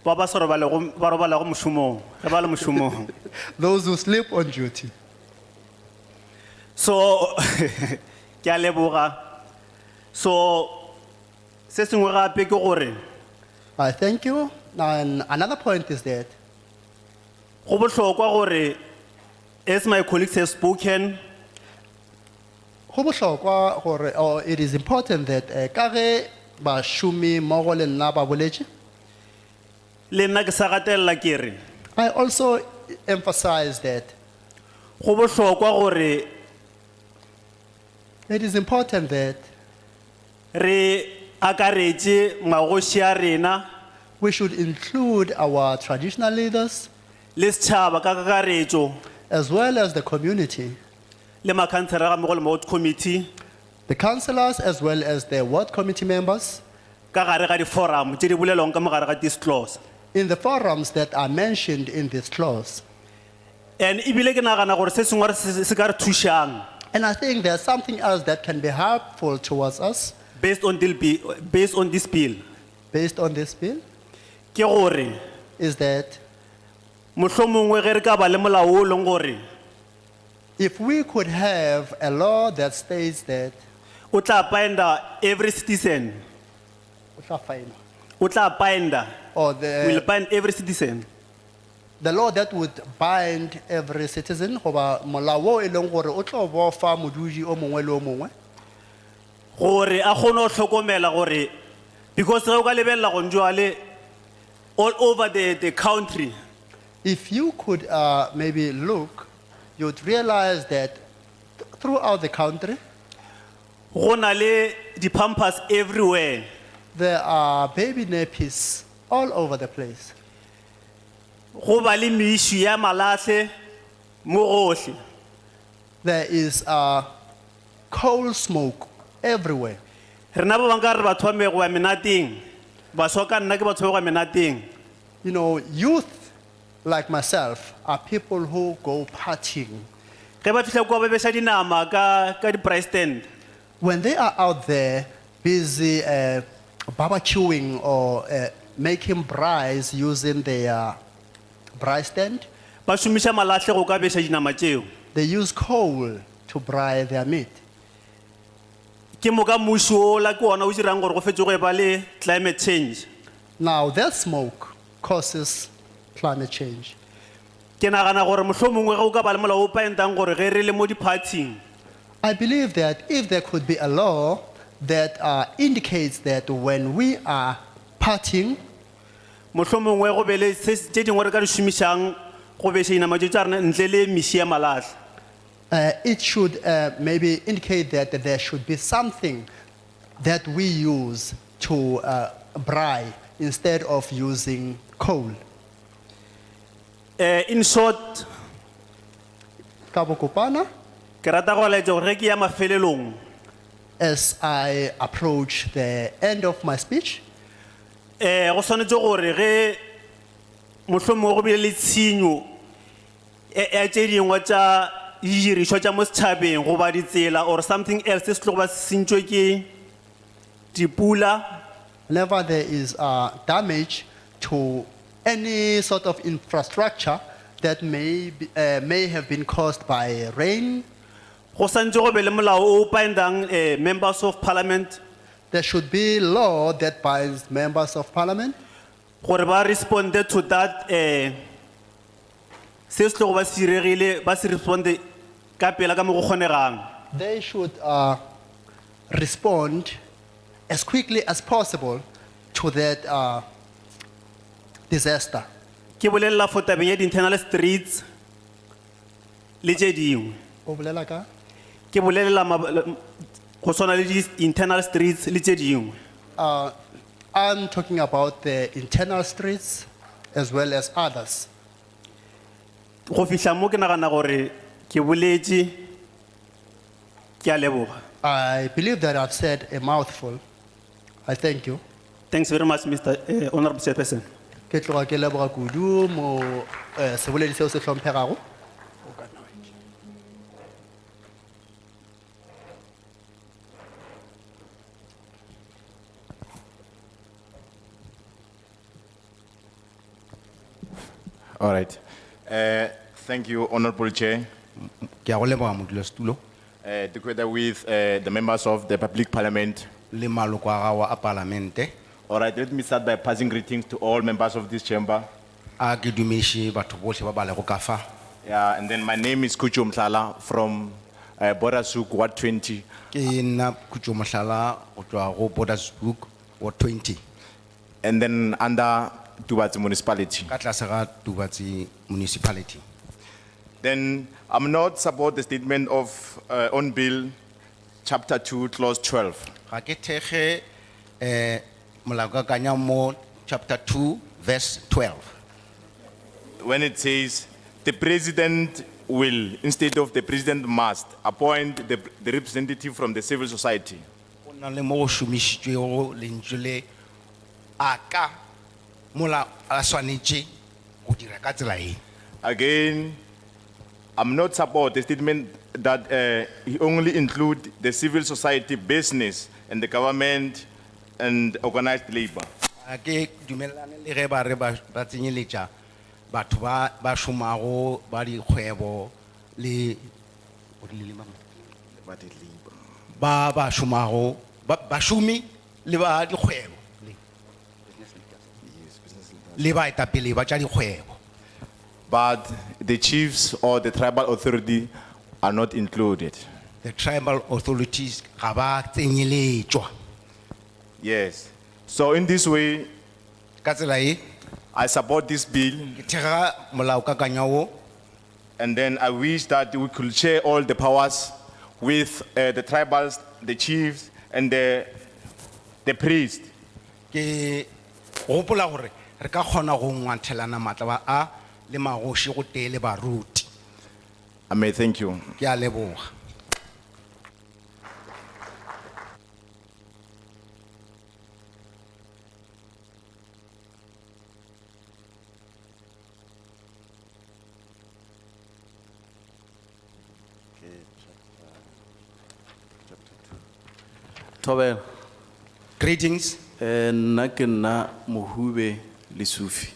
Ba ba sa robalago mošomong, ge ba le mošomong. Those who sleep on duty. So, ke a leboga. So, se sengwe gape ke gore I thank you. And another point is that go bohlokwa gore, as my colleagues have spoken, go bohlokwa gore, or it is important that ka ge bašomi mmogo le nna ba boletše, le nna ke sa gatelela ke re, I also emphasize that go bohlokwa gore it is important that re akaretse magoši a rena We should include our traditional leaders le setšhaba ka kakaretšo as well as the community, le makhansara ga mmogo le ward committee the councillors as well as the ward committee members, ka gare ga di-forum tše di bolelwang ka mogare ga this clause. in the forums that are mentioned in this clause. And ebile ke nagana gore se sengwe se ka re thušang And I think there's something else that can be helpful towards us based on this bill based on this bill, ke gore is that mohlomongwe ge re ka ba le molao o leng gore if we could have a law that states that o tla binda every citizen, o tla binda, or will bind every citizen. the law that would bind every citizen, goba molao o e leng gore o tlo bofa modudi o mongwe le o mongwe, Gore a kgone go hlokomela gore because ge o ka lebelela go njwale all over the country if you could maybe look, you'd realize that throughout the country, go na le di-pampers everywhere. there are baby nappies all over the place. Go ba le mešu ya malahle mo gohle. There is coal smoke everywhere. Rena ba bang ka re batho ba mego ya menateng baswa ka nna ke batho ba go ya menateng. You know, youth like myself are people who go partying. Ge ba fihla kwa ba beša dinama ka di-price stand When they are out there busy barbecuing or making braais using their braai stand, ba šomiša malahle go ka beša dinama tšeo. they use coal to braai their meat. Ke moka mmušo ola ke ona o dirang gore go fetsoge ba le climate change. Now that smoke causes climate change. Ke nagana gore mohlomongwe ge o ka ba le molao o paentang gore ge re le mo di-partying I believe that if there could be a law that indicates that when we are partying, mohlomongwe go be le tše dingwe re ka di šomišang go beša dinama tšeo tša rena ntle le meši ya malahle. it should maybe indicate that there should be something that we use to braai instead of using coal. In short, Ka bokopana, ke rata go laetša gore ge ke ya mafelelong as I approach the end of my speech, go swanetše gore ge mohlomongwe go bile le tshenyo ya tše dingwe tša didirišwa tša mo setšhabeng goba ditsela or something else se se tlo go ba sentšwe ke dipula whenever there is damage to any sort of infrastructure that may have been caused by rain, go santse go be le molao o bindang members of parliament there should be law that binds members of parliament gore ba responde to that se se tlo go ba se diregile ba se responde ka pela ka mo go kgonegang. they should respond as quickly as possible to that disaster. Ke bolelela for tabeng ya di-internal streets le tše dingwe O bolela ka? ke bolelela go swana le di-internal streets le tše dingwe. I'm talking about the internal streets as well as others. Go fihla mo ke nagana gore ke boletše ke a leboga. I believe that I've said a mouthful. I thank you. Thanks very much, Mr. Honorable Chairperson. Ke tloga ke leboga kudu mo seboledi seo se hlomphegago. All right. Thank you, Honorable Chair. Together with the members of the public parliament. All right, let me start by passing greetings to all members of this chamber. Yeah, and then my name is Kucho Mhlala from Bodasuk, Ward 20. And then under Dubatsi municipality. Then I'm not support the statement of on bill chapter 2 clause 12. molaokakanywa mo chapter 2 verse 12. When it says, the president will, instead of the president must, appoint the representative from the civil society. Go na le mo go šomišitšwego lentswe le aka mola a swanetše go dira ka tsela e. Again, I'm not support the statement that he only include the civil society, business, and the government and organized labor. A ke dumelane le ge ba re ba tsenyeletša batho ba šomago ba dikgwebo le ba šomago bašomi le ba dikgwebo le baetapele ba tša dikgwebo. But the chiefs or the tribal authority are not included. The tribal authorities ga ba tsenyeletšwa. Yes. So in this way, ka tsela e I support this bill, ke thega molaokakanywa wo, and then I wish that we could share all the powers with the tribals, the chiefs, and the priest. ke gopola gore re ka kgona go ngwanthelana matlaba a le magoši go tee le baruti. I may thank you. Ke a leboga. Tobel, Greetings. nna ke nna Mohube Lesufi.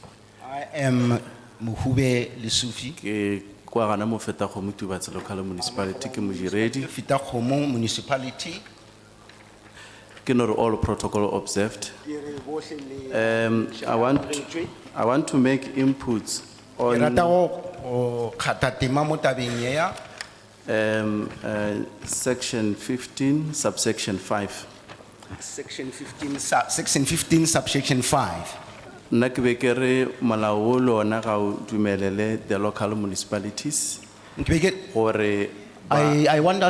I am Mohube Lesufi. Ke kwa gana mofeta kgomo Tubatse local municipality ke mojiredi. Fitakgomo municipality. Ke no re all protocol observed. I want to make inputs Ke rata on go kgatha tema mo tabeng ye ya section 15 subsection 5. section 15 subsection 5. Nna ke be ke re molao o lona ga o dumelele the local municipalities gore I want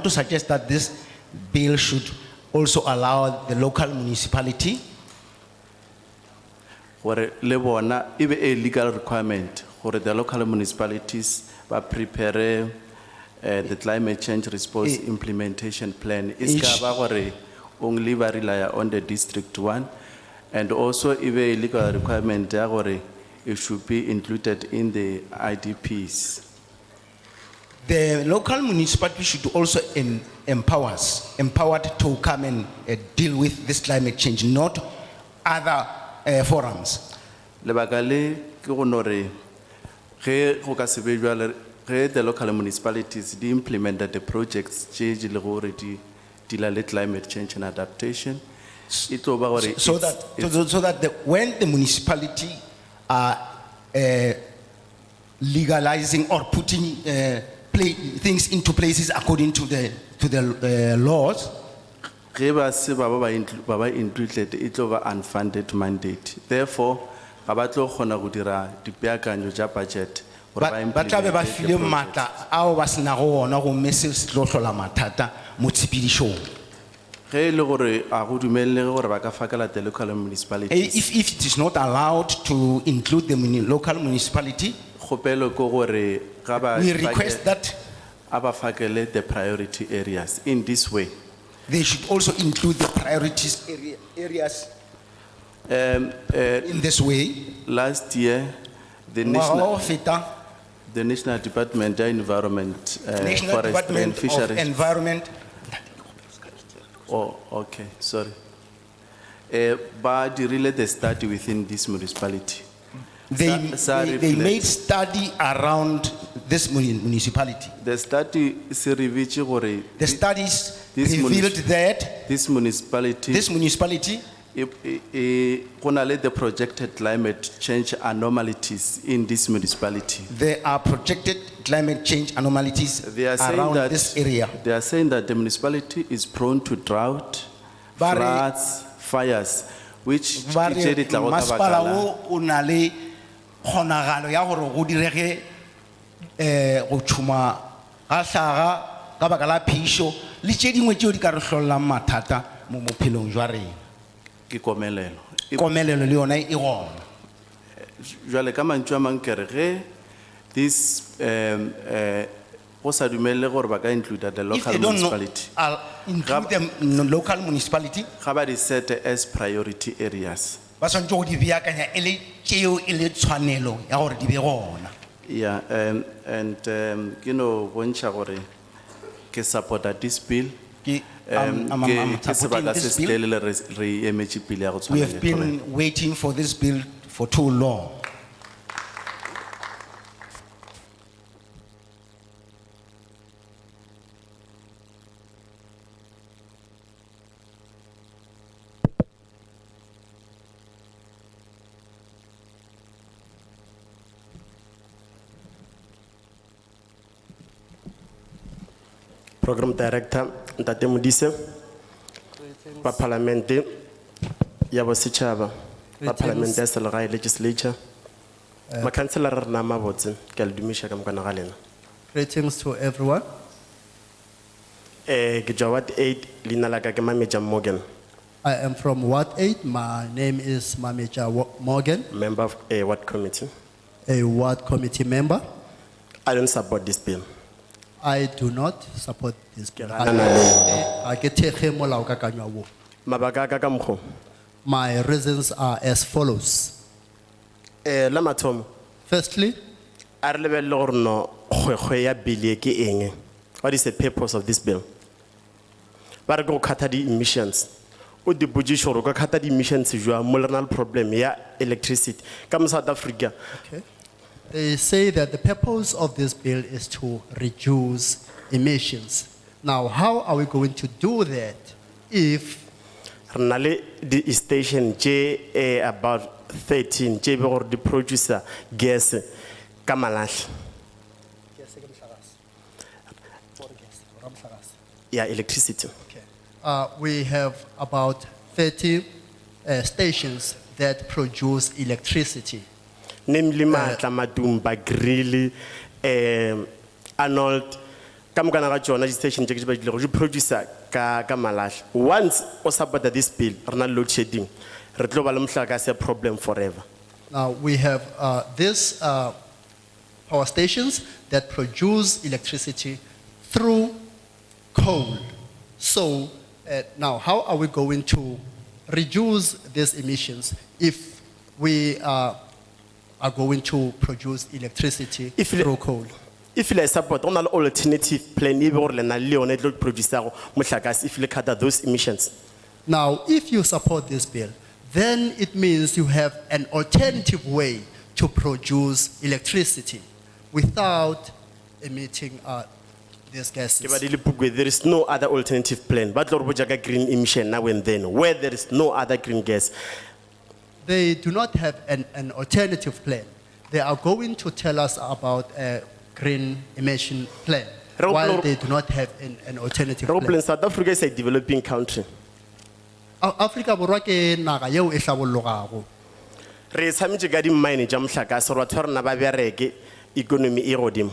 to suggest that this bill should also allow the local municipality gore le bona e be a legal requirement gore the local municipalities ba prepare the climate change response implementation plan. Is ka ba gore only ba rely on the district one, and also e be a legal requirement ya gore it should be included in the IDPs. The local municipality should also empowered to come and deal with this climate change, not other forums. Lebaka le ke go no re ge go ka se be jwale ge the local municipalities di implemented the projects tše di le gore di deal with climate change and adaptation. It tlo ba gore So that when the municipality are legalizing or putting things into places according to the laws, ge ba se ba ba included it tlo ba unfunded mandate. Therefore ga ba tlo kgona go dira dipeakanyo tša budget gore ba tla be ba implement file the maatla ao ba senago ona gomme se se tlo hlola mathata mo tshepedišong. ge e le gore a go dumelele gore ba ka fakela the local municipalities. If it is not allowed to include the local municipality, Kgopelo ke gore ga ba we request that a ba fakele the priority areas. In this way, they should also include the priorities areas in this way. last year the Ngwaga o feta, the National Department of Environment, National Forestry and Department of Fisheries. Environment, Oh, okay, sorry. Ba dirile the study within this municipality. they reflect- made study around this municipality. The study se revitše gore The studies this revealed that this municipality this municipality go na le the projected climate change anomalies in this municipality. there are projected climate change anomalies They are saying around that this area. They are saying that the municipality is prone to drought, Ba re- floods, fires, which Ba ke re tše di tlago ka baka masepala la- wo o na le kgonagalo ya gore go direge go tšhuma ga hlaga ka baka la phišo le tše dingwe tšeo di ka re hlololang mathata mo bophelong jwa rena. ke komelelo. Komelelo le yona e gona. Jwale ka mantswe a mang ke re ge this go sa dumelle gore ba ka include the If local they don't know, municipality I'll include them in the local municipality. ga ba di set as priority areas. Ba swantse go di beakanya e le tšeo e le tshwanelo ya gore di be gona. Yeah, and you know bontšha gore ke supporta this bill. I'm Ke supporting sebaka this se bill. setelele re emetše pele ya go We tshwana have le been waiting for this bill for too long. Program Director, Mr Modise, ba Parliament, ya bosetšhaba, ba Parliament ya Selegae Legislature, ma Councillor na Mabotha, ke a le dumiša ka mokwana ga lena. Greetings to everyone. Ke jwa Ward 8, leina la ka ke Manager Morgan, I am from Ward 8. My name is Manager Morgan, member of Ward Committee. a Ward Committee member. I don't support this bill. I do not support this bill. rana le- I get molaokakanywa wo. Mabaka a ka ka mokgwa o. My reasons are as follows. La mathomo, Firstly, a re lebelele gore no kgwekgwe ya bill e ke eng. What is the purpose of this bill? Ba re ke go khatha di-emissions. O di botsiše gore o ka khatha di-emissions jwa mo le na le problem ya electricity. Ka mo South Africa, okay, they say that the purpose of this bill is to reduce emissions. Now, how are we going to do that if re na le di-station tše about 13 tše be gore di producer gas ka malatlha ya electricity. we have about 30 stations that produce electricity? Namely Matla, Madumba, Grilly, Arnold, Kamgana Rajona station, Jacob producer, Kamalash. Once o support this bill, Ronald load shedding, Retlobalum Flagas a problem forever. Now, we have these power stations that produce electricity through coal. So now, how are we going to reduce these emissions if we are going to produce electricity through coal? If you support on an alternative plan, if you produce if you cut those emissions. Now, if you support this bill, then it means you have an alternative way to produce electricity without emitting these gases. There is no other alternative plan. But green emission now and then, where there is no other green gas. They do not have an alternative plan. They are going to tell us about a green emission plan, while they do not have an alternative plan. South Africa is a developing country. Africa borwa ke naga yeo e hlabollogago. Re tshametse ka di-mine tša motlakase gore batho ba rona ba bereke economy e godimo.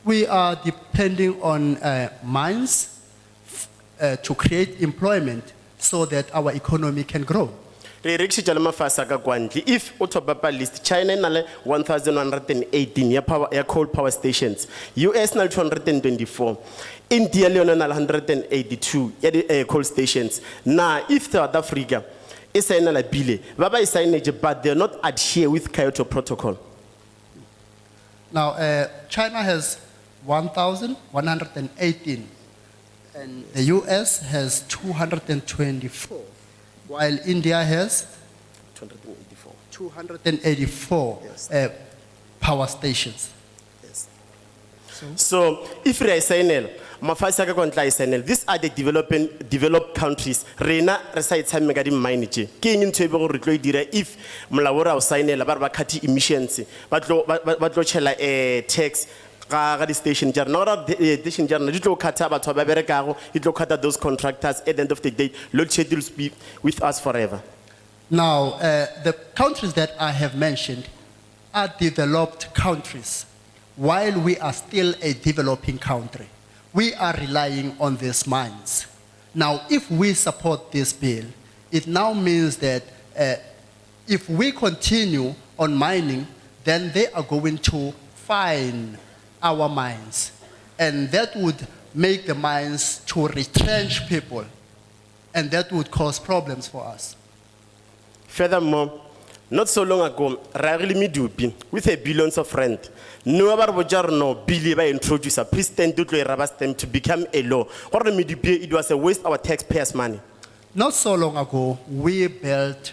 We are depending on mines to create employment so that our economy can grow. Re rekišetša le mafase a ka kwa ntle. If o top up a list, China e na le 1,118 ya coal power stations, US na le 224, India le yona e na le 182 ya di coal stations. Now, if South Africa e saenela bile, ba ba e saenetše, but they are not adhere with Kyoto Protocol. Now, China has 1,118, and the US has 224, while India has 284 power stations. So, if we are saying, these are the developed countries. Rena reside time megadi mine. King in table retloidira if Mlawara or sign a barbacati emissions, but chela a tax. The station journal, the station journal, it look at Tababercaro, it look at those contractors at the end of the day, load schedules be with us forever. Now, the countries that I have mentioned are developed countries, while we are still a developing country. We are relying on these mines. Now, if we support this bill, it now means that if we continue on mining, then they are going to fine our mines. And that would make the mines to retrench people. And that would cause problems for us. Furthermore, not so long ago, Rarely Medupi, with a billions of rent, no no Billy by introducer, President Dutlo rubber stamp to become a law. Or Medupi, it was a waste of our taxpayers' money. Not so long ago, we built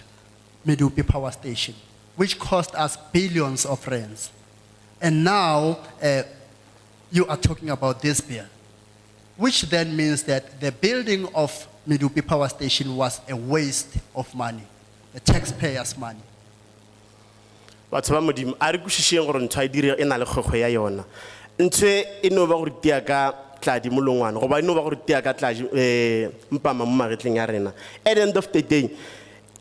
Medupi Power Station, which cost us billions of rands. And now you are talking about this bill, which then means that the building of Medupi Power Station was a waste of money, the taxpayers' money. Batho ba Modimo a re kwešišeng gore ntho a e dire e na le kgwekgwe ya yona. Ntho e no ba go rutia ka tladi molongwana goba e no ba go rutia ka tladi mpama mo magetleng ya rena. At the end of the day,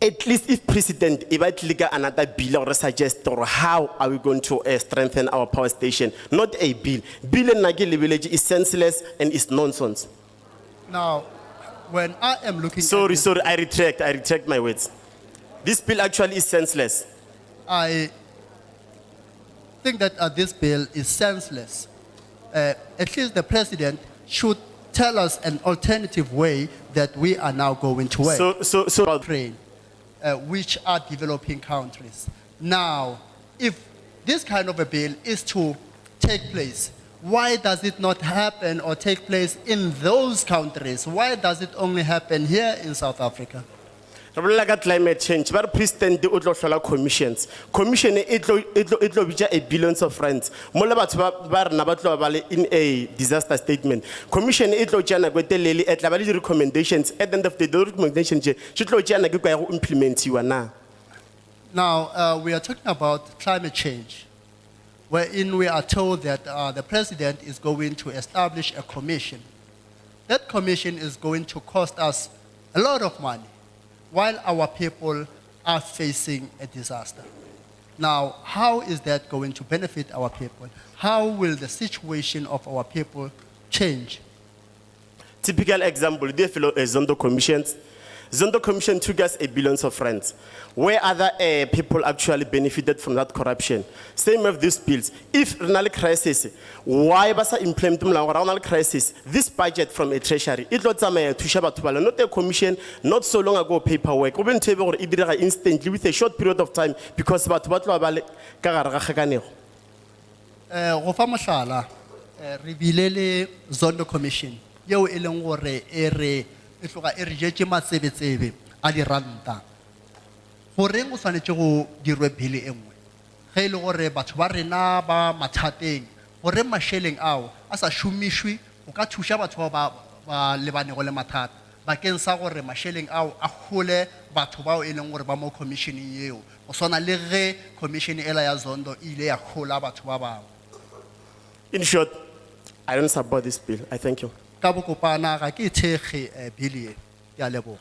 at least if president e ba tlile ka another bill or suggest or how are we going to strengthen our power station, not a bill. Bill nna ke lebeletse is senseless and is nonsense. Now, when I am looking Sorry, at I retract my words. This bill actually is senseless. I think that this bill is senseless. At least the president should tell us an alternative way that we are now going to work. So Ukraine, which are developing countries. Now, if this kind of a bill is to take place, why does it not happen or take place in those countries? Why does it only happen here in South Africa? Like climate change, but president o tlo hlola commissions. Commission it tlo bitša a billions of rands. Mola batho ba rena ba tlo ba le in a disaster statement. Commission it tlo tšea nako e telele e tla ba le di recommendations. At the end of the day, recommendations tše tlo tšea nako e kwa ya go implementiwa na. Now, we are talking about climate change, wherein we are told that the president is going to establish a commission. That commission is going to cost us a lot of money, while our people are facing a disaster. Now, how is that going to benefit our people? How will the situation of our people change? Typical example, the Zondo commissions. Zondo commission took us a billions of rands. Where other people actually benefited from that corruption. Same with these bills. If renal crisis, why basa implement renal crisis? This budget from a treasury, it not not a commission, not so long ago paperwork. Open table or instantly with a short period of time because about what Go fa mohlala, re bile le Zondo commission. Yeo e leng gore e tloga e re jetse matsebetsebe a diranta. Goreng o tshwanetse go dirwe bili e nngwe ge e le gore batho ba rena ba mathateng gore masheleng ao a sa šomišwe go ka thuša batho ba lebanego le mathata bakeng sa gore masheleng ao a gole batho bao e leng gore ba mo commissioning yeo go swana le ge commission ela ya Zondo ile ya gola batho ba bangwe. In short, I don't support this bill. I thank you. Ka bokopana ga ke thege bili e ya leboga.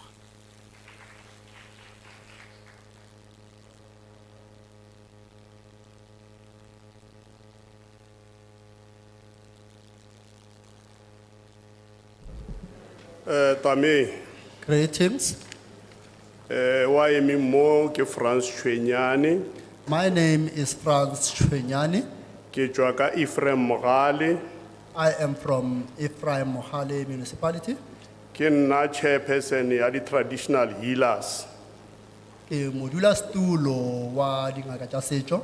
Tame, Greetings. wa emi mo ke France Chwenyane, My name is Franz Chwenyane. ke tswa ka Ephraim Mogale, I am from Ephraim Mohale Municipality. ke nna chairperson ya di traditional healers. Ke modulasetulo wa dingaka tša setšo.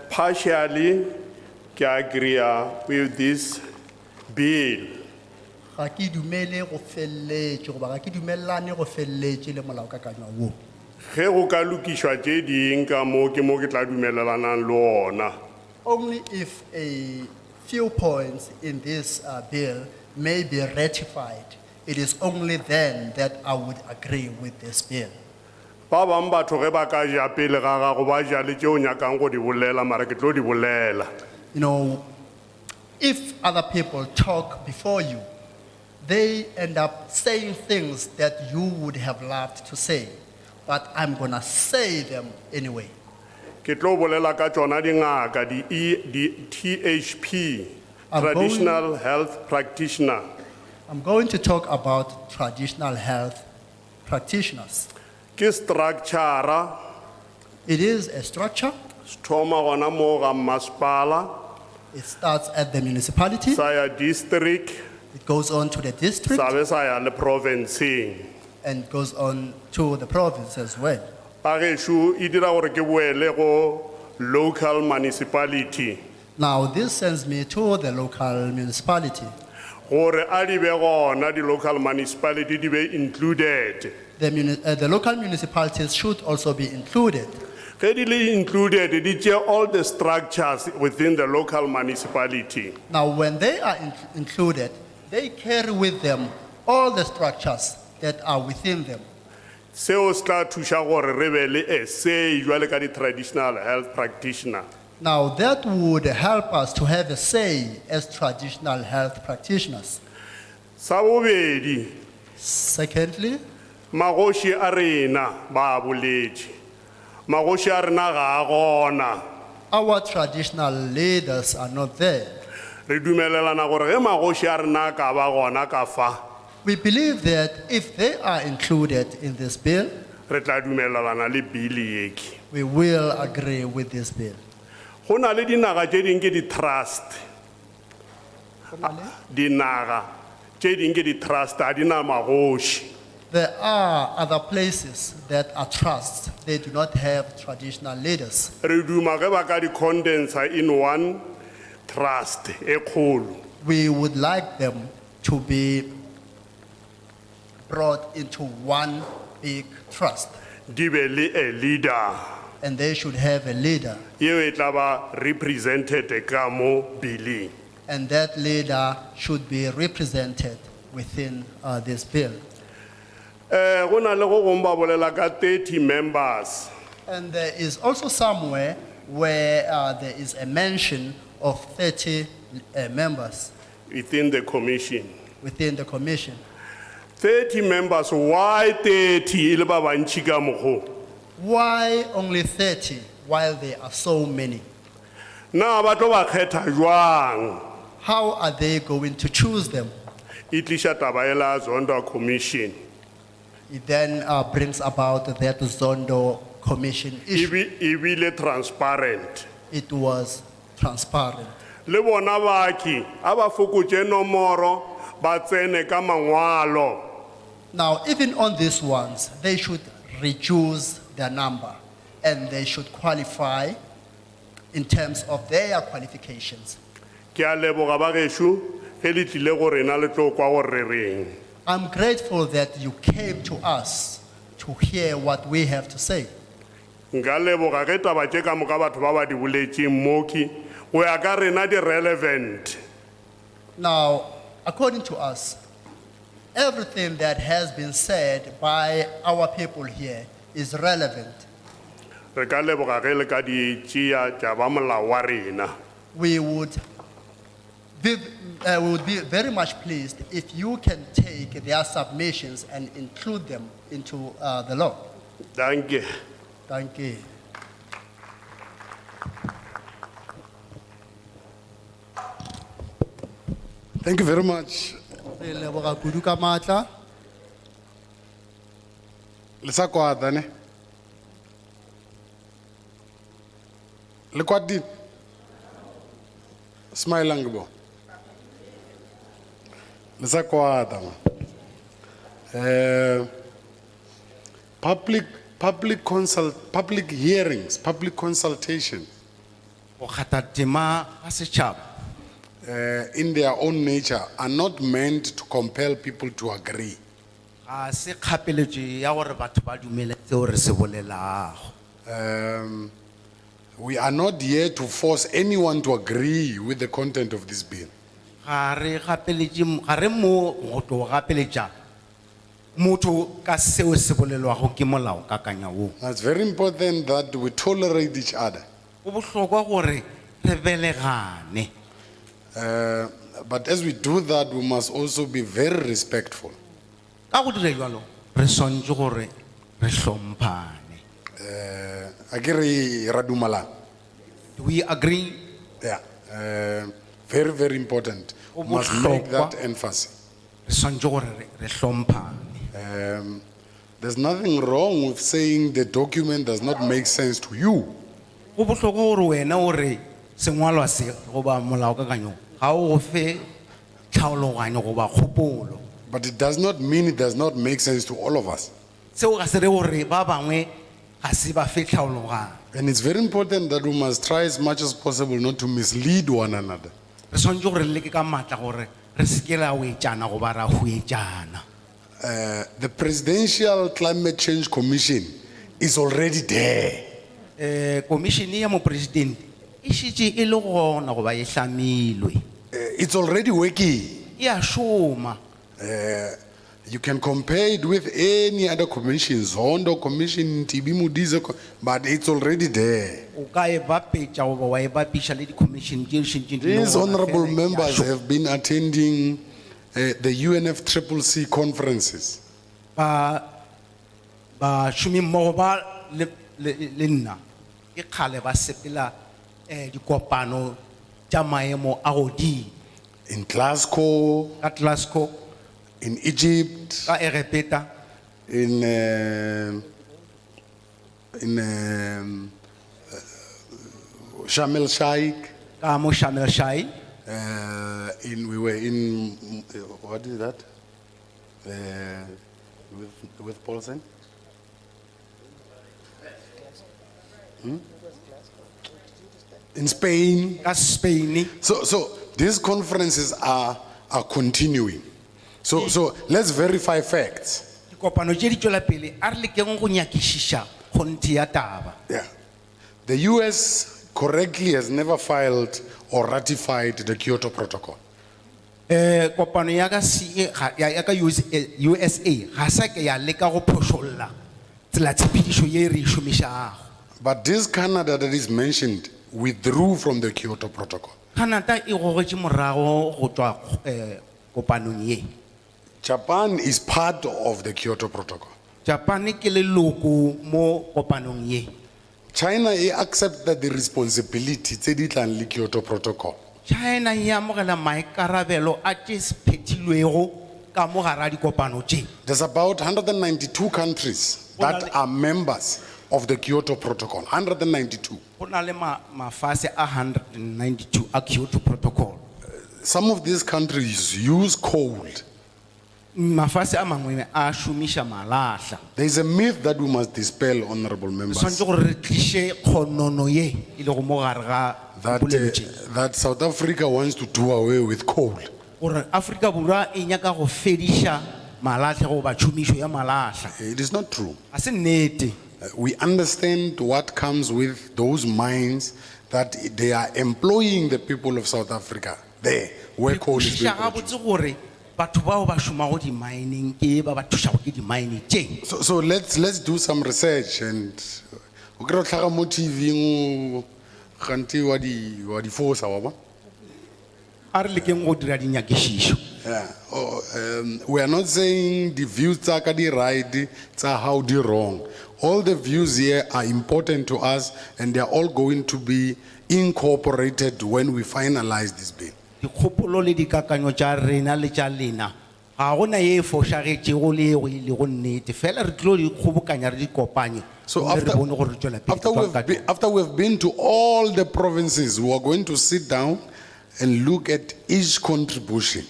Partially, ke agree with this bill. Ga ke dumele go felletše goba ga ke dumelane go felletše le molaokakanywa wo. Ge go ka lokišwa tše ding ka mo ke tla dumelelanang le ona. Only if a few points in this bill may be ratified, it is only then that I would agree with this bill. Ba bang batho ge ba ka ja pele ga gago ba ja le tšeo nyakang go di bolela mara ke tlo di bolela. You know, if other people talk before you, they end up saying things that you would have loved to say, but I'm gonna say them anyway. Ke tlo bolela ka tšona dingaka di THP, I'm traditional health practitioner. I'm going to talk about traditional health practitioners. Ke structure, It is a structure. stoma gona mo ga masipala, It starts at the municipality. saya district, It goes on to the district sabe saya le province. and goes on to the province as well. Pageshu e dira gore ke boele go local municipality. Now, this sends me to the local municipality. Gore a di be gona di local municipality di be included. The local municipalities should also be included. Ge di le included, di tšea all the structures within the local municipality. Now, when they are included, they carry with them all the structures that are within them. Seo se tla thuša gore re be le a say jwale ka di traditional health practitioner. Now, that would help us to have a say as traditional health practitioners. Sa bobedi, Secondly, magoši a rena ba boletše. Magoši a rena ga a gona. our traditional leaders are not there. Re dumelelana gore ge magoši a rena ka ba gona ka fa, We believe that if they are included in this bill, re tla dumelelana le bill yeke. we will agree with this bill. Go na le dinaga tše dingwe ke di-trust. Dinaga tše dingwe ke di-trust, ga di na magoši. There are other places that are trusts. They do not have traditional leaders. Re duma ge ba ka di-condensa in one trust e kgolo. We would like them to be brought into one big trust, Di be le a leader. and they should have a leader, Yeo e tla ba represented ka mo billing. and that leader should be represented within this bill. Go na le go gongwe ba bolela ka 30 members. And there is also somewhere where there is a mention of 30 members Within the commission. within the commission. 30 members, why 30? E le ba bantši ka mokgwa. Why only 30 while there are so many? Na ba tlo ba kgetha jwang? How are they going to choose them? E tliša taba e la Zondo Commission. It then brings about that Zondo Commission issue. E bile transparent. It was transparent. Le bona baki, a ba fokotše nomoro, ba tsene ka mangwalo. Now, even on these ones, they should reduce their number and they should qualify in terms of their qualifications. Ke a leboga bagešo, ge le tlile go rena le tlo kwa gore re reng. I'm grateful that you came to us to hear what we have to say. Nka leboga ge taba tše ka moka batho ba ba di boletšeng moki, go ya ka rena di relevant. Now, according to us, everything that has been said by our people here is relevant. Re ka leboga ge le ka di tšea tša ba molao wa rena. We would be very much pleased if you can take their submissions and include them into the law. Thank you. Thank you. Thank you very much. Re leboga kudu ka matla. Le sa kwata ne? Le kwati? Smile ang bo. Le sa kwata ma. Public hearings, public consultation. Go kgatha tema ga setšhaba In their own nature are not meant to compel people to agree. ga se kgapeletšo ya gore batho ba dumele tseo re se bolelago. We are not here to force anyone to agree with the content of this bill. Ga re mo go tlo gapeletša motho ka seo se bolelwago ke molao kakanya woo. It's very important that we tolerate each other. Go bohlokwa gore re belegane. But as we do that, we must also be very respectful. Ka go dira jalo re swantse gore re hlomphane. Akere ra dumalana. Do we agree? Yeah. Very, very important. We must make that emphasis. re swantse gore re hlomphane. There's nothing wrong with saying the document does not make sense to you. Go bohlokwa gore wena o re sengwalwa se goba molaokakanyong ga o go fe tlhaologanyo goba kgopolo. But it does not mean it does not make sense to all of us. Seo ga se re gore ba bangwe ga se ba fe tlhaologanyo. And it's very important that we must try as much as possible not to mislead one another. Re swantse gore re leke ka matla gore re se ke ra wetšana goba ra huetšana. The Presidential Climate Change Commission is already there. Commission ya mo president e šetše e le gona goba e hlamilwe. It's already working. Ya šoma. You can compare it with any other commission, Zondo Commission, Ntibi Modise, but it's already there. O ka e bapetša goba wa e bapiša le di-commission tše šentše di le These gona honorable fela, ya members šoma. have been attending the UNFCCC conferences. Ba šomi mmogo ba le nna ke kgale ba sepela dikopano tša maemo a godimo. In Glasgow, Ka Glasgow, in Egypt, ka Egepeta, in Sharm el Sheikh. ka mo Sharm el Sheikh, We were in what is that? With Paulsen. In Spain. ka Spain. So these conferences are continuing. So let's verify facts. Dikopano tše di tšwela pele a re lekeng go nyakišiša kgonthi ya taba. Yeah. The US correctly has never filed or ratified the Kyoto Protocol. Kopano ya ka USA ga sa ke ya leka go phošolla tsela tshepedišo ye re e šomišago. But this Canada that is mentioned withdrew from the Kyoto Protocol. Canada e gogetše morago go tšwa kopanong ye. Japan is part of the Kyoto Protocol. Japan ke leloko mo kopanong ye. China accepted the responsibility tse di tlang le Kyoto Protocol. China e amogela maikarabelo a tše se phethilwego ka mo gare ga dikopano tše. There's about 192 countries that are members of the Kyoto Protocol. 192. Go na le mafase a 192 a Kyoto Protocol. Some of these countries use coal. Mafase a mangwe a šomiša malahla. There is a myth that we must dispel, honorable members, Swanetse gore re tliše kgonono ye e le go mo gare ga polelo tše. that South Africa wants to do away with coal. Gore Afrika Borwa e nyaka go fediša malahla go ba tšhomišo ya malahla. It is not true. A se nnete. We understand what comes with those mines, that they are employing the people of South Africa there where coal is being Kwešiša produced. gabotse gore batho bao ba šomago di-mining ke ba ba thušago ke di-mine tše. So let's do some research, and o kry-a o tlhaga mo TV-ing gante wa di fosa wa ba. A re lekeng go dira dinyakišišo. Yeah. We are not saying the views tsa ka di right tsa how di wrong. All the views here are important to us, and they are all going to be incorporated when we finalize this bill. Dikgopolo le dikakanyo tša rena le tša lena ga gona ye e fošagetšego le ego e lego nnete fela re tlilo di kgobokanya re di kopanye. So Mme re bone gore re tšwela pele. after we've been to all the provinces, we are going to sit down and look at each contribution.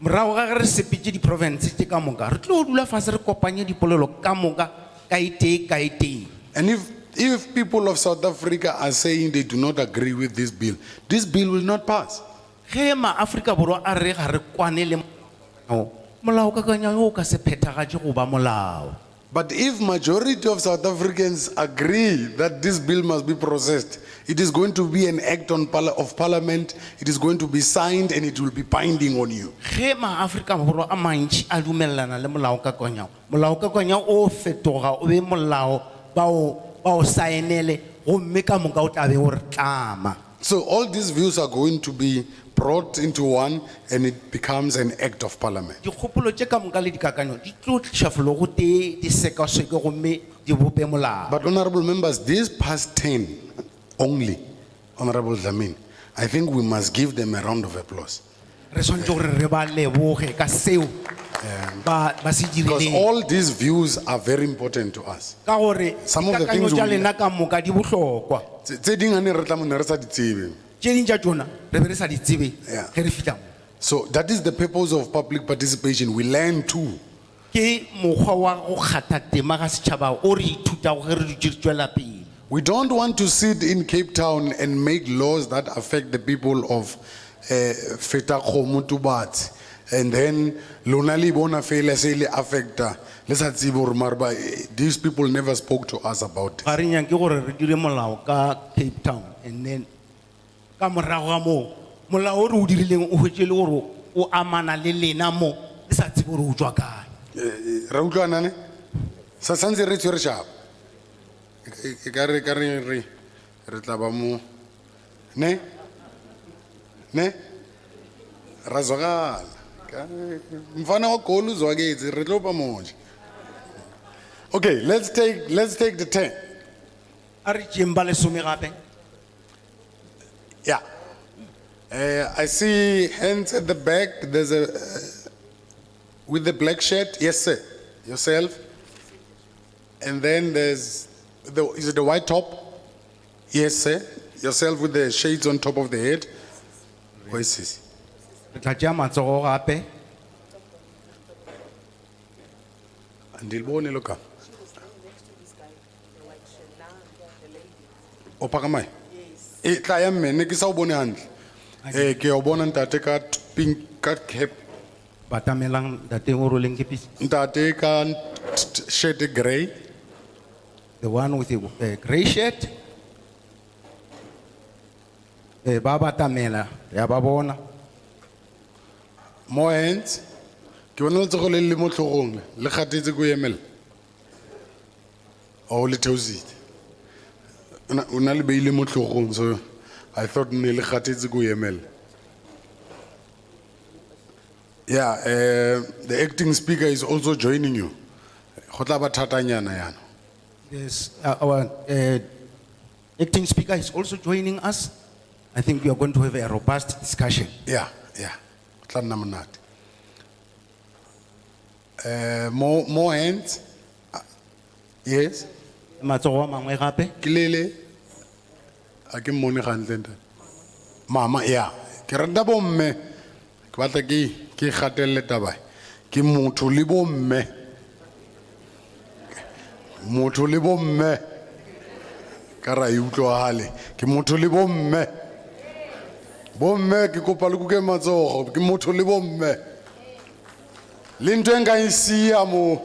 Morago ga ge re sepetše di-province tše ka moka re tlilo dula fase re kopanye dipolelo ka moka ka itee ka itee. And if people of South Africa are saying they do not agree with this bill will not pass. Ge ma-Afrika Borwa a re ga re kwane le molaokakanywa o ka se phethagatše go ba molao. But if majority of South Africans agree that this bill must be processed, it is going to be an act of parliament, it is going to be signed, and it will be binding on you. Ge ma-Afrika Borwa a mantši a dumelelana le molaokakanywa o fetoga o be molao ba o saenele gomme ka moka o tla be o re tlama. So all these views are going to be brought into one, and it becomes an act of parliament. Dikgopolo tše ka moka le dikakanyo di tlo tliša felo go tee di sekaseke gomme di bope molao. But honorable members, these past 10 only, Honorable Dlamini, I think we must give them a round of applause. re tshwanetse gore re ba leboge ka seo ba se Because dirileng all these views are very important to us. ka gore Some of the dikakanyo things tša we- lena ka moka di bohlokwa Tse ding ha ne re tla mo ne re sa di tsebe. tše ding tša tšona re be re sa di tsebe Yeah. ge re fitlha mo So that is the purpose of public participation. We learn too. ke mokgwa wa go kgatha tema ga setšhaba o re ithutago ge re di tswela pele We don't want to sit in Cape Town and make laws that affect the people of Fetakgomo to Bat. And then lona le bona fela se le affecta. Le sa tsebe hore mare ba- These people never spoke to us about it. ga re nyake gore re dire molao ka Cape Town and then ka morago ga moo molao o re o dirileng o hwetse le gore o amana le lena mo le sa tsebe gore o tswa kae Ra utlwana ne? Sa santse re tshwere sharp. E ka re tla ba mo ne ra zwakala Ka- mfana wa goli uzwaketse re tlo ba moja. Okay, let's take the 10. a re tšeng ba lesome gape Yeah. I see hands at the back. There's a with the black shirt. Yes, sir. Yourself. And then there's is it the white top? Yes, sir. Yourself with the shades on top of the head. Where is this? re tla tšea matsogo gape Andilbone loka. O pakamai. Eh tla ya mme ne ke sa o bone hantle. Ke o bona ntate ka pink ka cap. batamelang ntate o roleng ke pisi Ntate ka shirt grey. the one with the grey shirt ba batamela ya ba bona More hands. Ke bona letsogo le le mo tlhogong le gatetse go emela. O le theositse. Una le beile mo tlhogong so I thought ne le gatetse go emela. Yeah, the acting speaker is also joining you. Go tla ba thatanyana yana. yes our acting speaker is also joining us I think we are going to have a robust discussion Yeah. Tla nna monate. More hands. Yes. matsogo a mangwe gape Kilele. A ke mmone gantle ntate. Mama, yeah. Ke rata bomme. Ke batla ke gatelle taba. Ke motho le bomme. Motho le bomme. Ka ra e utlwahale. Ke motho le bomme. Bomme ke kopa le kuke matsogo. Ke motho le bomme. Le ntwe nka e sia mo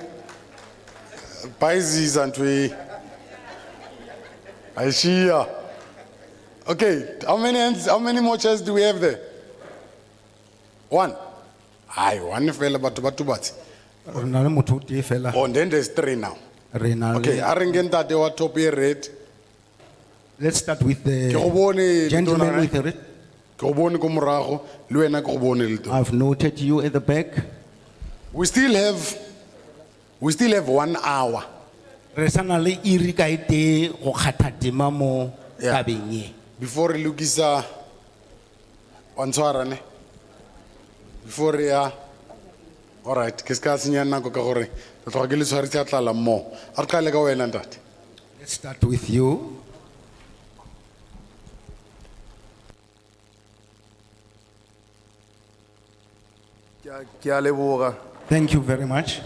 Pisces and we Aisha. Okay, how many hands, how many more chairs do we have there? One. Aye, one fella but bat. re na le motho o tee fela Oh, and then there's 3 now. re na le- Okay, arengen tate wa top ye red. let's start with Ke go the bone gentleman tona, with the red ke go bone ko morago, le wena ke go bone le tona. I've noted you at the back We still have 1 hour. re sana le iri ka e tee go kgatha tema mo Yeah. tabeng ye Before re lokisa wa ntshwara ne. Before re ya all right, ke ska senya nako ka gore re tloga ke le tshwaritse a tlala mo. A re qale ka wena ntate. let's start with you Ke a leboga. thank you very much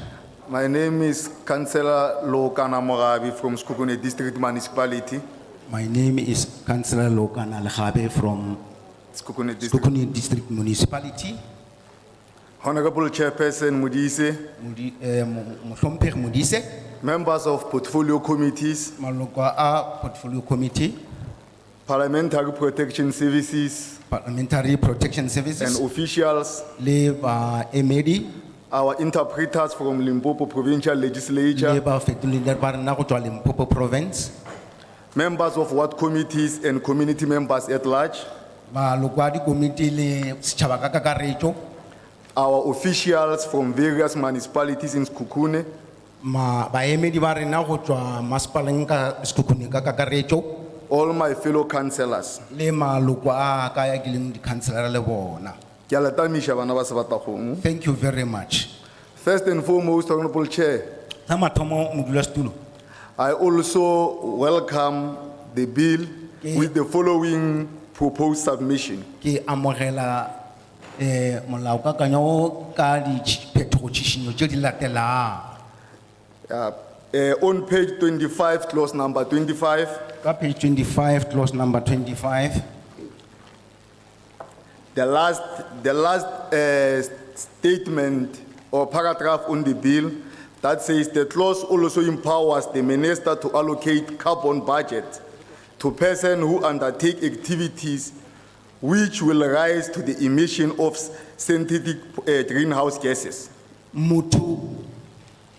My name is Councillor Lokana Morabi from Skukune District Municipality. my name is Councillor Lokana Legabe from Skukune District. Skukuni District Municipality Honorable Chairperson Modise, Mohlomphegi Modise members of portfolio committees, maloko a portfolio committee parliamentary protection services, parliamentary protection and services officials, le baemedi our interpreters from Limpopo Provincial le Legislature, bafetoledi ba rena go tswa Limpopo province members of ward committees and community members at large, maloko a dikomiti le setšhaba ka kakaretšo our officials from various municipalities in Skukune, baemedi ba rena go tswa masepaleng ka sekhukhune ka kakaretšo all my fellow councillors. le maloko a ka ya ke leng di-councilora le bona Ke a le tamisha bana ba Sebatakgomo. Thank you very much. First and foremost, Honorable Chair, Sa mathomo modulasetulo. I also welcome the bill with the following proposed submission. Ke amogela molaokakanywa o ka diphetogo-tšhišinyo tše di latelang. On page 25, clause number 25, Ka page 25, clause number 25. the last statement or paragraph on the bill that says the clause also empowers the minister to allocate carbon budget to persons who undertake activities which will rise to the emission of synthetic greenhouse gases. Motho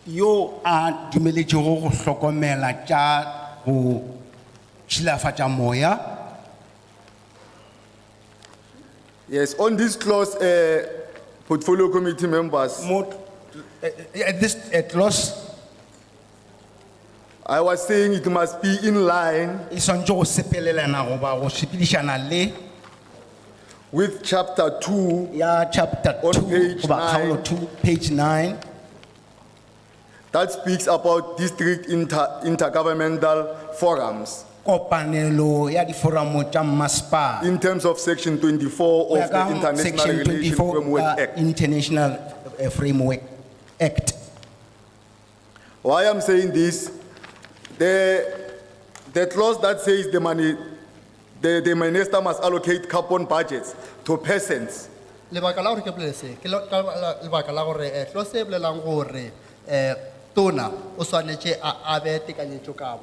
yo a dumeletšego go hlokomela tša go tšilafatša moya. Yes, on this clause, portfolio committee members, This clause I was saying it must be in line e swanetše go sepelelana goba go sepedišana le with chapter 2 ya chapter 2 on page goba kgaolo 9 2 page 9 that speaks about district intergovernmental forums kopanelo ya diforamo tša mmasepala in terms of section 24 Go ya of ka the International section Relations 24 Framework ka Act. International Framework Act. Why I'm saying this, the clause that says the minister must allocate carbon budgets to persons. lebaka la gore ke bolele se ke lebaka la gore tlose e bolelang gore tona o swanetše a be tekanyetšo kabo